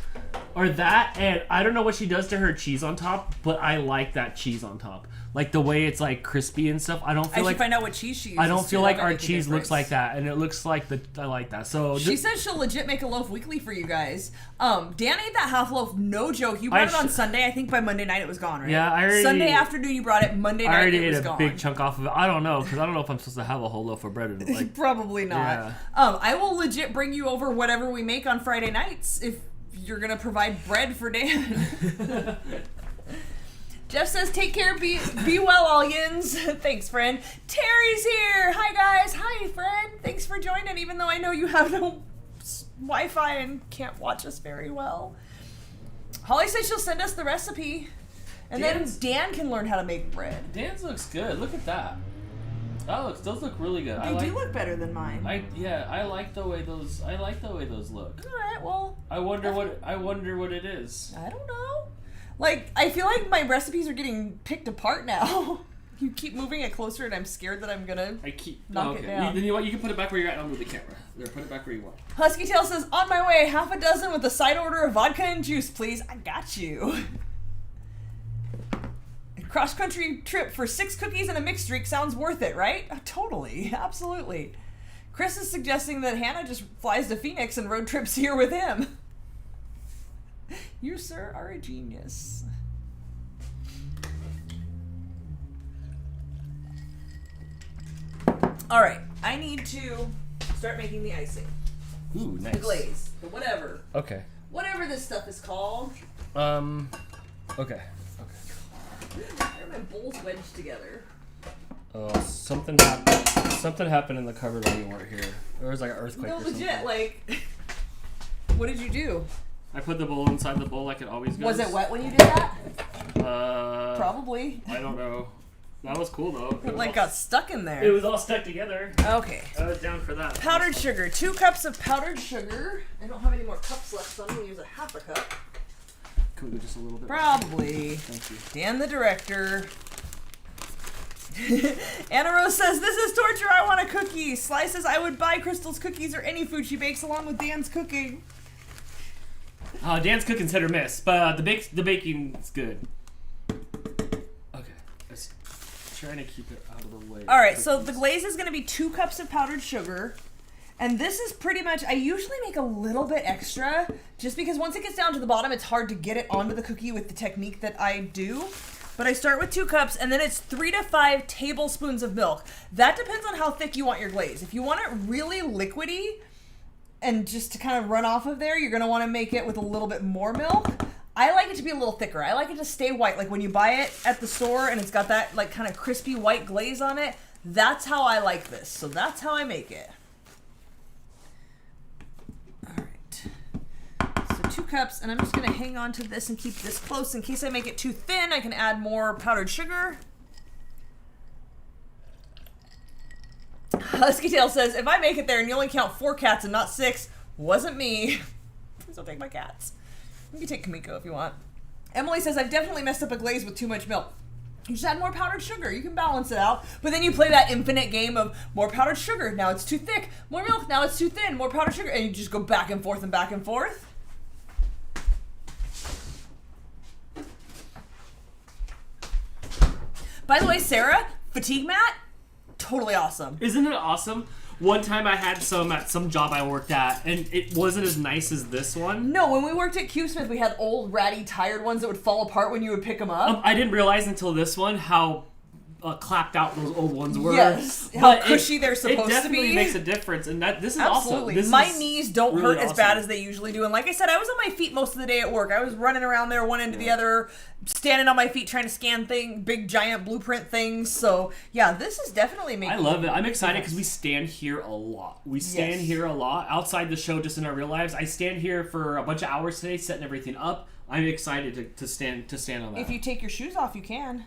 Speaker 2: or that, and I don't know what she does to her cheese on top, but I like that cheese on top. Like the way it's like crispy and stuff. I should
Speaker 1: find out what cheese she uses.
Speaker 2: I don't feel like our cheese looks like that, and it looks like I like that. So
Speaker 1: she says she'll legit make a loaf weekly for you guys. Dan ate that half loaf, no joke. You brought it on Sunday. I think by Monday night it was gone, right?
Speaker 2: Yeah,
Speaker 1: Sunday afternoon you brought it. Monday night it was gone.
Speaker 2: I already ate a big chunk off of it. I don't know, because I don't know if I'm supposed to have a whole loaf of bread in it. Like,
Speaker 1: probably not.
Speaker 2: Yeah.
Speaker 1: I will legit bring you over whatever we make on Friday nights if you're gonna provide bread for Dan. Jeff says, take care, be well, all yins. Thanks, friend. Terry's here. Hi, guys. Hi, friend. Thanks for joining, even though I know you have no Wi-Fi and can't watch us very well. Holly says she'll send us the recipe, and then Dan can learn how to make bread.
Speaker 2: Dan's looks good. Look at that. Those look really good.
Speaker 1: They do look better than mine.
Speaker 2: I like the way those look.
Speaker 1: All right, well.
Speaker 2: I wonder what it is.
Speaker 1: I don't know. Like, I feel like my recipes are getting picked apart now. You keep moving it closer, and I'm scared that I'm gonna knock it down.
Speaker 2: Then you know what? You can put it back where you're at, and I'll move the camera. There, put it back where you want.
Speaker 1: Husky Tail says, on my way, half a dozen with a side order of vodka and juice, please. I got you. A cross-country trip for 6 cookies and a mixed drink sounds worth it, right? Totally. Absolutely. Chris is suggesting that Hannah just flies to Phoenix and road trips here with him. You, sir, are a genius. All right, I need to start making the icing.
Speaker 2: Ooh, nice.
Speaker 1: The glaze, the whatever.
Speaker 2: Okay.
Speaker 1: Whatever this stuff is called.
Speaker 2: Okay.
Speaker 1: Why are my bowls wedged together?
Speaker 2: Oh, something happened. Something happened in the cupboard while you weren't here. There was like an earthquake or something.
Speaker 1: No, legit, like, what did you do?
Speaker 2: I put the bowl inside the bowl like it always goes.
Speaker 1: Was it wet when you did that? Probably.
Speaker 2: I don't know. That was cool though.
Speaker 1: It like got stuck in there.
Speaker 2: It was all stuck together.
Speaker 1: Okay.
Speaker 2: I was down for that.
Speaker 1: Powdered sugar. 2 cups of powdered sugar. I don't have any more cups left, so I'm going to use a half a cup.
Speaker 2: Can we go just a little bit?
Speaker 1: Probably.
Speaker 2: Thank you.
Speaker 1: Dan the director. Anna Rose says, this is torture. I want a cookie. Sly says, I would buy Crystal's cookies or any food she bakes along with Dan's cooking.
Speaker 2: Dan's cooking's hit or miss, but the baking's good. Okay. Let's trying to keep it out of the way.
Speaker 1: All right, so the glaze is going to be 2 cups of powdered sugar. And this is pretty much, I usually make a little bit extra, just because once it gets down to the bottom, it's hard to get it onto the cookie with the technique that I do. But I start with 2 cups, and then it's 3 to 5 tablespoons of milk. That depends on how thick you want your glaze. If you want it really liquidy, and just to kind of run off of there, you're going to want to make it with a little bit more milk. I like it to be a little thicker. I like it to stay white. Like when you buy it at the store and it's got that like kind of crispy white glaze on it, that's how I like this. So that's how I make it. All right. So 2 cups, and I'm just going to hang on to this and keep this close in case I make it too thin. I can add more powdered sugar. Husky Tail says, if I make it there and you only count 4 cats and not 6, wasn't me. Please don't take my cats. You can take Kamiko if you want. Emily says, I've definitely messed up a glaze with too much milk. You just add more powdered sugar. You can balance it out. But then you play that infinite game of more powdered sugar. Now it's too thick. More milk. Now it's too thin. More powdered sugar. And you just go back and forth and back and forth. By the way, Sarah, fatigue mat, totally awesome.
Speaker 2: Isn't it awesome? One time I had some at some job I worked at, and it wasn't as nice as this one.
Speaker 1: No, when we worked at Q-Smith, we had old, ratty, tired ones that would fall apart when you would pick them up.
Speaker 2: I didn't realize until this one how clapped out those old ones were.
Speaker 1: Yes, how cushy they're supposed to be.
Speaker 2: It definitely makes a difference, and this is
Speaker 1: absolutely
Speaker 2: awesome.
Speaker 1: My knees don't hurt as bad as they usually do, and like I said, I was on my feet most of the day at work. I was running around there one end to the other, standing on my feet trying to scan big giant blueprint things. So yeah, this is definitely making.
Speaker 2: I love it. I'm excited because we stand here a lot. We stand here a lot outside the show, just in our real lives. I stand here for a bunch of hours today, setting everything up. I'm excited to stand on that.
Speaker 1: If you take your shoes off, you can.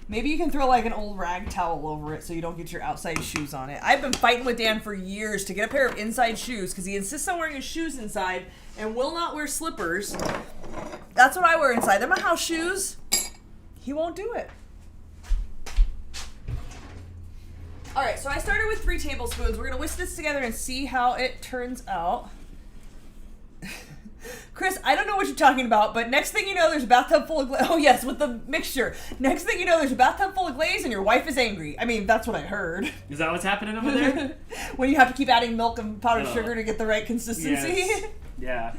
Speaker 1: Maybe you can throw like an old rag towel over it so you don't get your outside shoes on it. I've been fighting with Dan for years to get a pair of inside shoes because he insists on wearing his shoes inside and will not wear slippers. That's what I wear inside. They're my house shoes. He won't do it. All right, so I started with 3 tablespoons. We're going to whisk this together and see how it turns out. Chris, I don't know what you're talking about, but next thing you know, there's a bathtub full of glaze. Oh, yes, with the mixture. Next thing you know, there's a bathtub full of glaze and your wife is angry. I mean, that's what I heard.
Speaker 2: Is that what's happening over there?
Speaker 1: When you have to keep adding milk and powdered sugar to get the right consistency.
Speaker 2: Yes. Yeah.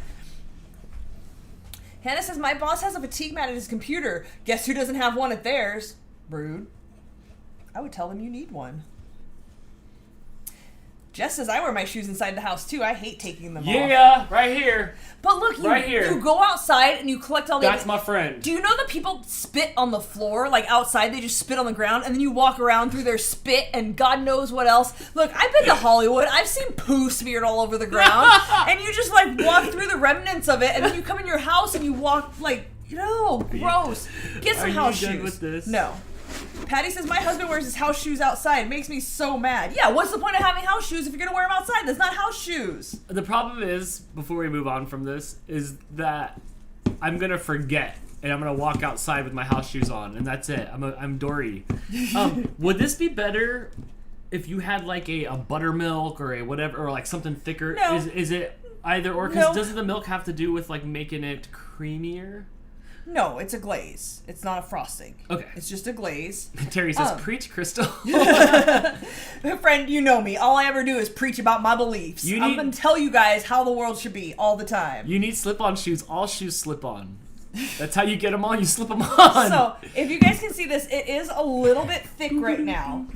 Speaker 1: Hannah says, my boss has a fatigue mat at his computer. Guess who doesn't have one at theirs? Rude. I would tell them you need one. Jess says, I wear my shoes inside the house too. I hate taking them off.
Speaker 2: Yeah, right here.
Speaker 1: But look, you go outside and you collect all the...
Speaker 2: That's my friend.
Speaker 1: Do you know that people spit on the floor? Like outside, they just spit on the ground and then you walk around through their spit and God knows what else. Look, I've been to Hollywood. I've seen poo smeared all over the ground. And you just like walk through the remnants of it and then you come in your house and you walk like, gross. Get some house shoes. Are you done with this? No. Patty says, my husband wears his house shoes outside. It makes me so mad. Yeah, what's the point of having house shoes if you're going to wear them outside? That's not house shoes.
Speaker 2: The problem is, before we move on from this, is that I'm gonna forget. And I'm gonna walk outside with my house shoes on, and that's it. I'm Dory. Would this be better if you had like a buttermilk or a whatever, or like something thicker?
Speaker 1: No.
Speaker 2: Is it either or? Because doesn't the milk have to do with like making it creamier?
Speaker 1: No, it's a glaze. It's not a frosting.
Speaker 2: Okay.
Speaker 1: It's just a glaze.
Speaker 2: Terry says, "Preach, Crystal."
Speaker 1: Friend, you know me. All I ever do is preach about my beliefs. I'm gonna tell you guys how the world should be all the time.
Speaker 2: You need slip-on shoes. All shoes slip on. That's how you get them on. You slip them on.
Speaker 1: So, if you guys can see this, it is a little bit thick right now.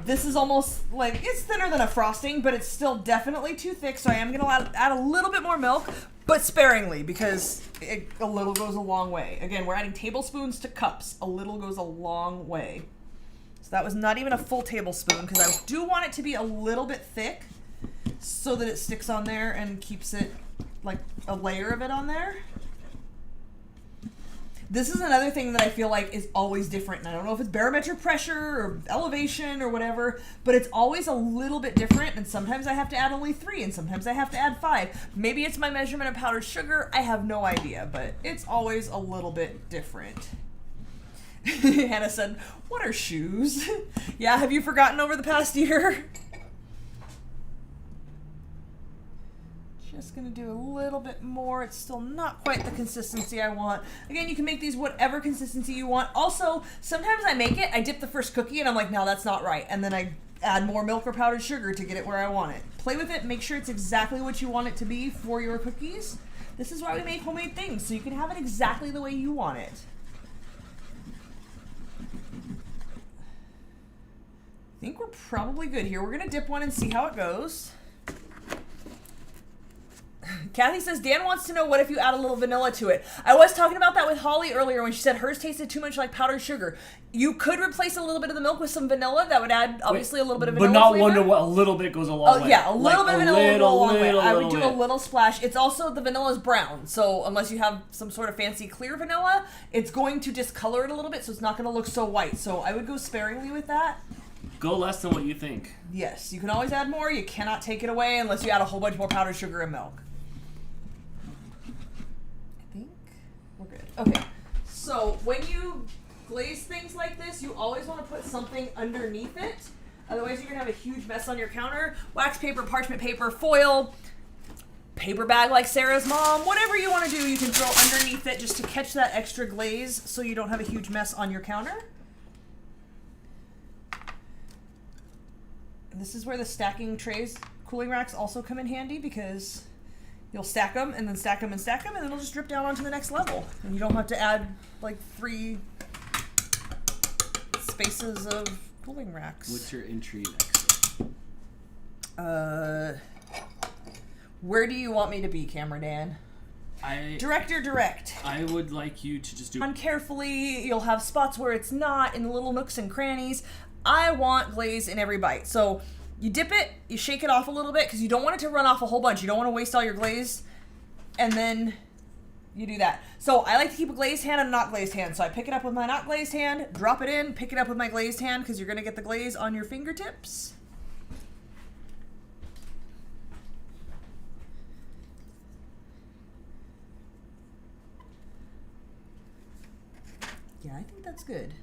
Speaker 1: This is almost like, it's thinner than a frosting, but it's still definitely too thick, so I am going to add a little bit more milk, but sparingly, because a little goes a long way. Again, we're adding tablespoons to cups. A little goes a long way. So that was not even a full tablespoon, because I do want it to be a little bit thick, so that it sticks on there and keeps it, like, a layer of it on there. This is another thing that I feel like is always different. And I don't know if it's barometric pressure or elevation or whatever, but it's always a little bit different. And sometimes I have to add only 3 and sometimes I have to add 5. Maybe it's my measurement of powdered sugar. I have no idea, but it's always a little bit different. Hannah said, "What are shoes?" Yeah, have you forgotten over the past year? Just gonna do a little bit more. It's still not quite the consistency I want. Again, you can make these whatever consistency you want. Also, sometimes I make it, I dip the first cookie and I'm like, no, that's not right. And then I add more milk or powdered sugar to get it where I want it. Play with it, make sure it's exactly what you want it to be for your cookies. This is why we make homemade things, so you can have it exactly the way you want it. I think we're probably good here. We're gonna dip one and see how it goes. Kathy says, Dan wants to know what if you add a little vanilla to it. I was talking about that with Holly earlier when she said hers tasted too much like powdered sugar. You could replace a little bit of the milk with some vanilla. That would add, obviously, a little bit of vanilla
Speaker 2: But not
Speaker 1: flavor.
Speaker 2: wonder what a little bit goes a long way.
Speaker 1: Oh, yeah, a little bit of vanilla will go a long way. I would do
Speaker 2: bit.
Speaker 1: a little splash. It's also, the vanilla is brown, so unless you have some sort of fancy clear vanilla, it's going to discolor it a little bit, so it's not going to look so white. So I would go sparingly with that.
Speaker 2: Go less than what you think.
Speaker 1: Yes, you can always add more. You cannot take it away unless you add a whole bunch more powdered sugar and milk. Okay, so when you glaze things like this, you always want to put something underneath it. Otherwise, you're going to have a huge mess on your counter. Wax paper, parchment paper, foil, paper bag like Sarah's mom, whatever you want to do, you can throw underneath it just to catch that extra glaze so you don't have a huge mess on your counter. And this is where the stacking trays, cooling racks also come in handy because you'll stack them and then stack them and stack them and then it'll just drip down onto the next level. And you don't have to add like 3 spaces of cooling racks.
Speaker 2: What's your entry next?
Speaker 1: Where do you want me to be, Camera Dan? Director, direct.
Speaker 2: I would like you to just do...
Speaker 1: On carefully, you'll have spots where it's not, in the little nooks and crannies. I want glaze in every bite. So you dip it, you shake it off a little bit because you don't want it to run off a whole bunch. You don't want to waste all your glaze. And then you do that. So I like to keep a glazed hand and a not glazed hand. So I pick it up with my not glazed hand, drop it in, pick it up with my glazed hand because you're going to get the glaze on your fingertips. Yeah, I think that's good.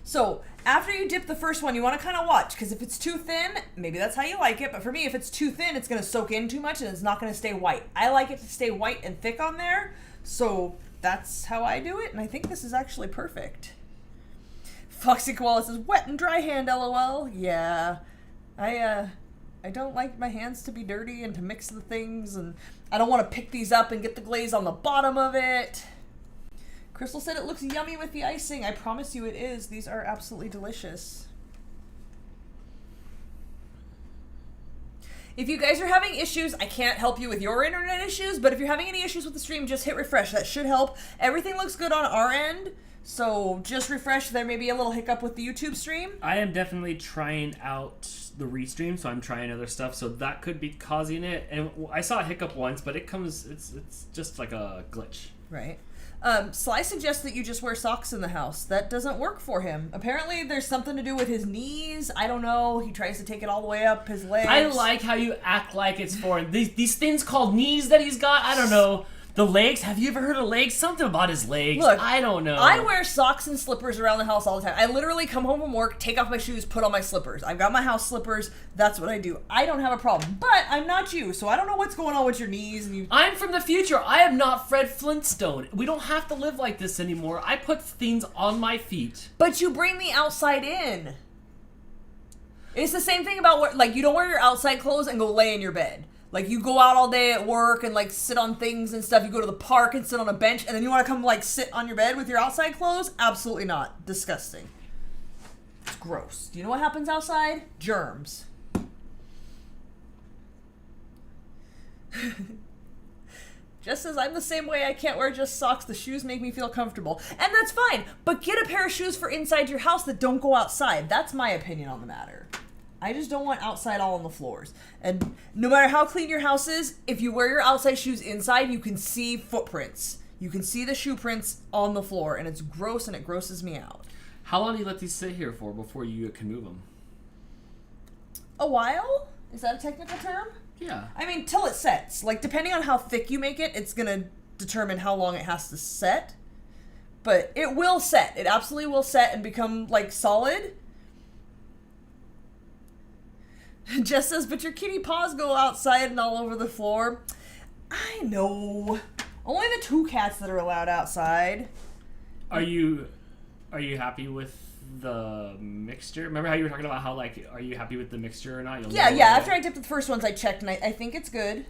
Speaker 1: So after you dip the first one, you want to kind of watch, because if it's too thin, maybe that's how you like it. But for me, if it's too thin, it's going to soak in too much and it's not going to stay white. I like it to stay white and thick on there. So that's how I do it. And I think this is actually perfect. Foxy Koala says, wet and dry hand, LOL. Yeah. I don't like my hands to be dirty and to mix the things. And I don't want to pick these up and get the glaze on the bottom of it. Crystal said it looks yummy with the icing. I promise you it is. These are absolutely delicious. If you guys are having issues, I can't help you with your internet issues, but if you're having any issues with the stream, just hit refresh. That should help. Everything looks good on our end, so just refresh. There may be a little hiccup with the YouTube stream.
Speaker 2: I am definitely trying out the Restream, so I'm trying other stuff, so that could be causing it. And I saw a hiccup once, but it's just like a glitch.
Speaker 1: Right. Sly suggests that you just wear socks in the house. That doesn't work for him. Apparently there's something to do with his knees. I don't know. He tries to take it all the way up his legs.
Speaker 2: I like how you act like it's for these things called knees that he's got. I don't know. The legs? Have you ever heard of legs? Something about his legs.
Speaker 1: Look,
Speaker 2: I don't know.
Speaker 1: I wear socks and slippers around the house all the time. I literally come home from work, take off my shoes, put on my slippers. I've got my house slippers. That's what I do. I don't have a problem. But I'm not you, so I don't know what's going on with your knees. And
Speaker 2: I'm from the future. I am not Fred Flintstone. We don't have to live like this anymore. I put things on my feet.
Speaker 1: But you bring the outside in. It's the same thing about, like, you don't wear your outside clothes and go lay in your bed. Like, you go out all day at work and, like, sit on things and stuff. You go to the park and sit on a bench, and then you want to come, like, sit on your bed with your outside clothes? Absolutely not. Disgusting. It's gross. Do you know what happens outside? Germs. Just as I'm the same way, I can't wear just socks. The shoes make me feel comfortable. And that's fine. But get a pair of shoes for inside your house that don't go outside. That's my opinion on the matter. I just don't want outside all on the floors. And no matter how clean your house is, if you wear your outside shoes inside, you can see footprints. You can see the shoe prints on the floor, and it's gross, and it grosses me out.
Speaker 2: How long do you let these sit here for before you can move them?
Speaker 1: A while? Is that a technical term?
Speaker 2: Yeah.
Speaker 1: I mean, till it sets. Like, depending on how thick you make it, it's going to determine how long it has to set. But it will set. It absolutely will set and become, like, solid. Jess says, but your kitty paws go outside and all over the floor. I know. Only the 2 cats that are allowed outside.
Speaker 2: Are you happy with the mixture? Remember how you were talking about how, like, are you happy with the mixture or not?
Speaker 1: Yeah. After I dipped the first ones, I checked, and I think it's good.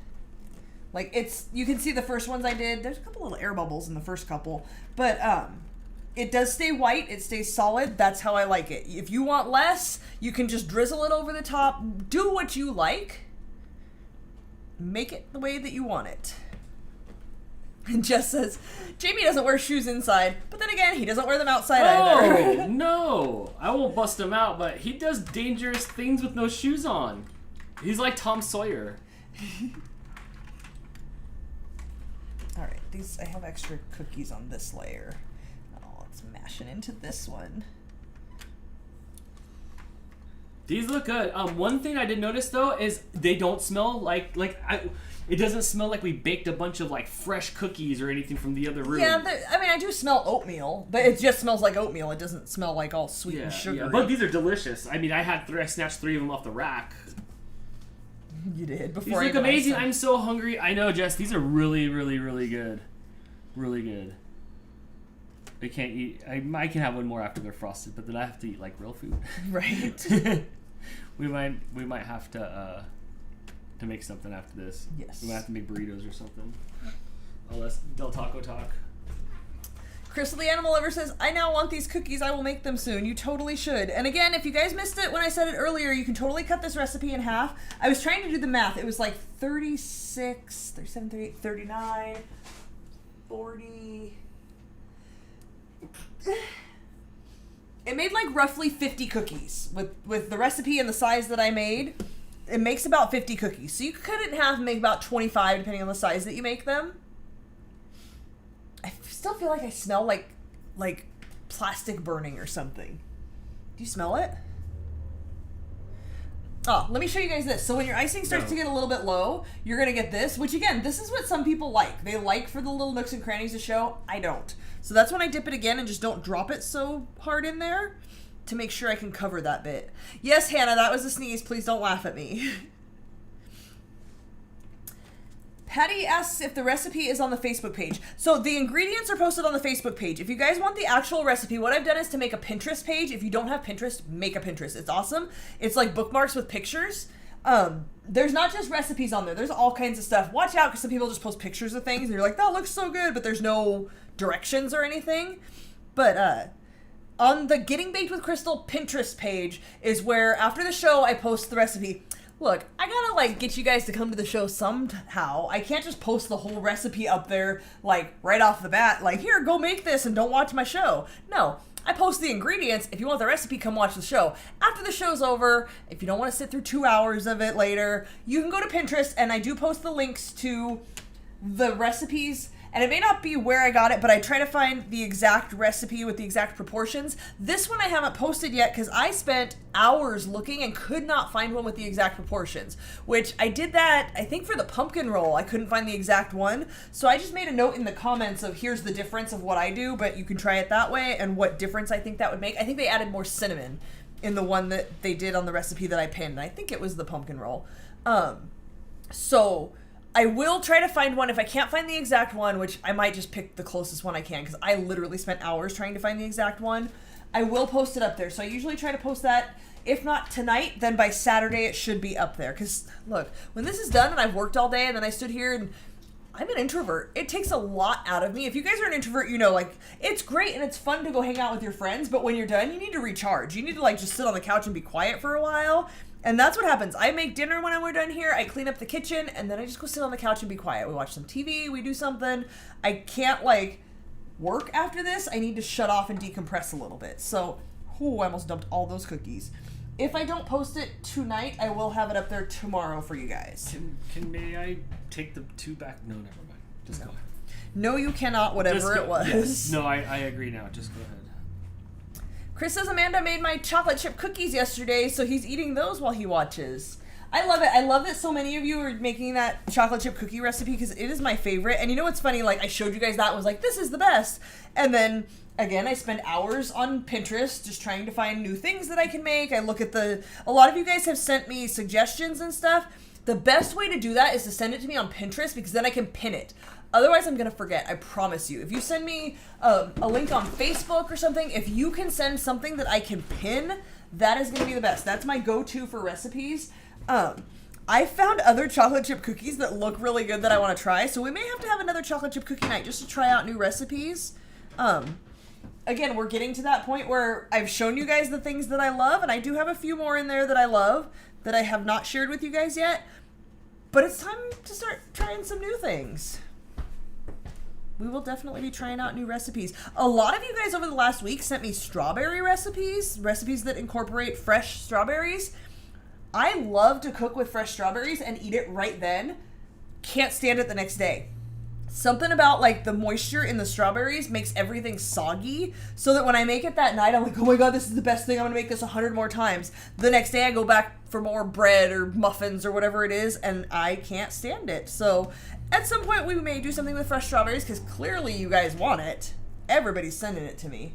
Speaker 1: Like, you can see the first ones I did. There's a couple little air bubbles in the first couple. But, it does stay white. It stays solid. That's how I like it. If you want less, you can just drizzle it over the top. Do what you like. Make it the way that you want it. And Jess says, Jamie doesn't wear shoes inside, but then again, he doesn't wear them outside either.
Speaker 2: Oh, no. I won't bust him out, but he does dangerous things with no shoes on. He's like Tom Sawyer.
Speaker 1: All right, I have extra cookies on this layer. Mash it into this one.
Speaker 2: These look good. One thing I did notice though is they don't smell it doesn't smell like we baked a bunch of like fresh cookies or anything from the other room.
Speaker 1: Yeah, I do smell oatmeal, but it just smells like oatmeal. It doesn't smell like all sweet and sugary.
Speaker 2: Yeah, but these are delicious. I mean, I snatched 3 of them off the rack.
Speaker 1: You did before.
Speaker 2: These look amazing. I'm so hungry. I know, Jess. These are really, really, really good. Really good. I can't eat. I can have one more after they're frosted, but then I have to eat like real food.
Speaker 1: Right.
Speaker 2: we might have to make something after this.
Speaker 1: Yes.
Speaker 2: We might have to make burritos or something. Oh, that's Del Taco talk.
Speaker 1: Crystal the Animal Lover says, I now want these cookies. I will make them soon. You totally should. And again, if you guys missed it when I said it earlier, you can totally cut this recipe in half. I was trying to do the math. It was like 36, 37, 38, 39, 40... It made like roughly 50 cookies with the recipe and the size that I made. It makes about 50 cookies. So you could cut it in half and make about 25 depending on the size that you make them. I still feel like I smell like plastic burning or something. Do you smell it? Oh, let me show you guys this. So when your icing starts to get a little bit low, you're going to get this, which again, this is what some people like. They like for the little nooks and crannies to show. I don't. So that's when I dip it again and just don't drop it so hard in there to make sure I can cover that bit. Yes, Hannah, that was a sneeze. Please don't laugh at me. Patty asks if the recipe is on the Facebook page. So the ingredients are posted on the Facebook page. If you guys want the actual recipe, what I've done is to make a Pinterest page. If you don't have Pinterest, make a Pinterest. It's awesome. It's like bookmarks with pictures. There's not just recipes on there. There's all kinds of stuff. Watch out, because some people just post pictures of things and you're like, that looks so good, but there's no directions or anything. But on the Getting Baked with Crystal Pinterest page is where after the show I post the recipe. Look, I gotta, like, get you guys to come to the show somehow. I can't just post the whole recipe up there, like, right off the bat. Like, here, go make this and don't watch my show. No, I post the ingredients. If you want the recipe, come watch the show. After the show's over, if you don't want to sit through 2 hours of it later, you can go to Pinterest, and I do post the links to the recipes And it may not be where I got it, but I try to find the exact recipe with the exact proportions. This one I haven't posted yet because I spent hours looking and could not find one with the exact proportions, which I did that, I think for the pumpkin roll, I couldn't find the exact one. So I just made a note in the comments of here's the difference of what I do, but you can try it that way and what difference I think that would make. I think they added more cinnamon in the one that they did on the recipe that I pinned. I think it was the pumpkin roll. So I will try to find one. If I can't find the exact one, which I might just pick the closest one I can because I literally spent hours trying to find the exact one, I will post it up there. So I usually try to post that. If not tonight, then by Saturday it should be up there. Because look, when this is done and I've worked all day and then I stood here and I'm an introvert. It takes a lot out of me. If you guys are an introvert, you know, like, it's great and it's fun to go hang out with your friends, but when you're done, you need to recharge. You need to, like, just sit on the couch and be quiet for a while. And that's what happens. I make dinner when we're done here. I clean up the kitchen, and then I just go sit on the couch and be quiet. We watch some TV. We do something. I can't, like, work after this. I need to shut off and decompress a little bit. So, I almost dumped all those cookies. If I don't post it tonight, I will have it up there tomorrow for you guys.
Speaker 2: May I take the 2 back? No, never mind. Just go ahead.
Speaker 1: No, you cannot, whatever it was.
Speaker 2: Yes. No, I agree now. Just go ahead.
Speaker 1: Chris says Amanda made my chocolate chip cookies yesterday, so he's eating those while he watches. I love it. I love that so many of you are making that chocolate chip cookie recipe because it is my favorite. And you know what's funny? Like, I showed you guys that, was like, this is the best. And then, again, I spend hours on Pinterest just trying to find new things that I can make. I look at a lot of you guys have sent me suggestions and stuff. The best way to do that is to send it to me on Pinterest because then I can pin it. Otherwise, I'm going to forget, I promise you. If you send me a link on Facebook or something, if you can send something that I can pin, that is going to be the best. That's my go-to for recipes. I found other chocolate chip cookies that look really good that I want to try, so we may have to have another chocolate chip cookie night just to try out new recipes. Again, we're getting to that point where I've shown you guys the things that I love, and I do have a few more in there that I love that I have not shared with you guys yet, but it's time to start trying some new things. We will definitely be trying out new recipes. A lot of you guys over the last week sent me strawberry recipes that incorporate fresh strawberries. I love to cook with fresh strawberries and eat it right then. Can't stand it the next day. Something about like the moisture in the strawberries makes everything soggy so that when I make it that night, I'm like, oh my God, this is the best thing. I'm going to make this 100 more times. The next day I go back for more bread or muffins or whatever it is, and I can't stand it. So at some point we may do something with fresh strawberries because clearly you guys want it. Everybody's sending it to me.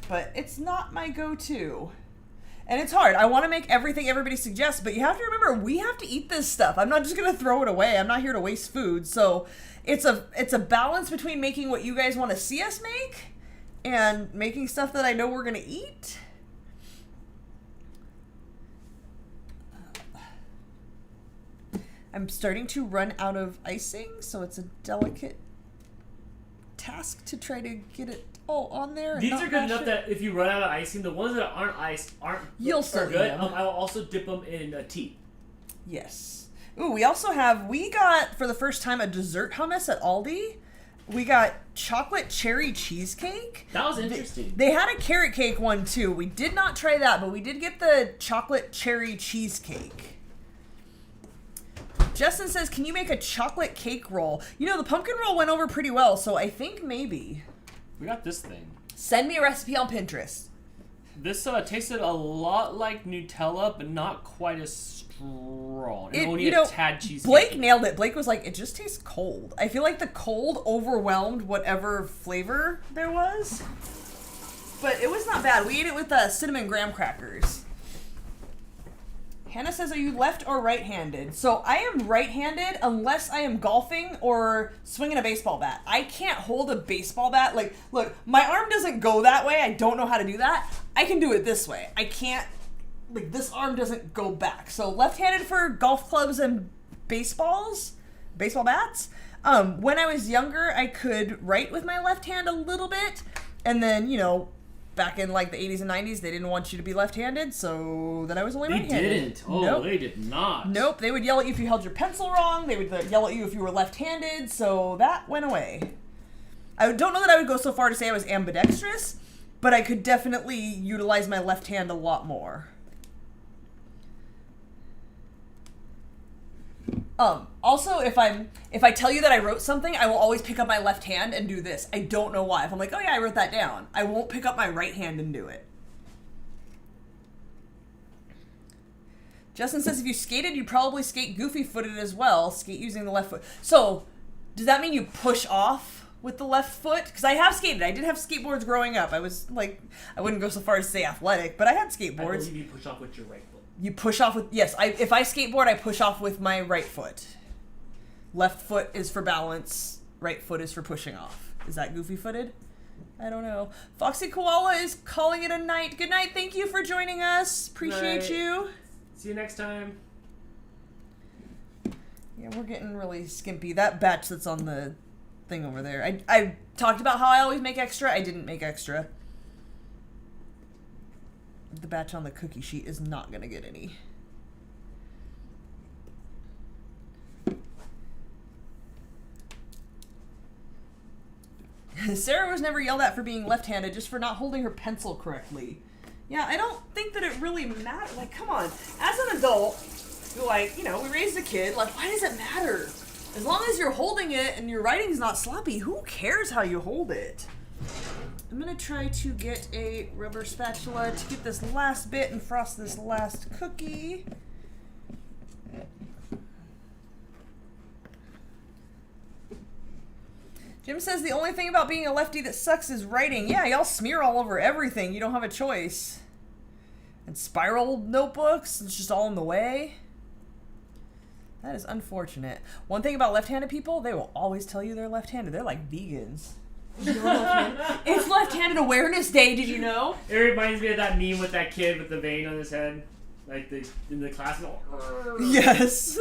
Speaker 1: But it's not my go-to. And it's hard. I want to make everything everybody suggests, but you have to remember, we have to eat this stuff. I'm not just going to throw it away. I'm not here to waste food. So it's a balance between making what you guys want to see us make and making stuff that I know we're going to eat. I'm starting to run out of icing, so it's a delicate task to try to get it all on there.
Speaker 2: These are good enough that if you run out of icing, the ones that aren't iced are good. I will also dip them in tea.
Speaker 1: Yes. Ooh, we got for the first time a dessert hummus at Aldi. We got chocolate cherry cheesecake.
Speaker 2: That was interesting.
Speaker 1: They had a carrot cake one too. We did not try that, but we did get the chocolate cherry cheesecake. Justin says, can you make a chocolate cake roll? You know, the pumpkin roll went over pretty well, so I think maybe.
Speaker 2: We got this thing.
Speaker 1: Send me a recipe on Pinterest.
Speaker 2: This tasted a lot like Nutella, but not quite as strong. And only a tad cheesecake.
Speaker 1: Blake nailed it. Blake was like, it just tastes cold. I feel like the cold overwhelmed whatever flavor there was. But it was not bad. We ate it with cinnamon graham crackers. Hannah says, are you left or right-handed? So I am right-handed unless I am golfing or swinging a baseball bat. I can't hold a baseball bat. Like, look, my arm doesn't go that way. I don't know how to do that. I can do it this way. I can't, like, this arm doesn't go back. So left-handed for golf clubs and baseball bats. When I was younger, I could write with my left hand a little bit. And then, you know, back in like the 80s and 90s, they didn't want you to be left-handed, so then I was only right-handed.
Speaker 2: They didn't? Oh, nope. They did not.
Speaker 1: Nope. They would yell at you if you held your pencil wrong. They would yell at you if you were left-handed, so that went away. I don't know that I would go so far to say I was ambidextrous, but I could definitely utilize my left hand a lot more. Also, if I tell you that I wrote something, I will always pick up my left hand and do this. I don't know why. If I'm like, oh yeah, I wrote that down, I won't pick up my right hand and do it. Justin says if you skated, you'd probably skate goofy-footed as well. Skate using the left foot. So, does that mean you push off with the left foot? Because I have skated. I did have skateboards growing up. I was like, I wouldn't go so far as to say athletic, but I had skateboards.
Speaker 2: I believe you push off with your right foot.
Speaker 1: You push off with, yes. If I skateboard, I push off with my right foot. Left foot is for balance. Right foot is for pushing off. Is that goofy-footed? I don't know. Foxy Koala is calling it a night. Good night. Thank you for joining us. Appreciate you.
Speaker 2: See you next time.
Speaker 1: Yeah, we're getting really skimpy. That batch that's on the thing over there. I talked about how I always make extra. I didn't make extra. The batch on the cookie sheet is not going to get any. Sarah was never yelled at for being left-handed, just for not holding her pencil correctly. Yeah, I don't think that it really matters. Like, come on. As an adult, you're like, you know, we raised a kid. Like, why does it matter? As long as you're holding it and your writing's not sloppy, who cares how you hold it? I'm going to try to get a rubber spatula to get this last bit and frost this last cookie. Jim says the only thing about being a lefty that sucks is writing. Yeah, y'all smear all over everything. You don't have a choice. And spiral notebooks, it's just all in the way. That is unfortunate. One thing about left-handed people, they will always tell you they're left-handed. They're like vegans. It's Left-Handed Awareness Day, did you know?
Speaker 2: It reminds me of that meme with that kid with the vein on his head. Like, in the class.
Speaker 1: Yes.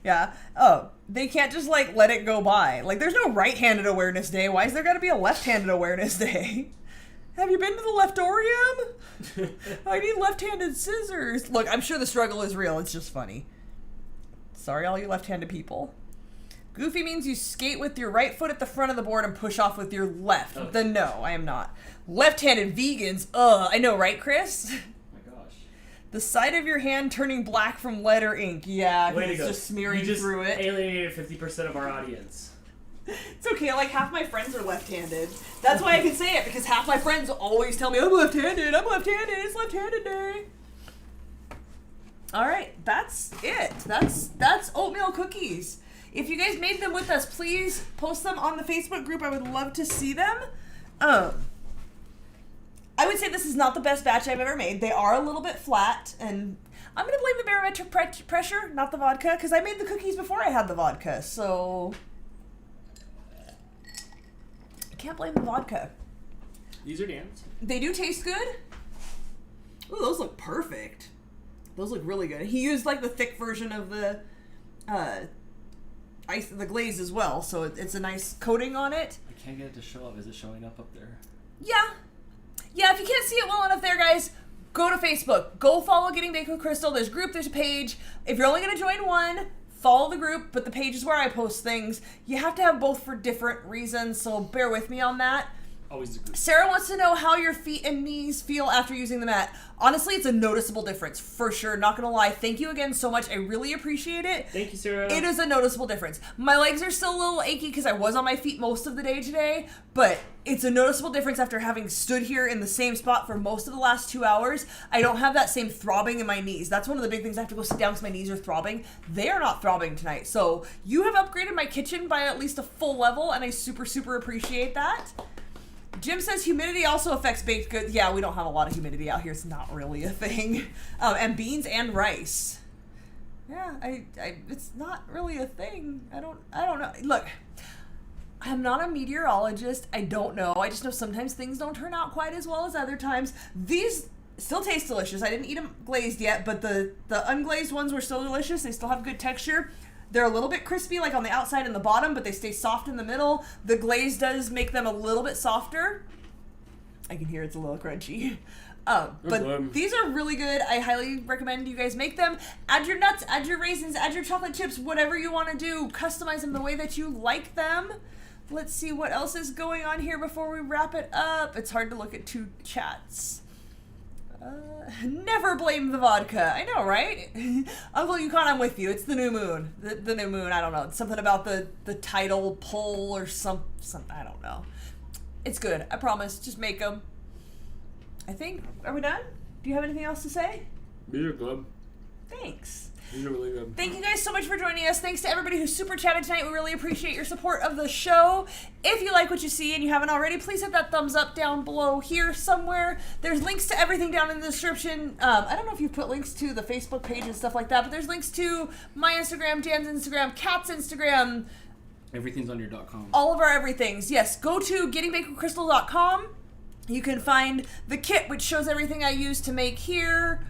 Speaker 1: Yeah. Oh, they can't just, like, let it go by. Like, there's no right-handed awareness day. Why is there gotta be a left-handed awareness day? Have you been to the leftorium? I need left-handed scissors. Look, I'm sure the struggle is real. It's just funny. Sorry, all you left-handed people. Goofy means you skate with your right foot at the front of the board and push off with your left.
Speaker 2: Okay.
Speaker 1: Then no, I am not. Left-handed vegans. I know, right, Chris? The side of your hand turning black from lead or ink. Yeah, it's just smearing through it.
Speaker 2: You just alienated 50% of our audience.
Speaker 1: It's okay, like half my friends are left-handed. That's why I can say it, because half my friends always tell me, I'm left-handed, it's left-handed day. Alright, that's it. That's oatmeal cookies. If you guys made them with us, please post them on the Facebook group. I would love to see them. I would say this is not the best batch I've ever made. They are a little bit flat, and I'm going to blame the barometric pressure, not the vodka, because I made the cookies before I had the vodka, so I can't blame the vodka.
Speaker 2: These are Dan's.
Speaker 1: They do taste good. Ooh, those look perfect. Those look really good. He used like the thick version of the the glaze as well, so it's a nice coating on it.
Speaker 2: I can't get it to show up. Is it showing up there?
Speaker 1: Yeah. Yeah, if you can't see it well enough there, guys, go to Facebook. Go follow Getting Baked with Crystal. There's a group, there's a page. If you're only going to join one, follow the group, but the page is where I post things. You have to have both for different reasons, so bear with me on that.
Speaker 2: Always the group.
Speaker 1: Sarah wants to know how your feet and knees feel after using the mat. Honestly, it's a noticeable difference, for sure. Not gonna lie. Thank you again so much. I really appreciate it.
Speaker 2: Thank you, Sarah.
Speaker 1: It is a noticeable difference. My legs are still a little achy because I was on my feet most of the day today, but it's a noticeable difference after having stood here in the same spot for most of the last 2 hours. I don't have that same throbbing in my knees. That's one of the big things. I have to go sit down because my knees are throbbing. They are not throbbing tonight. So you have upgraded my kitchen by at least a full level, and I super, super appreciate that. Jim says humidity also affects baked goods. Yeah, we don't have a lot of humidity out here. It's not really a thing. And beans and rice. Yeah, it's not really a thing. I don't know. Look, I'm not a meteorologist. I don't know. I just know sometimes things don't turn out quite as well as other times. These still taste delicious. I didn't eat them glazed yet, but the unglazed ones were still delicious. They still have good texture. They're a little bit crispy, like on the outside and the bottom, but they stay soft in the middle. The glaze does make them a little bit softer. I can hear it's a little crunchy. But these are really good. I highly recommend you guys make them. Add your nuts, add your raisins, add your chocolate chips, whatever you want to do. Customize them the way that you like them. Let's see what else is going on here before we wrap it up. It's hard to look at two chats. Never blame the vodka. I know, right? Uncle Yukon, I'm with you. It's the new moon. The new moon, I don't know. It's something about the tidal pull or some I don't know. It's good. I promise. Just make them. I think, are we done? Do you have anything else to say?
Speaker 3: These are good.
Speaker 1: Thanks.
Speaker 3: These are really good.
Speaker 1: Thank you guys so much for joining us. Thanks to everybody who super chatted tonight. We really appreciate your support of the show. If you like what you see and you haven't already, please hit that thumbs up down below here somewhere. There's links to everything down in the description. I don't know if you put links to the Facebook page and stuff like that, but there's links to my Instagram, Dan's Instagram, Kat's Instagram.
Speaker 3: Everything's on your .com.
Speaker 1: All of our everythings. Yes, go to gettingbakedwithcrystal.com. You can find the kit, which shows everything I use to make here.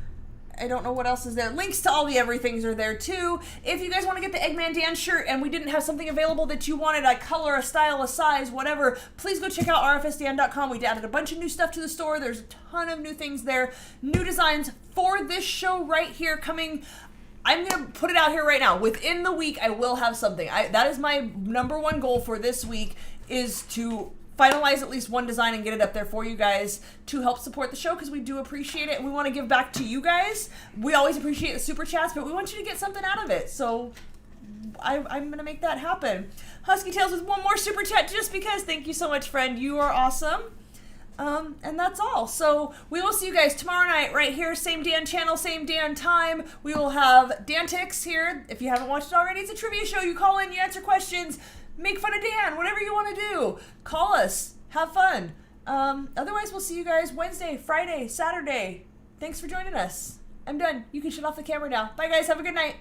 Speaker 1: I don't know what else is there. Links to all the everythings are there too. If you guys want to get the Eggman Dan shirt and we didn't have something available that you wanted, a color, a style, a size, whatever, please go check out rfsdan.com. We added a bunch of new stuff to the store. There's a ton of new things there. New designs for this show right here coming. I'm going to put it out here right now. Within the week, I will have something. That is my number one goal for this week, is to finalize at least one design and get it up there for you guys to help support the show, because we do appreciate it and we want to give back to you guys. We always appreciate the super chats, but we want you to get something out of it. So I'm going to make that happen. Husky Tails with one more super chat just because. Thank you so much, friend. You are awesome. And that's all. So we will see you guys tomorrow night right here. Same Dan channel, same Dan time. We will have Dantix here. If you haven't watched it already, it's a trivia show. You call in, you answer questions, make fun of Dan, whatever you want to do. Call us. Have fun. Otherwise, we'll see you guys Wednesday, Friday, Saturday. Thanks for joining us. I'm done. You can shut off the camera now. Bye, guys. Have a good night.